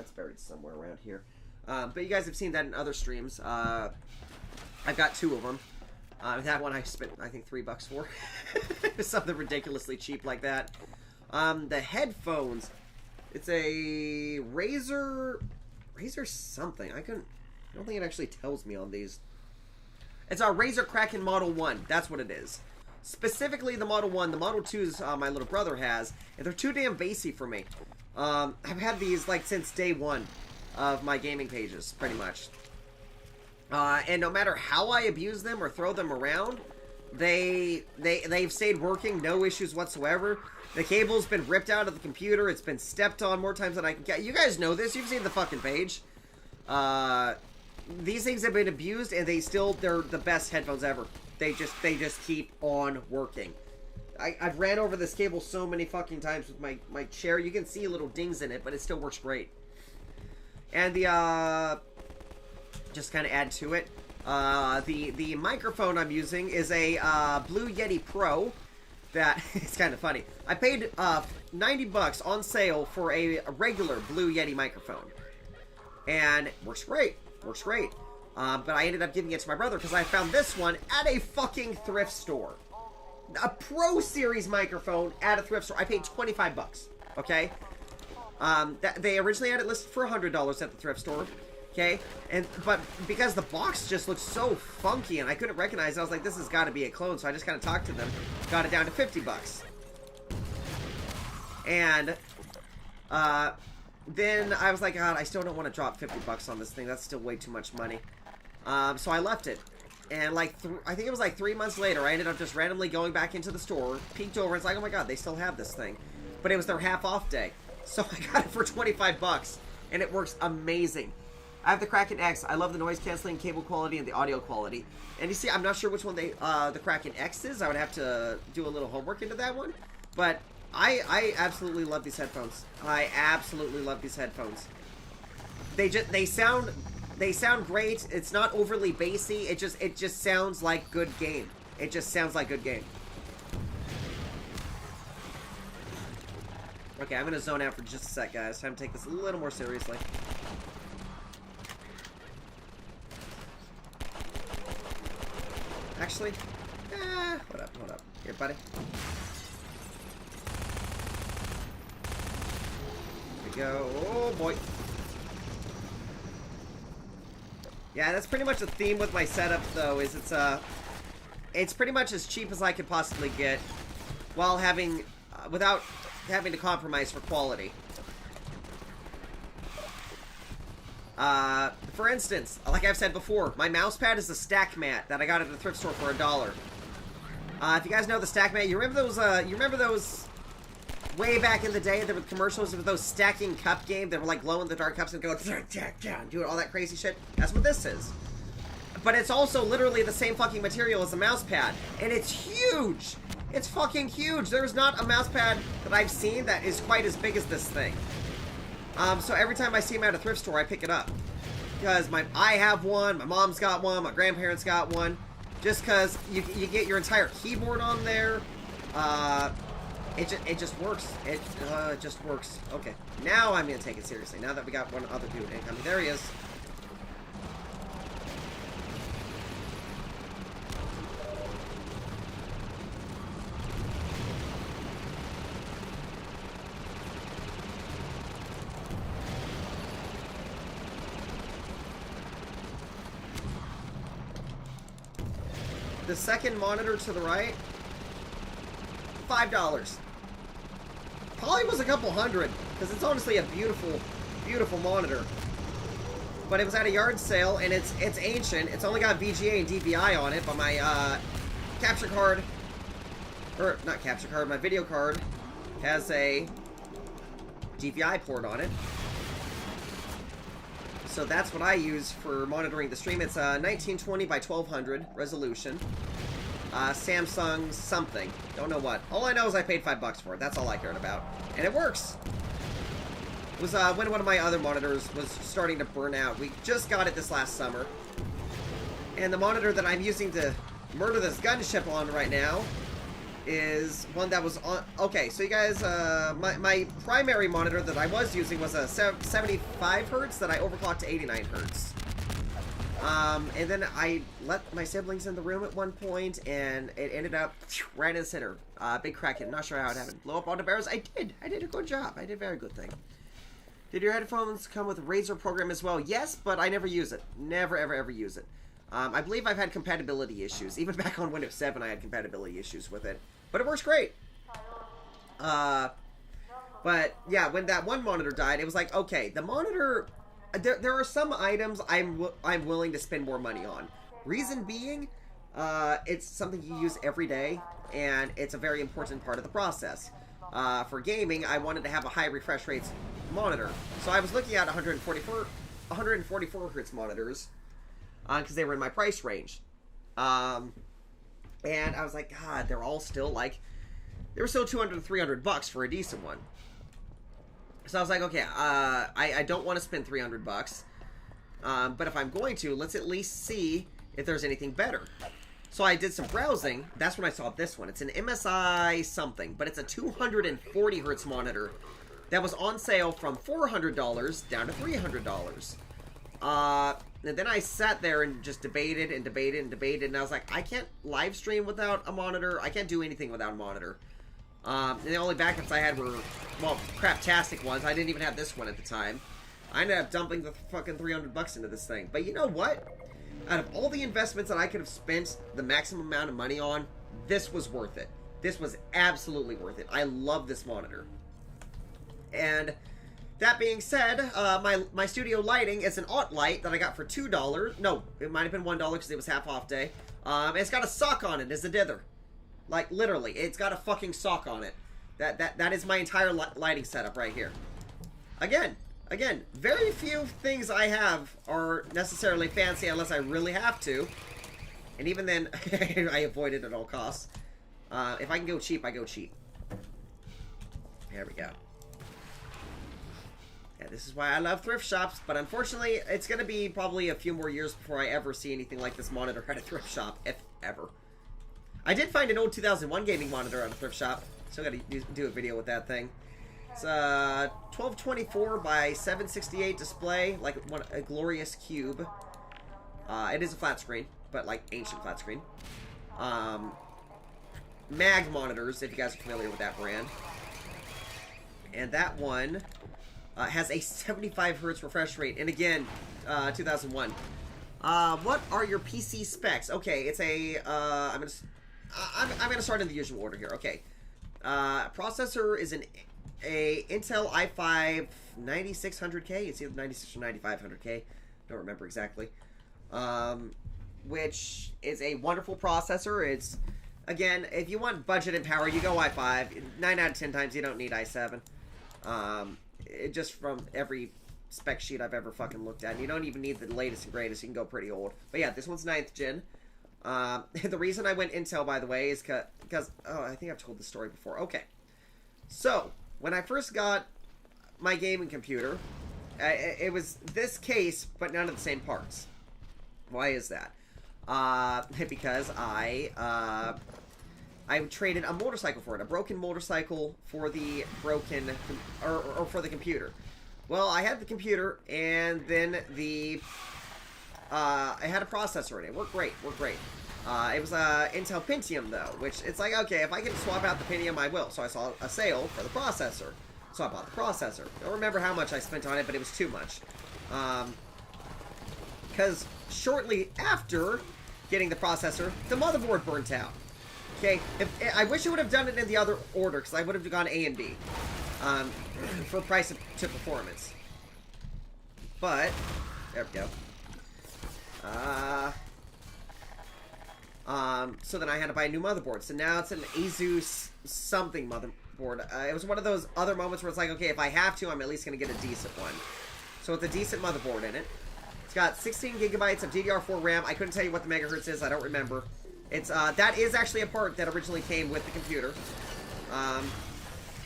It's buried somewhere around here. But you guys have seen that in other streams. I've got two of them. That one I spent, I think, 3 bucks for. Something ridiculously cheap like that. The headphones, it's a Razer Razer something. I don't think it actually tells me on these. It's a Razer Kraken Model 1. That's what it is. Specifically the Model 1. The Model 2s my little brother has. And they're too damn bassy for me. I've had these like since day one of my gaming pages, pretty much. And no matter how I abuse them or throw them around, they've stayed working, no issues whatsoever. The cable's been ripped out of the computer. It's been stepped on more times than I can get. You guys know this. You've seen the fucking page. These things have been abused, and they're the best headphones ever. They just keep on working. I've ran over this cable so many fucking times with my chair. You can see little dings in it, but it still works great. And the, just kind of add to it, the microphone I'm using is a Blue Yeti Pro. That it's kind of funny. I paid $90 on sale for a regular Blue Yeti microphone, and works great. Works great. But I ended up giving it to my brother because I found this one at a fucking thrift store. A Pro Series microphone at a thrift store. I paid $25. Okay. They originally had it listed for $100 at the thrift store. Okay, but because the box just looks so funky and I couldn't recognize it, I was like, this has got to be a clone. So I just kind of talked to them, got it down to $50. And then I was like, God, I still don't want to drop $50 on this thing. That's still way too much money. So I left it. And like, I think it was like 3 months later, I ended up just randomly going back into the store, peeked over, and it's like, oh my God, they still have this thing. But it was their half off day. So I got it for $25 and it works amazing. I have the Kraken X. I love the noise canceling, cable quality, and the audio quality. And you see, I'm not sure which one the Kraken X is. I would have to do a little homework into that one. But I absolutely love these headphones. I absolutely love these headphones. They sound great. It's not overly bassy. It just sounds like good game. It just sounds like good game. Okay, I'm gonna zone out for just a sec, guys. Time to take this a little more seriously. Actually, hold up. Here, buddy. Here we go. Oh, boy. Yeah, that's pretty much the theme with my setup, though, is it's pretty much as cheap as I could possibly get while having, without having to compromise for quality. For instance, like I've said before, my mouse pad is a stack mat that I got at the thrift store for $1. If you guys know the stack mat, you remember those way back in the day, there were commercials of those stacking cup games that were like glow in the dark cups and go doing all that crazy shit? That's what this is. But it's also literally the same fucking material as a mouse pad, and it's huge. It's fucking huge. There's not a mouse pad that I've seen that is quite as big as this thing. So every time I see them at a thrift store, I pick it up. Because I have one, my mom's got one, my grandparents got one. Just because you get your entire keyboard on there. It just works. It just works. Okay, now I'm going to take it seriously. Now that we got one other dude incoming. There he is. The second monitor to the right, $5. Probably was a couple hundred, because it's honestly a beautiful, beautiful monitor. But it was at a yard sale, and it's ancient. It's only got VGA and DVI on it, but my capture card, or not capture card, my video card has a DVI port on it. So that's what I use for monitoring the stream. It's a 1920 by 1200 resolution. Samsung something. Don't know what. All I know is I paid $5 for it. That's all I cared about. And it works. It was when one of my other monitors was starting to burn out. We just got it this last summer. And the monitor that I'm using to murder this gunship on right now is one that was on... Okay, so you guys, my primary monitor that I was using was a 75 hertz that I overclocked to 89 hertz. And then I let my siblings in the room at one point, and it ended up right in the center. Big Kraken. Not sure how it happened. Blow up all the barrels. I did a good job. I did a very good thing. Did your headphones come with a Razer program as well? Yes, but I never use it. Never, ever, ever use it. I believe I've had compatibility issues. Even back on Windows 7, I had compatibility issues with it. But it works great. But, yeah, when that one monitor died, it was like, okay, the monitor... There are some items I'm willing to spend more money on. Reason being, it's something you use every day, and it's a very important part of the process. For gaming, I wanted to have a high refresh rates monitor. So I was looking at 144 hertz monitors, because they were in my price range. And I was like, God, they're all still like... They were still 200 to 300 bucks for a decent one. So I was like, okay, I don't want to spend 300 bucks. But if I'm going to, let's at least see if there's anything better. So I did some browsing. That's when I saw this one. It's an MSI something, but it's a 240 hertz monitor that was on sale from $400 down to $300. And then I sat there and just debated and debated and debated, and I was like, I can't live stream without a monitor. I can't do anything without a monitor. And the only backups I had were, well, craptastic ones. I didn't even have this one at the time. I ended up dumping the fucking 300 bucks into this thing. But you know what? Out of all the investments that I could have spent the maximum amount of money on, this was worth it. This was absolutely worth it. I love this monitor. And that being said, my studio lighting is an Aught light that I got for $2. No, it might have been $1 because it was half off day. It's got a sock on it as a dither. Like, literally, it's got a fucking sock on it. That is my entire lighting setup right here. Again, very few things I have are necessarily fancy unless I really have to. And even then, I avoid it at all costs. If I can go cheap, I go cheap. There we go. Yeah, this is why I love thrift shops, but unfortunately, it's going to be probably a few more years before I ever see anything like this monitor at a thrift shop, if ever. I did find an old 2001 gaming monitor at a thrift shop. Still got to do a video with that thing. It's a 1224 by 768 display, like a glorious cube. It is a flat screen, but like ancient flat screen. Mag monitors, if you guys are familiar with that brand. And that one has a 75 hertz refresh rate. And again, 2001. What are your PC specs? Okay, it's a I'm gonna start in the usual order here. Okay, processor is a Intel i5 9600K. It's either 96 or 9500K. Don't remember exactly. Which is a wonderful processor. It's, again, if you want budget and power, you go i5. 9 out of 10 times you don't need i7. Just from every spec sheet I've ever fucking looked at. And you don't even need the latest and greatest. You can go pretty old. But yeah, this one's 9th gen. The reason I went Intel, by the way, is because... Oh, I think I've told this story before. Okay. So, when I first got my gaming computer, it was this case, but none of the same parts. Why is that? Because I traded a motorcycle for it. A broken motorcycle for the broken... Or for the computer. Well, I had the computer, and then the... I had a processor in it. It worked great. It was a Intel Pentium, though, which it's like, okay, if I can swap out the Pentium, I will. So I saw a sale for the processor. So I bought the processor. I don't remember how much I spent on it, but it was too much. Because shortly after getting the processor, the motherboard burnt out. Okay, I wish I would have done it in the other order, because I would have gone A and B. For price to performance. But, there we go. So then I had to buy a new motherboard. So now it's an Asus something motherboard. It was one of those other moments where it's like, okay, if I have to, I'm at least going to get a decent one. So it's a decent motherboard in it. It's got 16 gigabytes of DDR4 RAM. I couldn't tell you what the megahertz is. I don't remember. It's, that is actually a part that originally came with the computer.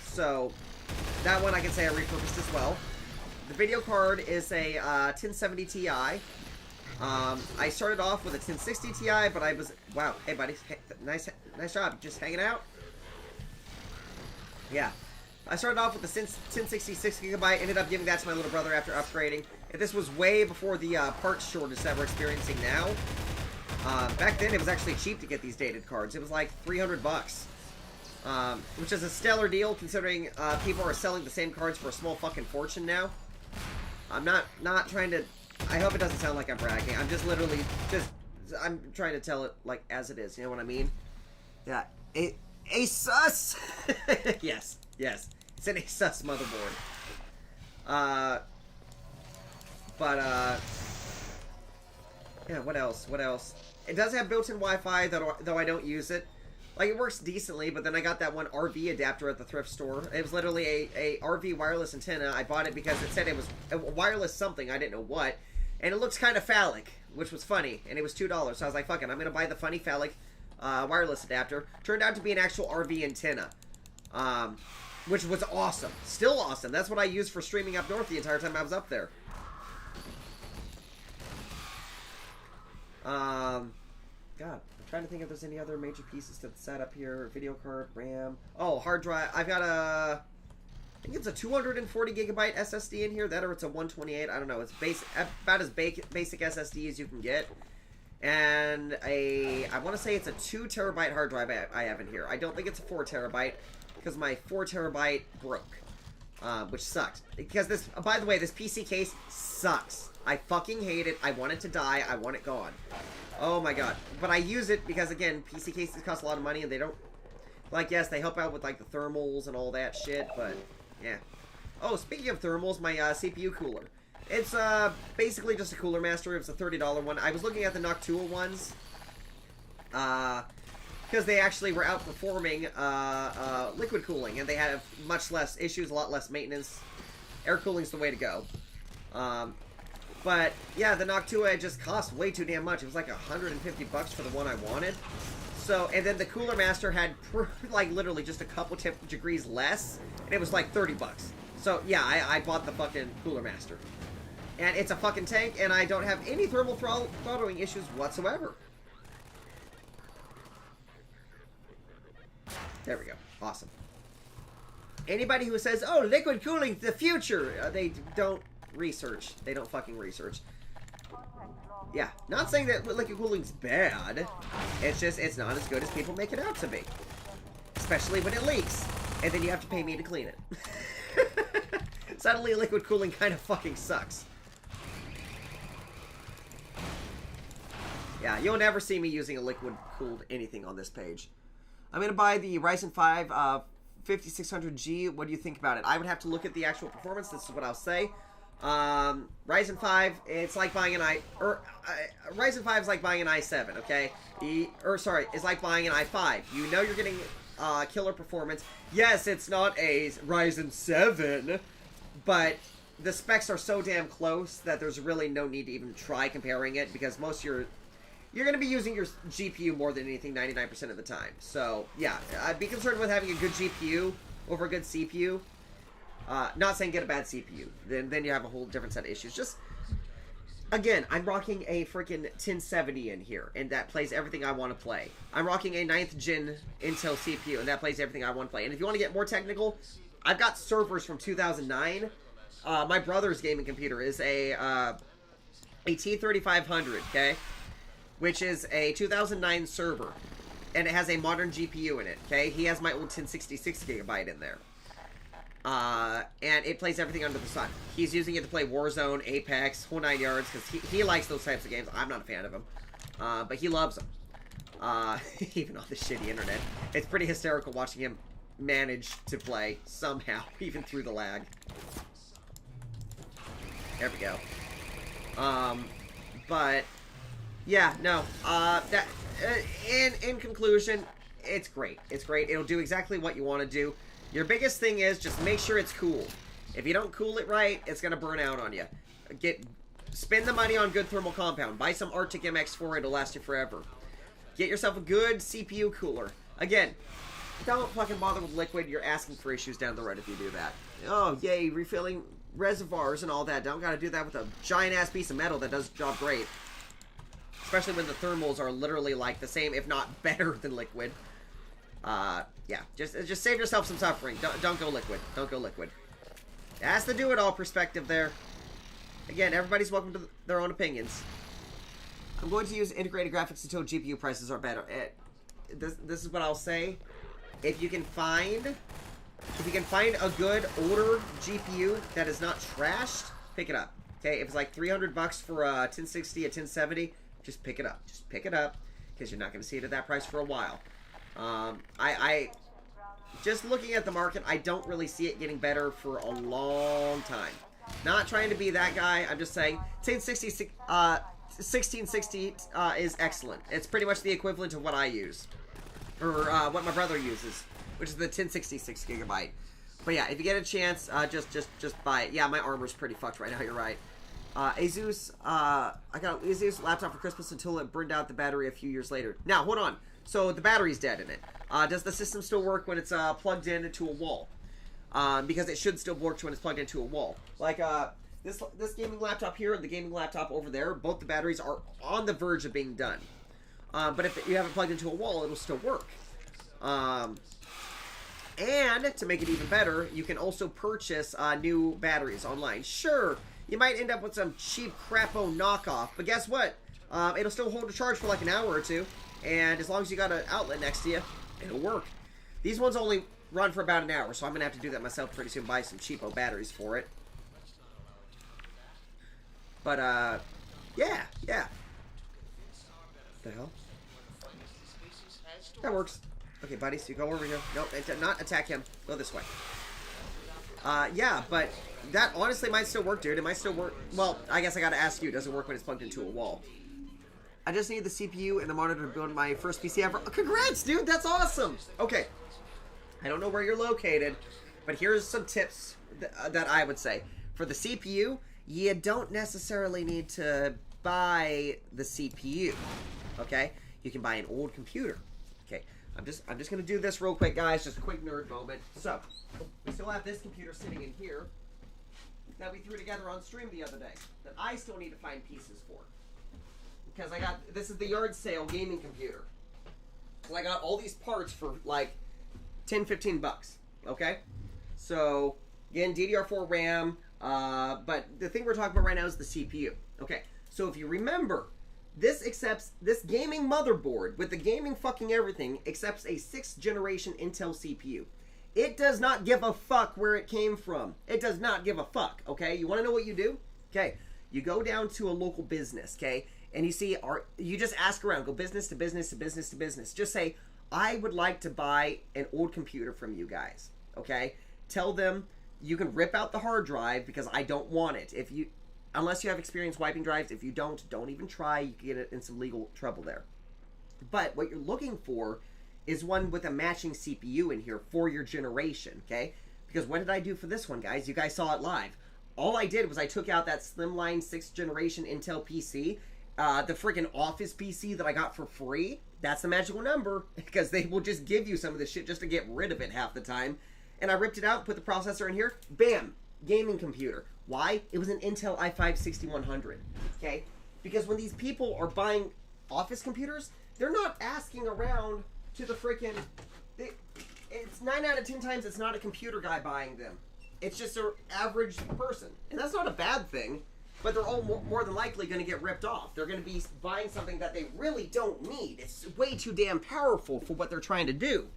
So that one I can say I repurposed as well. The video card is a 1070 Ti. I started off with a 1060 Ti, but I was... Wow. Hey, buddy. Hey, nice job. Just hanging out? Yeah. I started off with the 1066 gigabyte, ended up giving that to my little brother after upgrading. This was way before the parts shortage that we're experiencing now. Back then, it was actually cheap to get these dated cards. It was like 300 bucks. Which is a stellar deal, considering people are selling the same cards for a small fucking fortune now. I'm not trying to... I hope it doesn't sound like I'm bragging. I'm just literally I'm trying to tell it like as it is. You know what I mean? Yeah. Asus! Yes. It's an Asus motherboard. Yeah, what else? It does have built-in Wi-Fi, though I don't use it. Like, it works decently, but then I got that one RV adapter at the thrift store. It was literally a RV wireless antenna. I bought it because it said it was a wireless something. I didn't know what. And it looks kind of phallic, which was funny. And it was $2. So I was like, fuck it, I'm going to buy the funny phallic wireless adapter. Turned out to be an actual RV antenna. Which was awesome. Still awesome. That's what I used for streaming up north the entire time I was up there. God, I'm trying to think if there's any other major pieces to set up here. Video card, RAM. Oh, hard drive. I've got I think it's a 240 gigabyte SSD in here. That or it's a 128. I don't know. It's about as basic SSD as you can get. And I want to say it's a 2 terabyte hard drive I have in here. I don't think it's a 4 terabyte because my 4 terabyte broke, which sucked. Because this, by the way, this PC case sucks. I fucking hate it. I want it to die. I want it gone. Oh my god. But I use it because, again, PC cases cost a lot of money and they don't... Like, yes, they help out with, like, the thermals and all that shit, but, yeah. Oh, speaking of thermals, my CPU cooler. It's basically just a Cooler Master. It was a $30 one. I was looking at the Noctua ones. Because they actually were outperforming liquid cooling. And they had much less issues, a lot less maintenance. Air cooling's the way to go. But, yeah, the Noctua just cost way too damn much. It was like $150 for the one I wanted. So, and then the Cooler Master had, like, literally just a couple degrees less. And it was like $30. So, yeah, I bought the fucking Cooler Master. And it's a fucking tank, and I don't have any thermal throttling issues whatsoever. There we go. Awesome. Anybody who says, oh, liquid cooling's the future, they don't research. They don't fucking research. Yeah, not saying that liquid cooling's bad. It's just, it's not as good as people make it out to be. Especially when it leaks. And then you have to pay me to clean it. Suddenly liquid cooling kind of fucking sucks. Yeah, you'll never see me using a liquid-cooled anything on this page. I'm going to buy the Ryzen 5 5600G. What do you think about it? I would have to look at the actual performance. This is what I'll say. Ryzen 5, it's like buying an Ryzen 5 is like buying an i7, okay? It's like buying an i5. You know you're getting killer performance. Yes, it's not a Ryzen 7, but the specs are so damn close that there's really no need to even try comparing it because most of you're going to be using your GPU more than anything 99% of the time. So, yeah, I'd be concerned with having a good GPU over a good CPU. Not saying get a bad CPU. Then you have a whole different set of issues. Just, again, I'm rocking a freaking 1070 in here, and that plays everything I want to play. I'm rocking a 9th gen Intel CPU, and that plays everything I want to play. And if you want to get more technical, I've got servers from 2009. My brother's gaming computer is a T3500, okay? Which is a 2009 server, and it has a modern GPU in it, okay? He has my old 1066 gigabyte in there. And it plays everything under the sun. He's using it to play Warzone, Apex, whole 9 yards, because he likes those types of games. I'm not a fan of them, but he loves them. Even on the shitty internet. It's pretty hysterical watching him manage to play, somehow, even through the lag. There we go. But... yeah, no, in conclusion, it's great. It's great. It'll do exactly what you want to do. Your biggest thing is just make sure it's cool. If you don't cool it right, it's going to burn out on you. Spend the money on good thermal compound. Buy some Arctic MX4, it'll last you forever. Get yourself a good CPU cooler. Again, don't fucking bother with liquid. You're asking for issues down the road if you do that. Oh, yay, refilling reservoirs and all that. Don't got to do that with a giant-ass piece of metal that does the job great. Especially when the thermals are literally like the same, if not better than liquid. Yeah, just save yourself some suffering. Don't go liquid. Don't go liquid. That's the do-it-all perspective there. Again, everybody's welcome to their own opinions. I'm going to use integrated graphics until GPU prices are better. This is what I'll say. If you can find a good older GPU that is not trashed, pick it up. Okay, if it's like 300 bucks for a 1060, a 1070, just pick it up. Just pick it up, because you're not going to see it at that price for a while. I just looking at the market, I don't really see it getting better for a long time. Not trying to be that guy. I'm just saying 1660 is excellent. It's pretty much the equivalent of what I use, or what my brother uses, which is the 1066 gigabyte. But yeah, if you get a chance, just buy it. Yeah, my armor's pretty fucked right now. You're right. Asus, I got an Asus laptop for Christmas until it burned out the battery a few years later. Now, hold on. So the battery's dead in it. Does the system still work when it's plugged into a wall? Because it should still work when it's plugged into a wall. Like this gaming laptop here and the gaming laptop over there, both the batteries are on the verge of being done. But if you have it plugged into a wall, it'll still work. And to make it even better, you can also purchase new batteries online. Sure, you might end up with some cheap crapo knockoff, but guess what? It'll still hold a charge for like an hour or two, and as long as you got an outlet next to you, it'll work. These ones only run for about an hour, so I'm gonna have to do that myself pretty soon. Buy some cheapo batteries for it. But yeah. What the hell? That works. Okay, buddy, so you go over here. No, not attack him. Go this way. Yeah, but that honestly might still work, dude. It might still work. Well, I guess I gotta ask you. Does it work when it's plugged into a wall? I just need the CPU and the monitor to build my first PC ever. Congrats, dude. That's awesome. Okay. I don't know where you're located, but here's some tips that I would say. For the CPU, you don't necessarily need to buy the CPU. Okay? You can buy an old computer. Okay. I'm just gonna do this real quick, guys. Just a quick nerd moment. So, we still have this computer sitting in here that we threw together on stream the other day that I still need to find pieces for. Because this is the yard sale gaming computer. So I got all these parts for like 10, 15 bucks. Okay? So, again, DDR4 RAM. But the thing we're talking about right now is the CPU. Okay? So if you remember, this gaming motherboard with the gaming fucking everything accepts a 6th generation Intel CPU. It does not give a fuck where it came from. It does not give a fuck, okay? You want to know what you do? Okay, you go down to a local business, okay? And you see, you just ask around. Go business to business to business to business. Just say, I would like to buy an old computer from you guys, okay? Tell them you can rip out the hard drive because I don't want it. Unless you have experience wiping drives, if you don't even try. You can get in some legal trouble there. But what you're looking for is one with a matching CPU in here for your generation, okay? Because what did I do for this one, guys? You guys saw it live. All I did was I took out that slimline 6th generation Intel PC, the freaking Office PC that I got for free. That's the magical number, because they will just give you some of this shit just to get rid of it half the time. And I ripped it out, put the processor in here, bam, gaming computer. Why? It was an Intel i5-6100, okay? Because when these people are buying office computers, they're not asking around to the freaking... It's 9 out of 10 times it's not a computer guy buying them. It's just an average person. And that's not a bad thing, but they're all more than likely going to get ripped off. They're going to be buying something that they really don't need. It's way too damn powerful for what they're trying to do.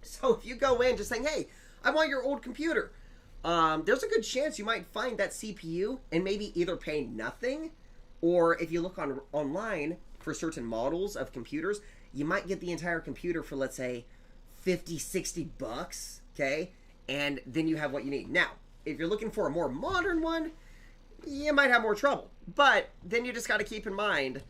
So if you go in just saying, hey, I want your old computer, there's a good chance you might find that CPU and maybe either pay nothing, or if you look online for certain models of computers, you might get the entire computer for, let's say, 50, 60 bucks, okay? And then you have what you need. Now, if you're looking for a more modern one, you might have more trouble. But then you just got to keep in mind,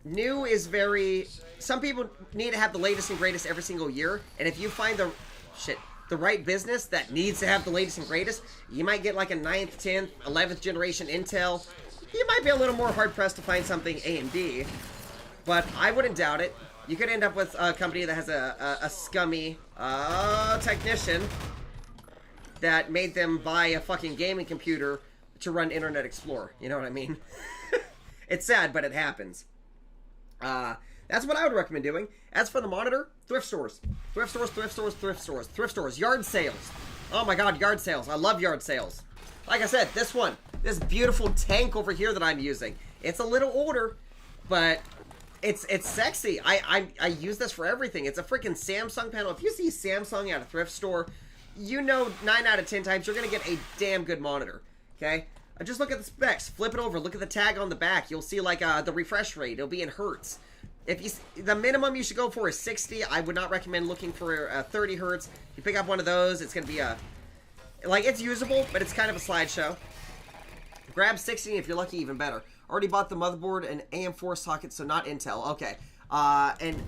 new is very... Some people need to have the latest and greatest every single year, and if you find the right business that needs to have the latest and greatest, you might get like a 9th, 10th, 11th generation Intel. You might be a little more hard-pressed to find something AMD, but I wouldn't doubt it. You could end up with a company that has a scummy technician that made them buy a fucking gaming computer to run Internet Explorer. You know what I mean? It's sad, but it happens. That's what I would recommend doing. As for the monitor, thrift stores. Thrift stores, thrift stores, thrift stores, thrift stores, yard sales. Oh my god, yard sales. I love yard sales. Like I said, this beautiful tank over here that I'm using. It's a little older, but it's sexy. I use this for everything. It's a freaking Samsung panel. If you see Samsung at a thrift store, you know 9 out of 10 times you're going to get a damn good monitor. Okay? Just look at the specs. Flip it over. Look at the tag on the back. You'll see like the refresh rate. It'll be in hertz. If you, the minimum you should go for is 60. I would not recommend looking for 30 hertz. You pick up one of those, it's going to be like, it's usable, but it's kind of a slideshow. Grab 60 if you're lucky, even better. Already bought the motherboard and AM4 socket, so not Intel. Okay. And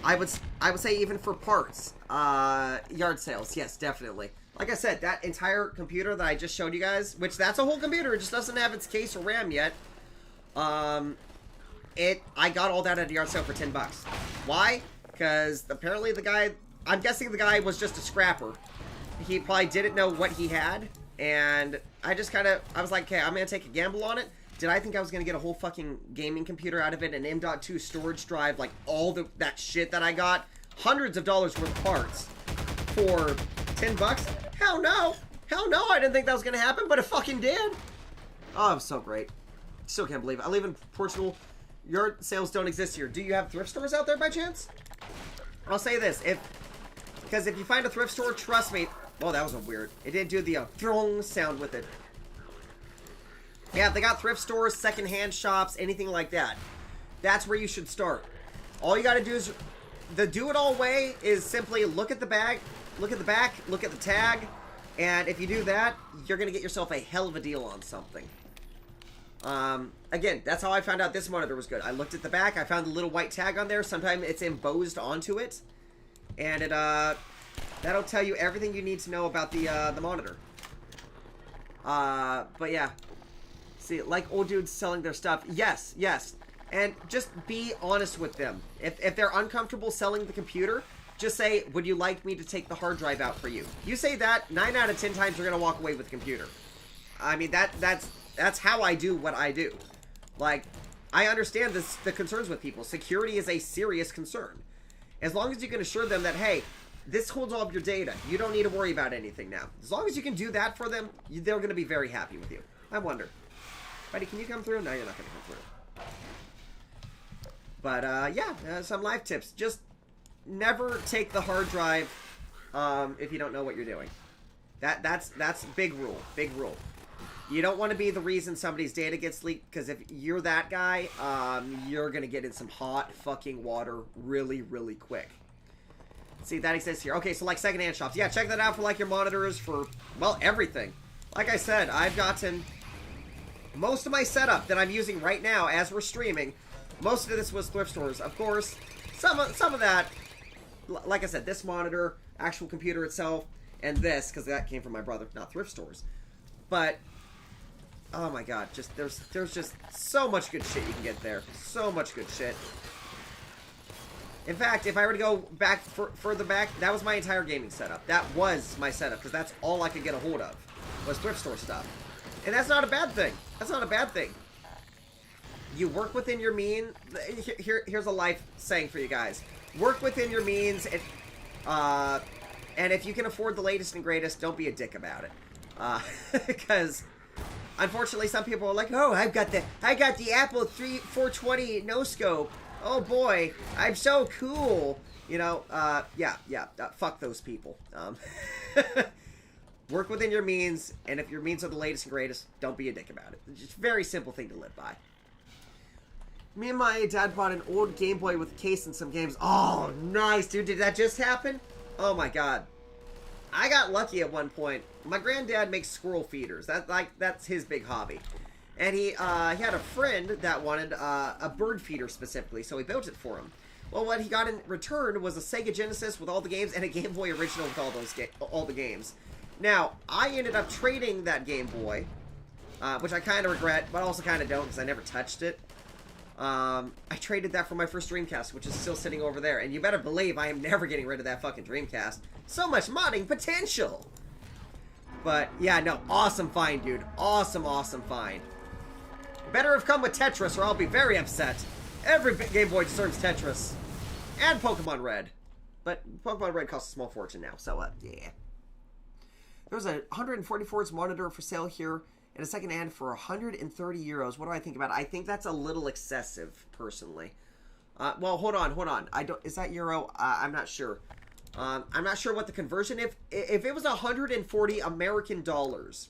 I would say even for parts, yard sales, yes, definitely. Like I said, that entire computer that I just showed you guys, which that's a whole computer, it just doesn't have its case or RAM yet. I got all that at a yard sale for 10 bucks. Why? Because apparently the guy, I'm guessing the guy was just a scrapper. He probably didn't know what he had, and I just kind of, I was like, okay, I'm going to take a gamble on it. Did I think I was going to get a whole fucking gaming computer out of it, an M.2 storage drive, like all that shit that I got? Hundreds of dollars worth of parts for 10 bucks? Hell no! Hell no, I didn't think that was going to happen, but it fucking did. Oh, it was so great. Still can't believe it. I live in Portugal. Yard sales don't exist here. Do you have thrift stores out there by chance? I'll say this, because if you find a thrift store, trust me. Oh, that was a weird. It didn't do the throng sound with it. Yeah, if they got thrift stores, secondhand shops, anything like that, that's where you should start. All you got to do is the do-it-all way is simply look at the bag, look at the back, look at the tag, and if you do that, you're gonna get yourself a hell of a deal on something. Again, that's how I found out this monitor was good. I looked at the back, I found the little white tag on there. Sometimes it's embossed onto it, and it, that'll tell you everything you need to know about the monitor. But yeah. See, like old dudes selling their stuff. Yes, yes. And just be honest with them. If they're uncomfortable selling the computer, just say, would you like me to take the hard drive out for you? You say that, 9 out of 10 times you're going to walk away with the computer. I mean, that's how I do what I do. Like, I understand the concerns with people. Security is a serious concern. As long as you can assure them that, hey, this holds all of your data. You don't need to worry about anything now. As long as you can do that for them, they're going to be very happy with you. I wonder. Buddy, can you come through? No, you're not going to come through. But, yeah, some life tips. Just never take the hard drive if you don't know what you're doing. That's big rule. Big rule. You don't want to be the reason somebody's data gets leaked, because if you're that guy, you're going to get in some hot fucking water really, really quick. See, that exists here. Okay, so like secondhand shops. Yeah, check that out for like your monitors, for, well, everything. Like I said, I've gotten most of my setup that I'm using right now as we're streaming. Most of this was thrift stores. Of course, some of that, like I said, this monitor, actual computer itself, and this, because that came from my brother, not thrift stores. But, oh my god, just there's just so much good shit you can get there. So much good shit. In fact, if I were to go back further back, that was my entire gaming setup. That was my setup, because that's all I could get a hold of, was thrift store stuff. And that's not a bad thing. That's not a bad thing. You work within your means. Here's a life saying for you guys. Work within your means, and if you can afford the latest and greatest, don't be a dick about it. Because unfortunately, some people are like, "Oh, I got the Apple 420 no scope. Oh boy, I'm so cool." You know, yeah, fuck those people. Work within your means, and if your means are the latest and greatest, don't be a dick about it. It's just a very simple thing to live by. Me and my dad bought an old Game Boy with a case and some games. Oh, nice, dude. Did that just happen? Oh my god. I got lucky at one point. My granddad makes squirrel feeders. That's his big hobby. And he had a friend that wanted a bird feeder specifically, so he built it for him. Well, what he got in return was a Sega Genesis with all the games and a Game Boy original with all the games. Now, I ended up trading that Game Boy, which I kind of regret, but also kind of don't, because I never touched it. I traded that for my first Dreamcast, which is still sitting over there. And you better believe I am never getting rid of that fucking Dreamcast. So much modding potential! But, yeah, no, awesome find, dude. Awesome, awesome find. Better have come with Tetris, or I'll be very upset. Every Game Boy deserves Tetris. And Pokemon Red. But Pokemon Red costs a small fortune now, so, yeah. There's a 144 monitor for sale here, and a second hand for 130 euros. What do I think about it? I think that's a little excessive, personally. Well, hold on. Is that euro? I'm not sure. I'm not sure what the conversion. If it was 140 American dollars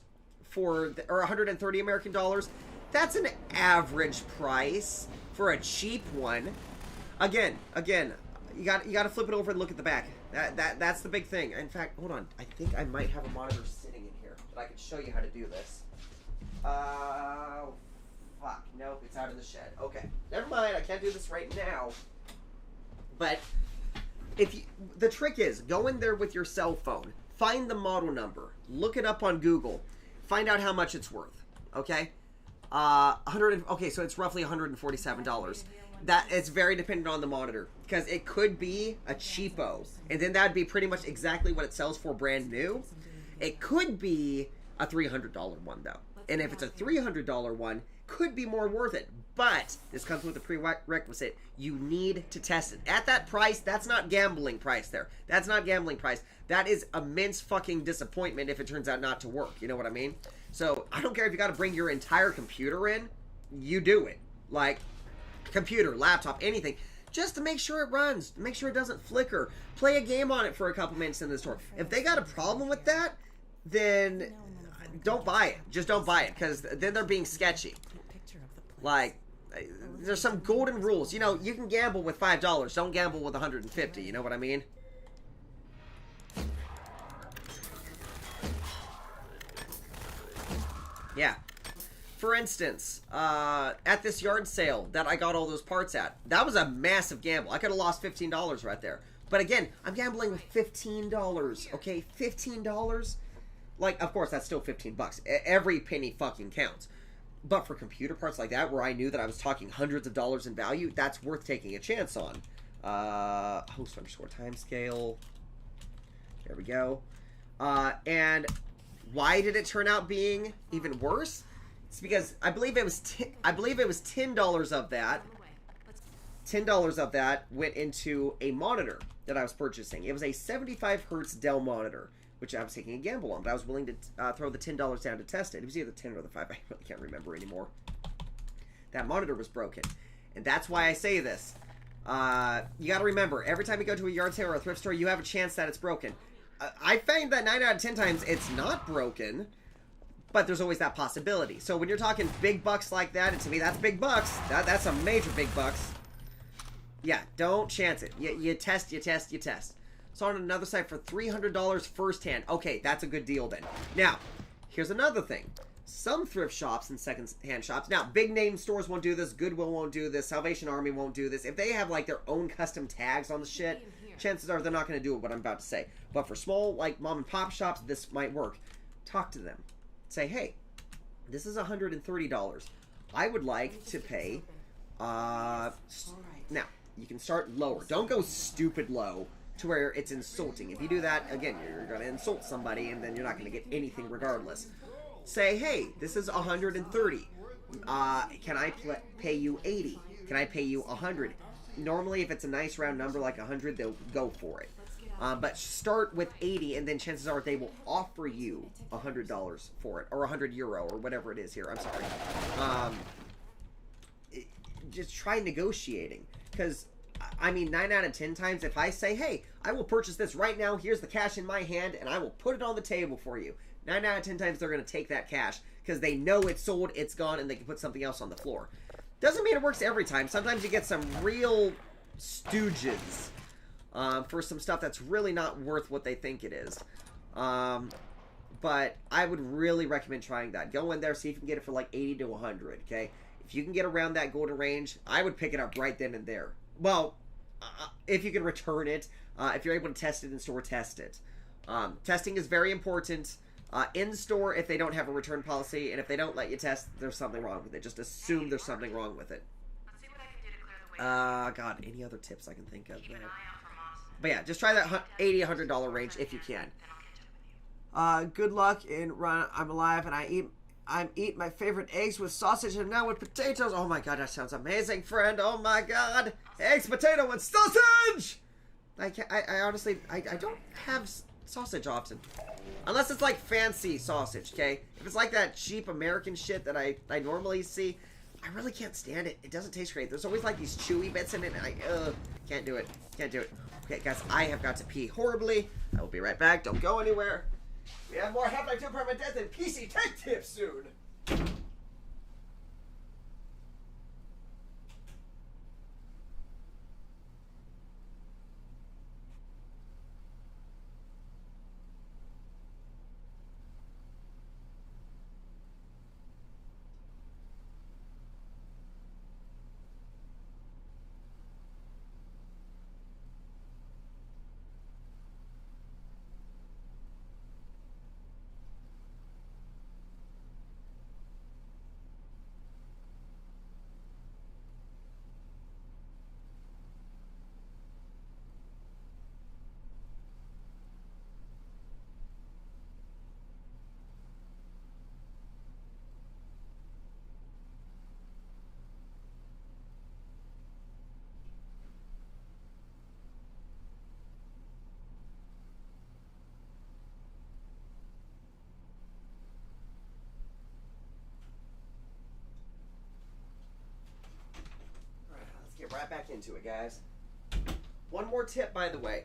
for, or 130 American dollars. That's an average price for a cheap one. Again, you got to flip it over and look at the back. That's the big thing. In fact, hold on. I think I might have a monitor sitting in here that I can show you how to do this. Fuck. Nope, it's out of the shed. Okay. Never mind. I can't do this right now. But the trick is, go in there with your cell phone, find the model number, look it up on Google, find out how much it's worth. Okay? Okay, so it's roughly $147. That it's very dependent on the monitor, because it could be a cheapo, and then that'd be pretty much exactly what it sells for brand new. It could be a $300 one though, and if it's a $300 one, could be more worth it. But this comes with a prerequisite: you need to test it at that price. That's not gambling price. That's not gambling price. That is immense fucking disappointment if it turns out not to work. You know what I mean? So I don't care if you got to bring your entire computer in, you do it. Like, computer, laptop, anything, just to make sure it runs, make sure it doesn't flicker. Play a game on it for a couple minutes in the store. If they got a problem with that, then don't buy it. Just don't buy it, because then they're being sketchy. Like, there's some golden rules. You know, you can gamble with $5. Don't gamble with $150. You know what I mean? Yeah. For instance, at this yard sale that I got all those parts at, that was a massive gamble. I could have lost $15 right there. But again, I'm gambling with $15, okay? $15? Like, of course, that's still 15 bucks. Every penny fucking counts. But for computer parts like that, where I knew that I was talking hundreds of dollars in value, that's worth taking a chance on. Host underscore timescale. There we go. And why did it turn out being even worse? It's because I believe it was $10 of that. $10 of that went into a monitor that I was purchasing. It was a 75 hertz Dell monitor, which I was taking a gamble on, but I was willing to throw the $10 down to test it. It was either 10 or the 5. I really can't remember anymore. That monitor was broken, and that's why I say this. You got to remember, every time you go to a yard sale or a thrift store, you have a chance that it's broken. I find that 9 out of 10 times it's not broken, but there's always that possibility. So when you're talking big bucks like that, and to me that's big bucks, that's a major big bucks. Yeah, don't chance it. You test. So on another site for $300 firsthand. Okay, that's a good deal then. Now, here's another thing. Some thrift shops and second-hand shops, now big name stores won't do this, Goodwill won't do this, Salvation Army won't do this. If they have like their own custom tags on the shit, chances are they're not going to do what I'm about to say. But for small, like mom and pop shops, this might work. Talk to them. Say, hey, this is $130. I would like to pay, now, you can start lower. Don't go stupid low to where it's insulting. If you do that, again, you're going to insult somebody, and then you're not going to get anything regardless. Say, hey, this is $130. Can I pay you $80? Can I pay you $100? Normally, if it's a nice round number like $100, they'll go for it. But start with $80, and then chances are they will offer you $100 for it, or €100, or whatever it is here. I'm sorry. Just try negotiating, because I mean, 9 out of 10 times, if I say, hey, I will purchase this right now, here's the cash in my hand, and I will put it on the table for you. 9 out of 10 times, they're going to take that cash, because they know it's sold, it's gone, and they can put something else on the floor. Doesn't mean it works every time. Sometimes you get some real stooges for some stuff that's really not worth what they think it is. But I would really recommend trying that. Go in there, see if you can get it for like 80 to 100, okay? If you can get around that golden range, I would pick it up right then and there. Well, if you can return it, if you're able to test it in store, test it. Testing is very important. In store, if they don't have a return policy, and if they don't let you test, there's something wrong with it. Just assume there's something wrong with it. God, any other tips I can think of? But yeah, just try that $80, $100 range if you can. Good luck in run. I'm alive, and I'm eating my favorite eggs with sausage and now with potatoes. Oh my god, that sounds amazing, friend. Oh my god, eggs, potato, and sausage. I honestly don't have sausage often, unless it's like fancy sausage. Okay, if it's like that cheap American shit that I normally see, I really can't stand it. It doesn't taste great. There's always like these chewy bits in it, and I can't do it. Okay, guys, I have got to pee horribly. I will be right back. Don't go anywhere. We have more Half-Life 2 Perma-Death and PC Tech Tips soon. Get right back into it, guys. One more tip, by the way.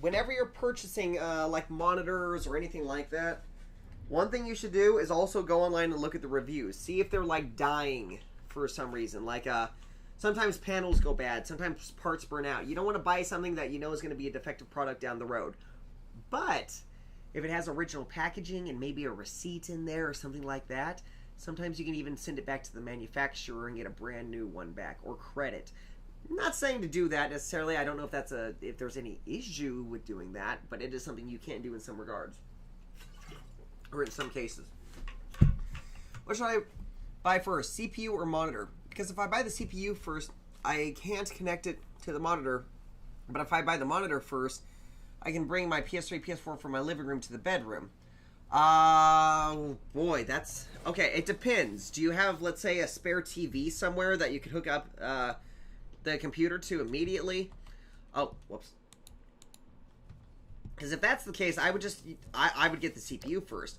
Whenever you're purchasing like monitors or anything like that, one thing you should do is also go online and look at the reviews. See if they're like dying for some reason. Like sometimes panels go bad, sometimes parts burn out. You don't want to buy something that you know is going to be a defective product down the road. But if it has original packaging and maybe a receipt in there or something like that, sometimes you can even send it back to the manufacturer and get a brand new one back, or credit. I'm not saying to do that necessarily. I don't know if there's any issue with doing that, but it is something you can do in some regards, or in some cases. What should I buy first, CPU or monitor? Because if I buy the CPU first, I can't connect it to the monitor. But if I buy the monitor first, I can bring my PS3, PS4 from my living room to the bedroom. Boy, that's... Okay, it depends. Do you have, let's say, a spare TV somewhere that you could hook up the computer to immediately? Oh, whoops. Because if that's the case, I would just... I would get the CPU first.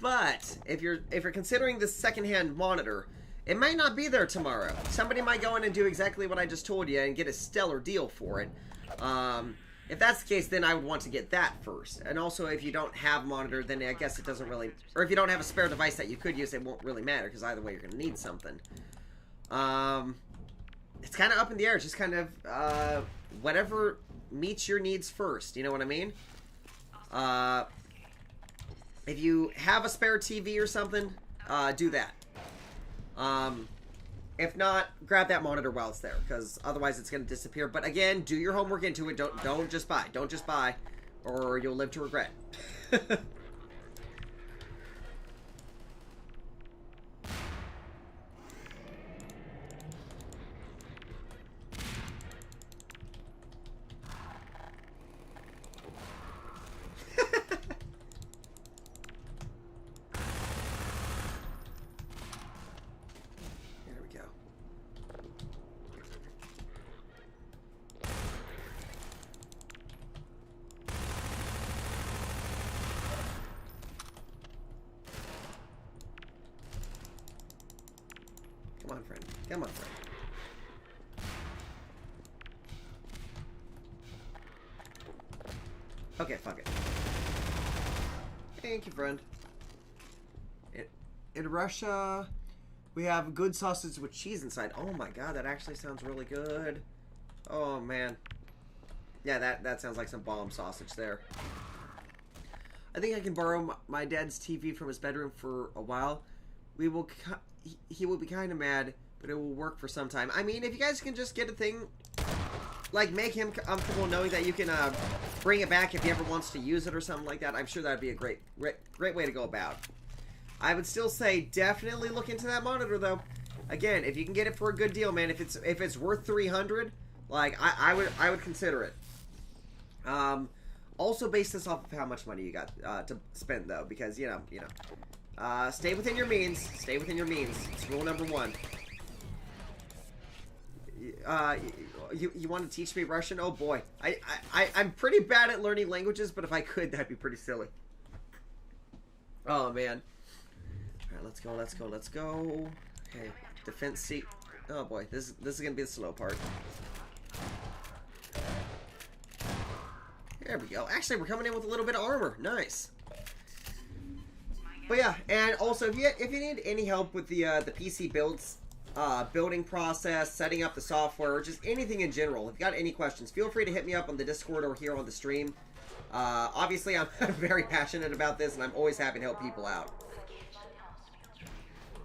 But if you're considering this secondhand monitor, it might not be there tomorrow. Somebody might go in and do exactly what I just told you and get a stellar deal for it. If that's the case, then I would want to get that first. And also, if you don't have a monitor, then I guess it doesn't really... Or if you don't have a spare device that you could use, it won't really matter, because either way, you're going to need something. It's kind of up in the air. It's just kind of whatever meets your needs first. You know what I mean? If you have a spare TV or something, do that. If not, grab that monitor while it's there, because otherwise it's going to disappear. But again, do your homework into it. Don't just buy. Don't just buy, or you'll live to regret. Come on, friend. Come on, friend. Okay, fuck it. Thank you, friend. In Russia, we have good sausage with cheese inside. Oh my god, that actually sounds really good. Oh, man. Yeah, that sounds like some bomb sausage there. I think I can borrow my dad's TV from his bedroom for a while. He will be kind of mad, but it will work for some time. I mean, if you guys can just get a thing, like, make him comfortable knowing that you can bring it back if he ever wants to use it or something like that, I'm sure that would be a great way to go about. I would still say definitely look into that monitor, though. Again, if you can get it for a good deal, man, if it's worth $300, like, I would consider it. Also base this off of how much money you got to spend, though, because, you know. Stay within your means. Stay within your means. It's rule number one. You want to teach me Russian? Oh boy, I'm pretty bad at learning languages, but if I could, that'd be pretty silly. Oh man. All right, let's go. Let's go. Let's go. Okay, defense seat. Oh boy, this is gonna be the slow part. There we go. Actually, we're coming in with a little bit of armor. Nice. But yeah, and also if you need any help with the PC builds, building process, setting up the software, or just anything in general, if you got any questions, feel free to hit me up on the Discord or here on the stream. Obviously, I'm very passionate about this, and I'm always happy to help people out.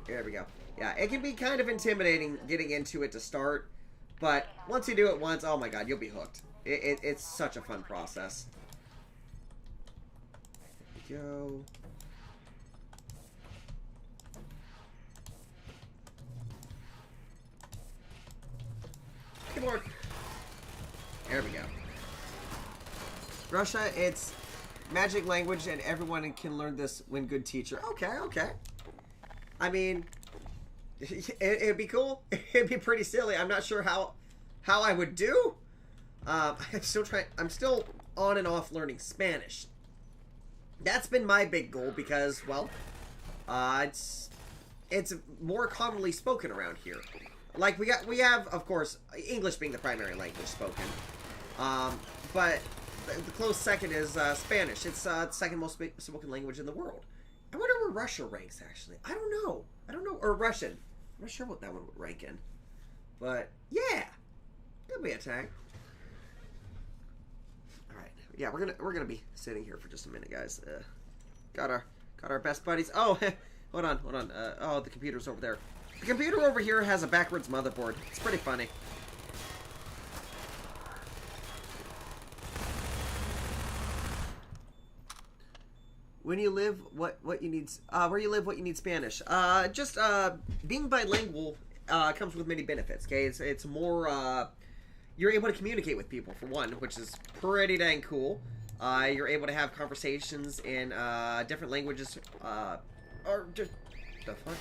There we go. Yeah, it can be kind of intimidating getting into it to start, but once you do it once, oh my god, you'll be hooked. It's such a fun process. There we go. Keyboard. There we go. Russia, it's magic language, and everyone can learn this when good teacher. Okay, okay. I mean, it'd be cool. It'd be pretty silly. I'm not sure how I would do. I'm still on and off learning Spanish. That's been my big goal because, well, it's more commonly spoken around here. Like we have, of course, English being the primary language spoken. But the close second is Spanish. It's the second most spoken language in the world. I wonder where Russia ranks, actually. I don't know. Or Russian. I'm not sure what that one would rank in. But, yeah. That'll be a tag. Alright. Yeah, we're gonna be sitting here for just a minute, guys. Got our best buddies. Oh, hold on. Oh, the computer's over there. The computer over here has a backwards motherboard. It's pretty funny. When you live, what you need, where you live, what you need Spanish. Just being bilingual comes with many benefits. Okay, it's more. You're able to communicate with people for one, which is pretty dang cool. You're able to have conversations in different languages, or just the fuck.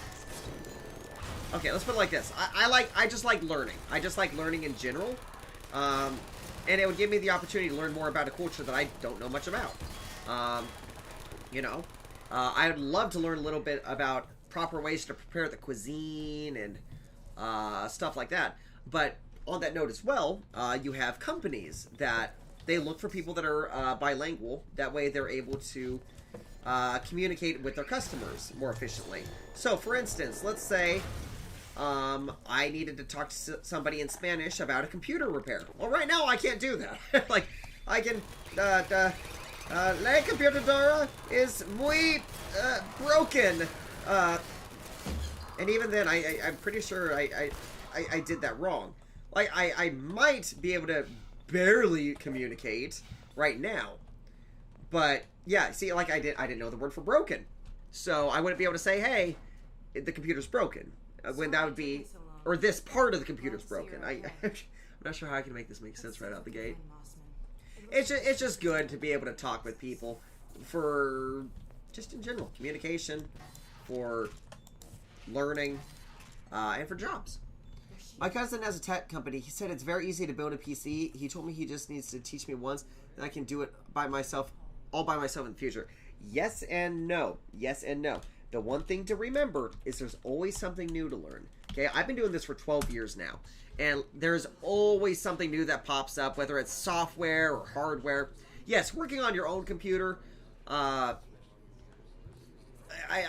Okay, let's put it like this. I just like learning. I just like learning in general, and it would give me the opportunity to learn more about a culture that I don't know much about. You know, I would love to learn a little bit about proper ways to prepare the cuisine and stuff like that. But on that note as well, you have companies that they look for people that are bilingual. That way they're able to communicate with their customers more efficiently. So, for instance, let's say I needed to talk to somebody in Spanish about a computer repair. Well, right now I can't do that. Like, I can... La computadora is muy broken. And even then, I'm pretty sure I did that wrong. Like, I might be able to barely communicate right now. But, yeah, see, like, I didn't know the word for broken. So, I wouldn't be able to say, hey, the computer's broken. When that would be... Or this part of the computer's broken. I'm not sure how I can make this make sense right out the gate. It's just good to be able to talk with people for just in general communication, for learning, and for jobs. My cousin has a tech company. He said it's very easy to build a PC. He told me he just needs to teach me once, and I can do it by myself, all by myself in the future. Yes and no. Yes and no. The one thing to remember is there's always something new to learn. Okay, I've been doing this for 12 years now. And there's always something new that pops up, whether it's software or hardware. Yes, working on your own computer, I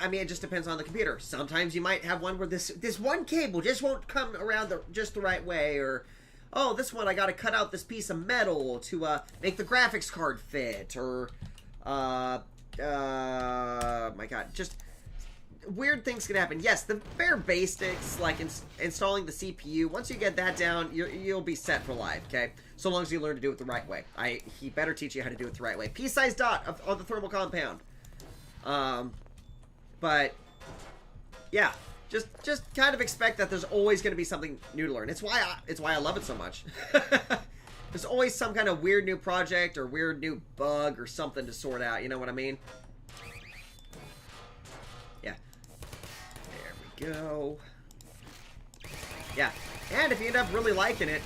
mean, it just depends on the computer. Sometimes you might have one where this one cable just won't come around just the right way, or, oh, this one I got to cut out this piece of metal to make the graphics card fit, or, my God, just... weird things can happen. Yes, the bare basics, like installing the CPU, once you get that down, you'll be set for life, okay? So long as you learn to do it the right way. He better teach you how to do it the right way. Pea-sized dot of the thermal compound. But, yeah, just kind of expect that there's always going to be something new to learn. It's why I love it so much. There's always some kind of weird new project or weird new bug or something to sort out, you know what I mean? Go. Yeah, and if you end up really liking it,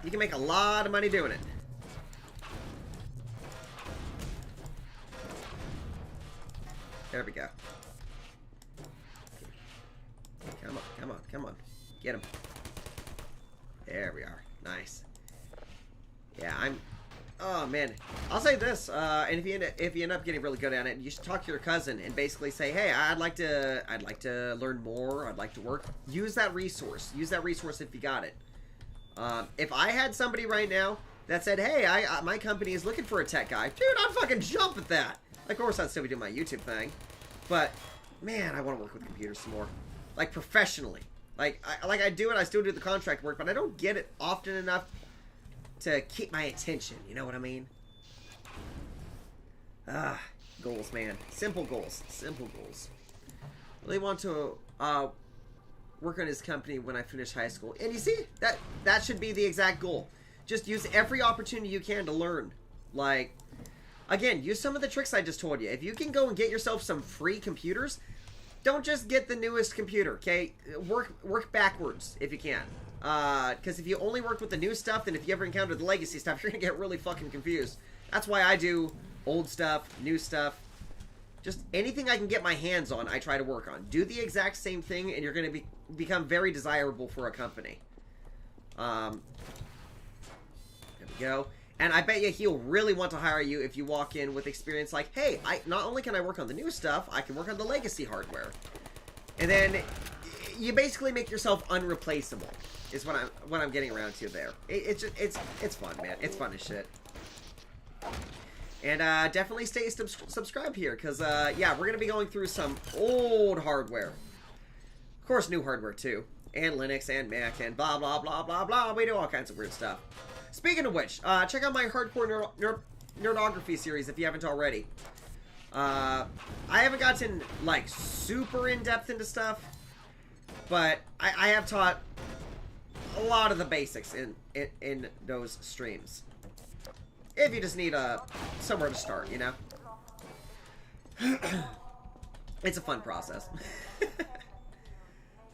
you can make a lot of money doing it. There we go. Come on, come on, come on. Get him. There we are. Nice. Yeah, Oh man, I'll say this, and if you end up getting really good at it, you should talk to your cousin and basically say, hey, I'd like to learn more. I'd like to work. Use that resource. Use that resource if you got it. If I had somebody right now that said, hey, my company is looking for a tech guy, dude, I'd fucking jump at that. Of course, I'd still be doing my YouTube thing, but man, I want to work with computers some more, like professionally. Like I do it. I still do the contract work, but I don't get it often enough to keep my attention, you know what I mean? Goals, man. Simple goals. Simple goals. Really want to work on his company when I finish high school. And you see, that should be the exact goal. Just use every opportunity you can to learn. Like, again, use some of the tricks I just told you. If you can go and get yourself some free computers, don't just get the newest computer, okay? Work backwards if you can. Because if you only work with the new stuff, then if you ever encounter the legacy stuff, you're going to get really fucking confused. That's why I do old stuff, new stuff. Just anything I can get my hands on, I try to work on. Do the exact same thing, and you're going to become very desirable for a company. There we go. And I bet you he'll really want to hire you if you walk in with experience like, hey, not only can I work on the new stuff, I can work on the legacy hardware. And then you basically make yourself unreplaceable. Is what I'm getting around to there. It's fun, man. It's fun as shit. And definitely stay subscribed here, because yeah, we're gonna be going through some old hardware. Of course, new hardware too, and Linux and Mac and blah blah blah blah blah. We do all kinds of weird stuff. Speaking of which, check out my hardcore nerdography series if you haven't already. I haven't gotten like super in depth into stuff, but I have taught a lot of the basics in those streams. If you just need somewhere to start, you know? It's a fun process.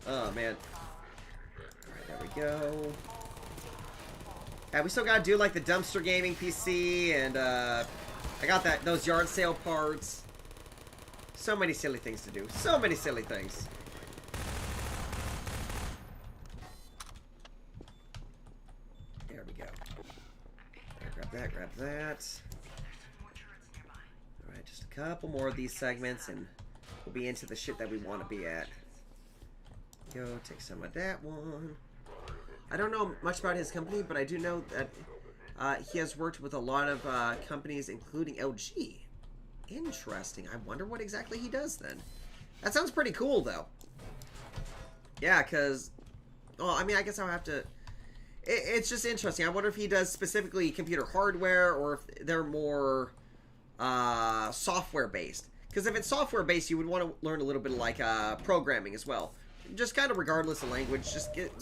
Oh, man. Alright, there we go. Yeah, we still gotta do, like, the dumpster gaming PC, and, I got those yard sale parts. So many silly things to do. So many silly things. Grab that. Alright, just a couple more of these segments and we'll be into the shit that we want to be at. Go, take some of that one. I don't know much about his company, but I do know that he has worked with a lot of companies, including LG. Interesting. I wonder what exactly he does then. That sounds pretty cool, though. Yeah, because... Well, I mean, I guess I'll have to... It's just interesting. I wonder if he does specifically computer hardware or if they're more software-based. Because if it's software-based, you would want to learn a little bit of, like, programming as well. Just kind of regardless of language, just get...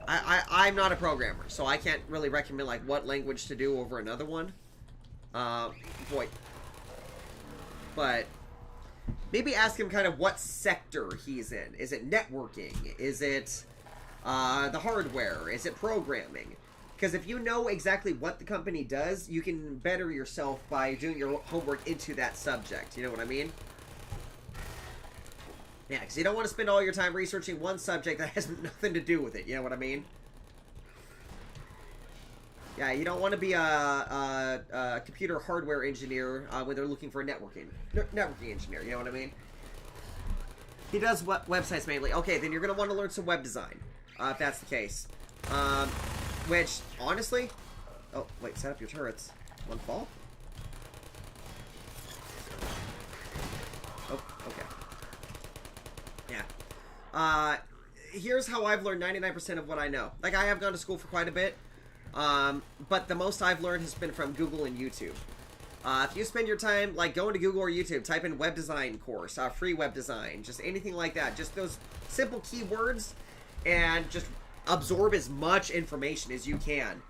I'm not a programmer, so I can't really recommend, like, what language to do over another one. Boy. But... maybe ask him kind of what sector he's in. Is it networking? Is it... the hardware? Is it programming? Because if you know exactly what the company does, you can better yourself by doing your homework into that subject. You know what I mean? Yeah, because you don't want to spend all your time researching one subject that has nothing to do with it. You know what I mean? Yeah, you don't want to be a computer hardware engineer when they're looking for a networking engineer. You know what I mean? He does websites mainly. Okay, then you're going to want to learn some web design. If that's the case. Which, honestly... Oh, wait, set up your turrets. One fall? Oh, okay. Yeah. Here's how I've learned 99% of what I know. Like, I have gone to school for quite a bit. But the most I've learned has been from Google and YouTube. If you spend your time, like, going to Google or YouTube, type in web design course, free web design, just anything like that. Just those simple keywords... and just absorb as much information as you can.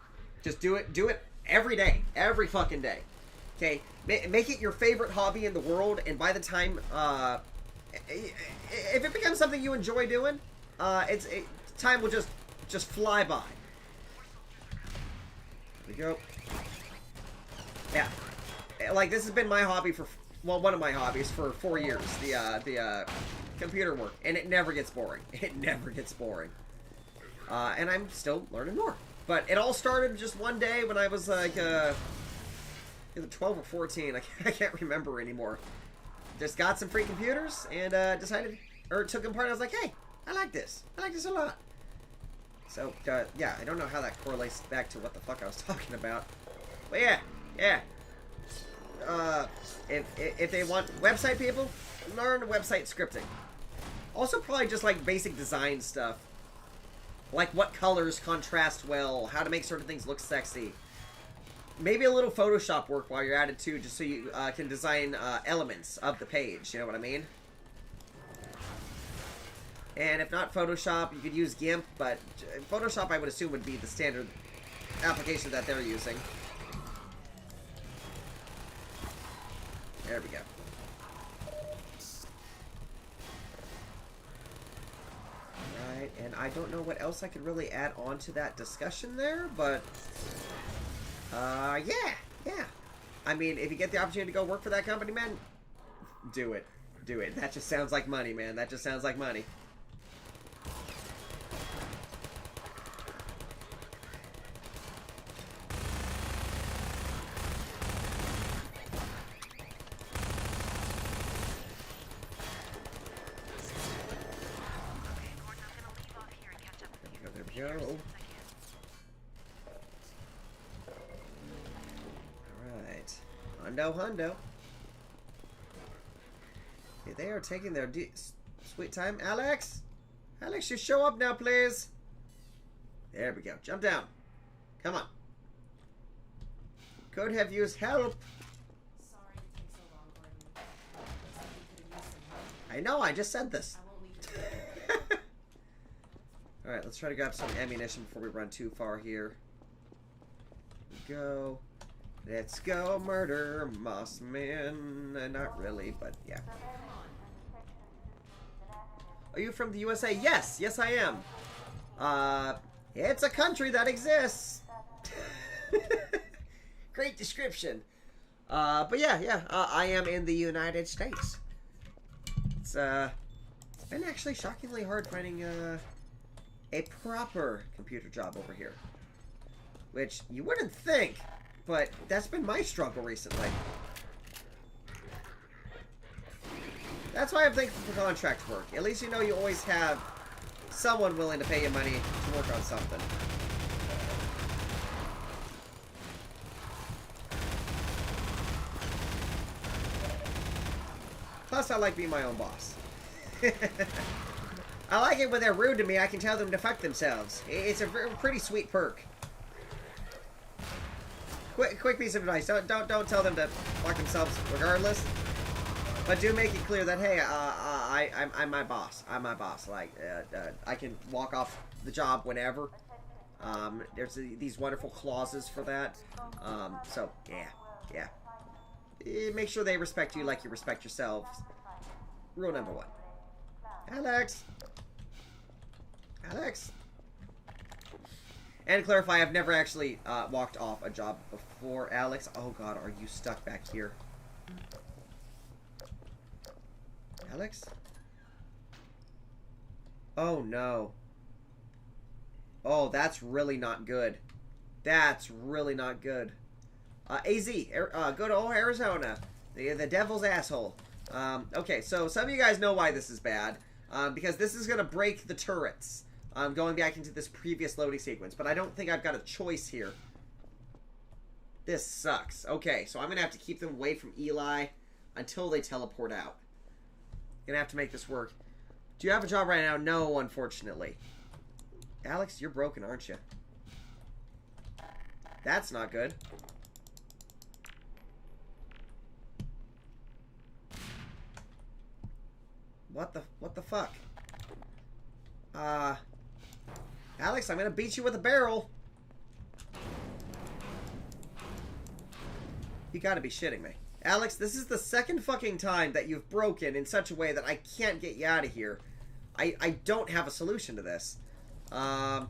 Just do it every day. Every fucking day. Okay? Make it your favorite hobby in the world, and by the time, if it becomes something you enjoy doing, time will just fly by. There we go. Yeah. Like, this has been my hobby for, well, one of my hobbies for 4 years. The computer work, and it never gets boring. It never gets boring. And I'm still learning more. But it all started just one day when I was like, either 12 or 14. I can't remember anymore. Just got some free computers and decided, or took them apart. I was like, hey, I like this. I like this a lot. So, yeah, I don't know how that correlates back to what the fuck I was talking about. But yeah. If they want website people, learn website scripting. Also, probably just like basic design stuff. Like what colors contrast well, how to make certain things look sexy. Maybe a little Photoshop work while you're at it too, just so you can design elements of the page, you know what I mean? And if not Photoshop, you could use GIMP, but Photoshop I would assume would be the standard application that they're using. There we go. Alright, and I don't know what else I could really add on to that discussion there, but... yeah. I mean, if you get the opportunity to go work for that company, man, do it. Do it. That just sounds like money, man. That just sounds like money. There we go. Hundo. Okay, they are taking their sweet time. Alex, you show up now, please. There we go. Jump down. Come on. Could have used help. Sorry to take so long, Gordon. Looks like we could have used some help. I know. I just said this. I won't leave you. All right, let's try to grab some ammunition before we run too far here. Here we go. Let's go murder Mossman. Not really, but yeah. Are you from the USA? Yes, I am. It's a country that exists. Great description. But yeah, I am in the United States. It's been actually shockingly hard finding a proper computer job over here. Which you wouldn't think. But that's been my struggle recently. That's why I'm thankful for contract work. At least you know you always have someone willing to pay you money to work on something. Plus, I like being my own boss. I like it when they're rude to me. I can tell them to fuck themselves. It's a pretty sweet perk. Quick piece of advice: don't tell them to fuck themselves regardless, but do make it clear that hey, I'm my boss. I'm my boss. Like I can walk off the job whenever. There's these wonderful clauses for that. So yeah. Make sure they respect you like you respect yourselves. Rule number 1. Alex. And to clarify, I've never actually walked off a job before, Alex. Oh god, are you stuck back here? Alex? Oh no. Oh, that's really not good. That's really not good. AZ, go to Arizona. The devil's asshole. Okay, so some of you guys know why this is bad. Because this is going to break the turrets. Going back into this previous loading sequence. But I don't think I've got a choice here. This sucks. Okay, so I'm going to have to keep them away from Eli until they teleport out. Going to have to make this work. Do you have a job right now? No, unfortunately. Alex, you're broken, aren't you? That's not good. What the fuck? Alex, I'm gonna beat you with a barrel. You gotta be shitting me. Alex, this is the second fucking time that you've broken in such a way that I can't get you out of here. I don't have a solution to this. Well,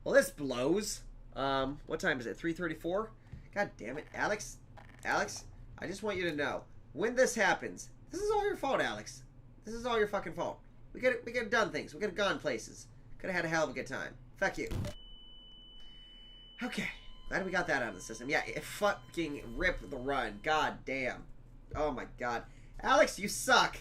this blows. What time is it? 3:34? God damn it. Alex, I just want you to know. When this happens, this is all your fault, Alex. This is all your fucking fault. We could have done things. We could have gone places. Could have had a hell of a good time. Fuck you. Okay. Glad we got that out of the system. Yeah, it fucking ripped the run. God damn. Oh my god. Alex, you suck.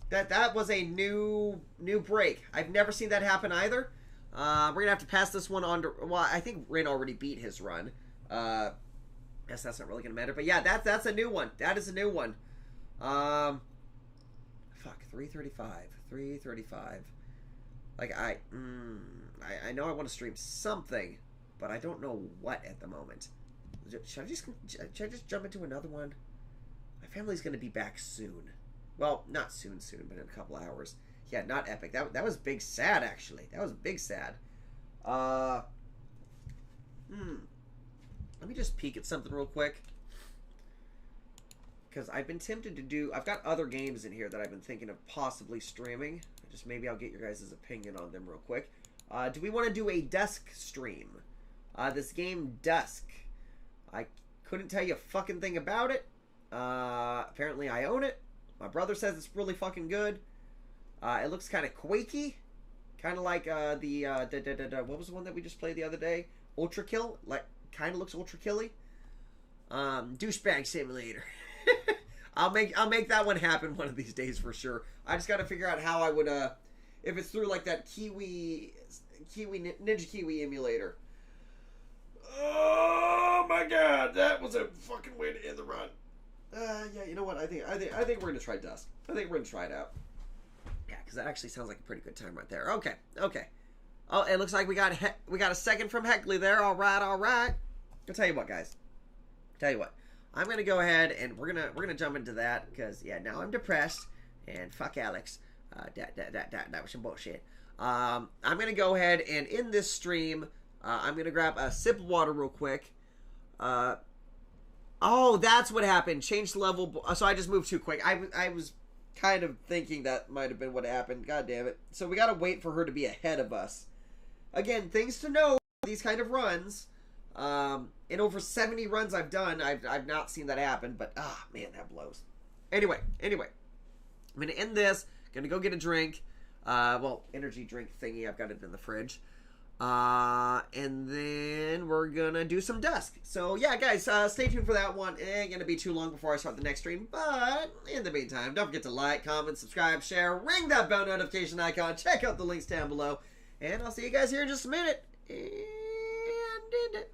That was a new break. I've never seen that happen either. We're gonna have to pass this one on to... Well, I think Rin already beat his run. Guess that's not really gonna matter. But yeah, that's a new one. That is a new one. Fuck, 335. 335. Like, I know I want to stream something, but I don't know what at the moment. Should I just jump into another one? My family's gonna be back soon. Well, not soon, but in a couple hours. Yeah, not epic. That was big sad, actually. That was big sad. Let me just peek at something real quick. Because I've been tempted to do... I've got other games in here that I've been thinking of possibly streaming. Just maybe I'll get your guys' opinion on them real quick. Do we want to do a Dusk stream? This game, Dusk. I couldn't tell you a fucking thing about it. Apparently I own it. My brother says it's really fucking good. It looks kind of quakey. Kind of like what was the one that we just played the other day? Ultra Kill? Like, kind of looks Ultra Killy. Douchebag Simulator. I'll make that one happen one of these days for sure. I just got to figure out how I would if it's through like that Ninja Kiwi emulator. Oh my god, that was a fucking way to end the run. Yeah, you know what? I think we're gonna try Dust. I think we're gonna try it out. Yeah, because that actually sounds like a pretty good time right there. Okay. Oh, it looks like we got a second from Heckley there. All right. I'll tell you what, guys. I'm gonna go ahead and we're gonna jump into that because yeah, now I'm depressed and fuck Alex. That was some bullshit. I'm gonna go ahead and in this stream, I'm gonna grab a sip of water real quick. Oh, that's what happened. Changed the level. So I just moved too quick. I was kind of thinking that might have been what happened. God damn it. So we gotta wait for her to be ahead of us. Again, things to know these kind of runs. In over 70 runs I've done, I've not seen that happen. But man, that blows. Anyway, I'm gonna end this. Gonna go get a drink. Well, energy drink thingy. I've got it in the fridge. And then we're gonna do some Dusk. So yeah, guys, stay tuned for that one. It ain't gonna be too long before I start the next stream, but in the meantime, don't forget to like, comment, subscribe, share, ring that bell notification icon, check out the links down below, and I'll see you guys here in just a minute. And end it.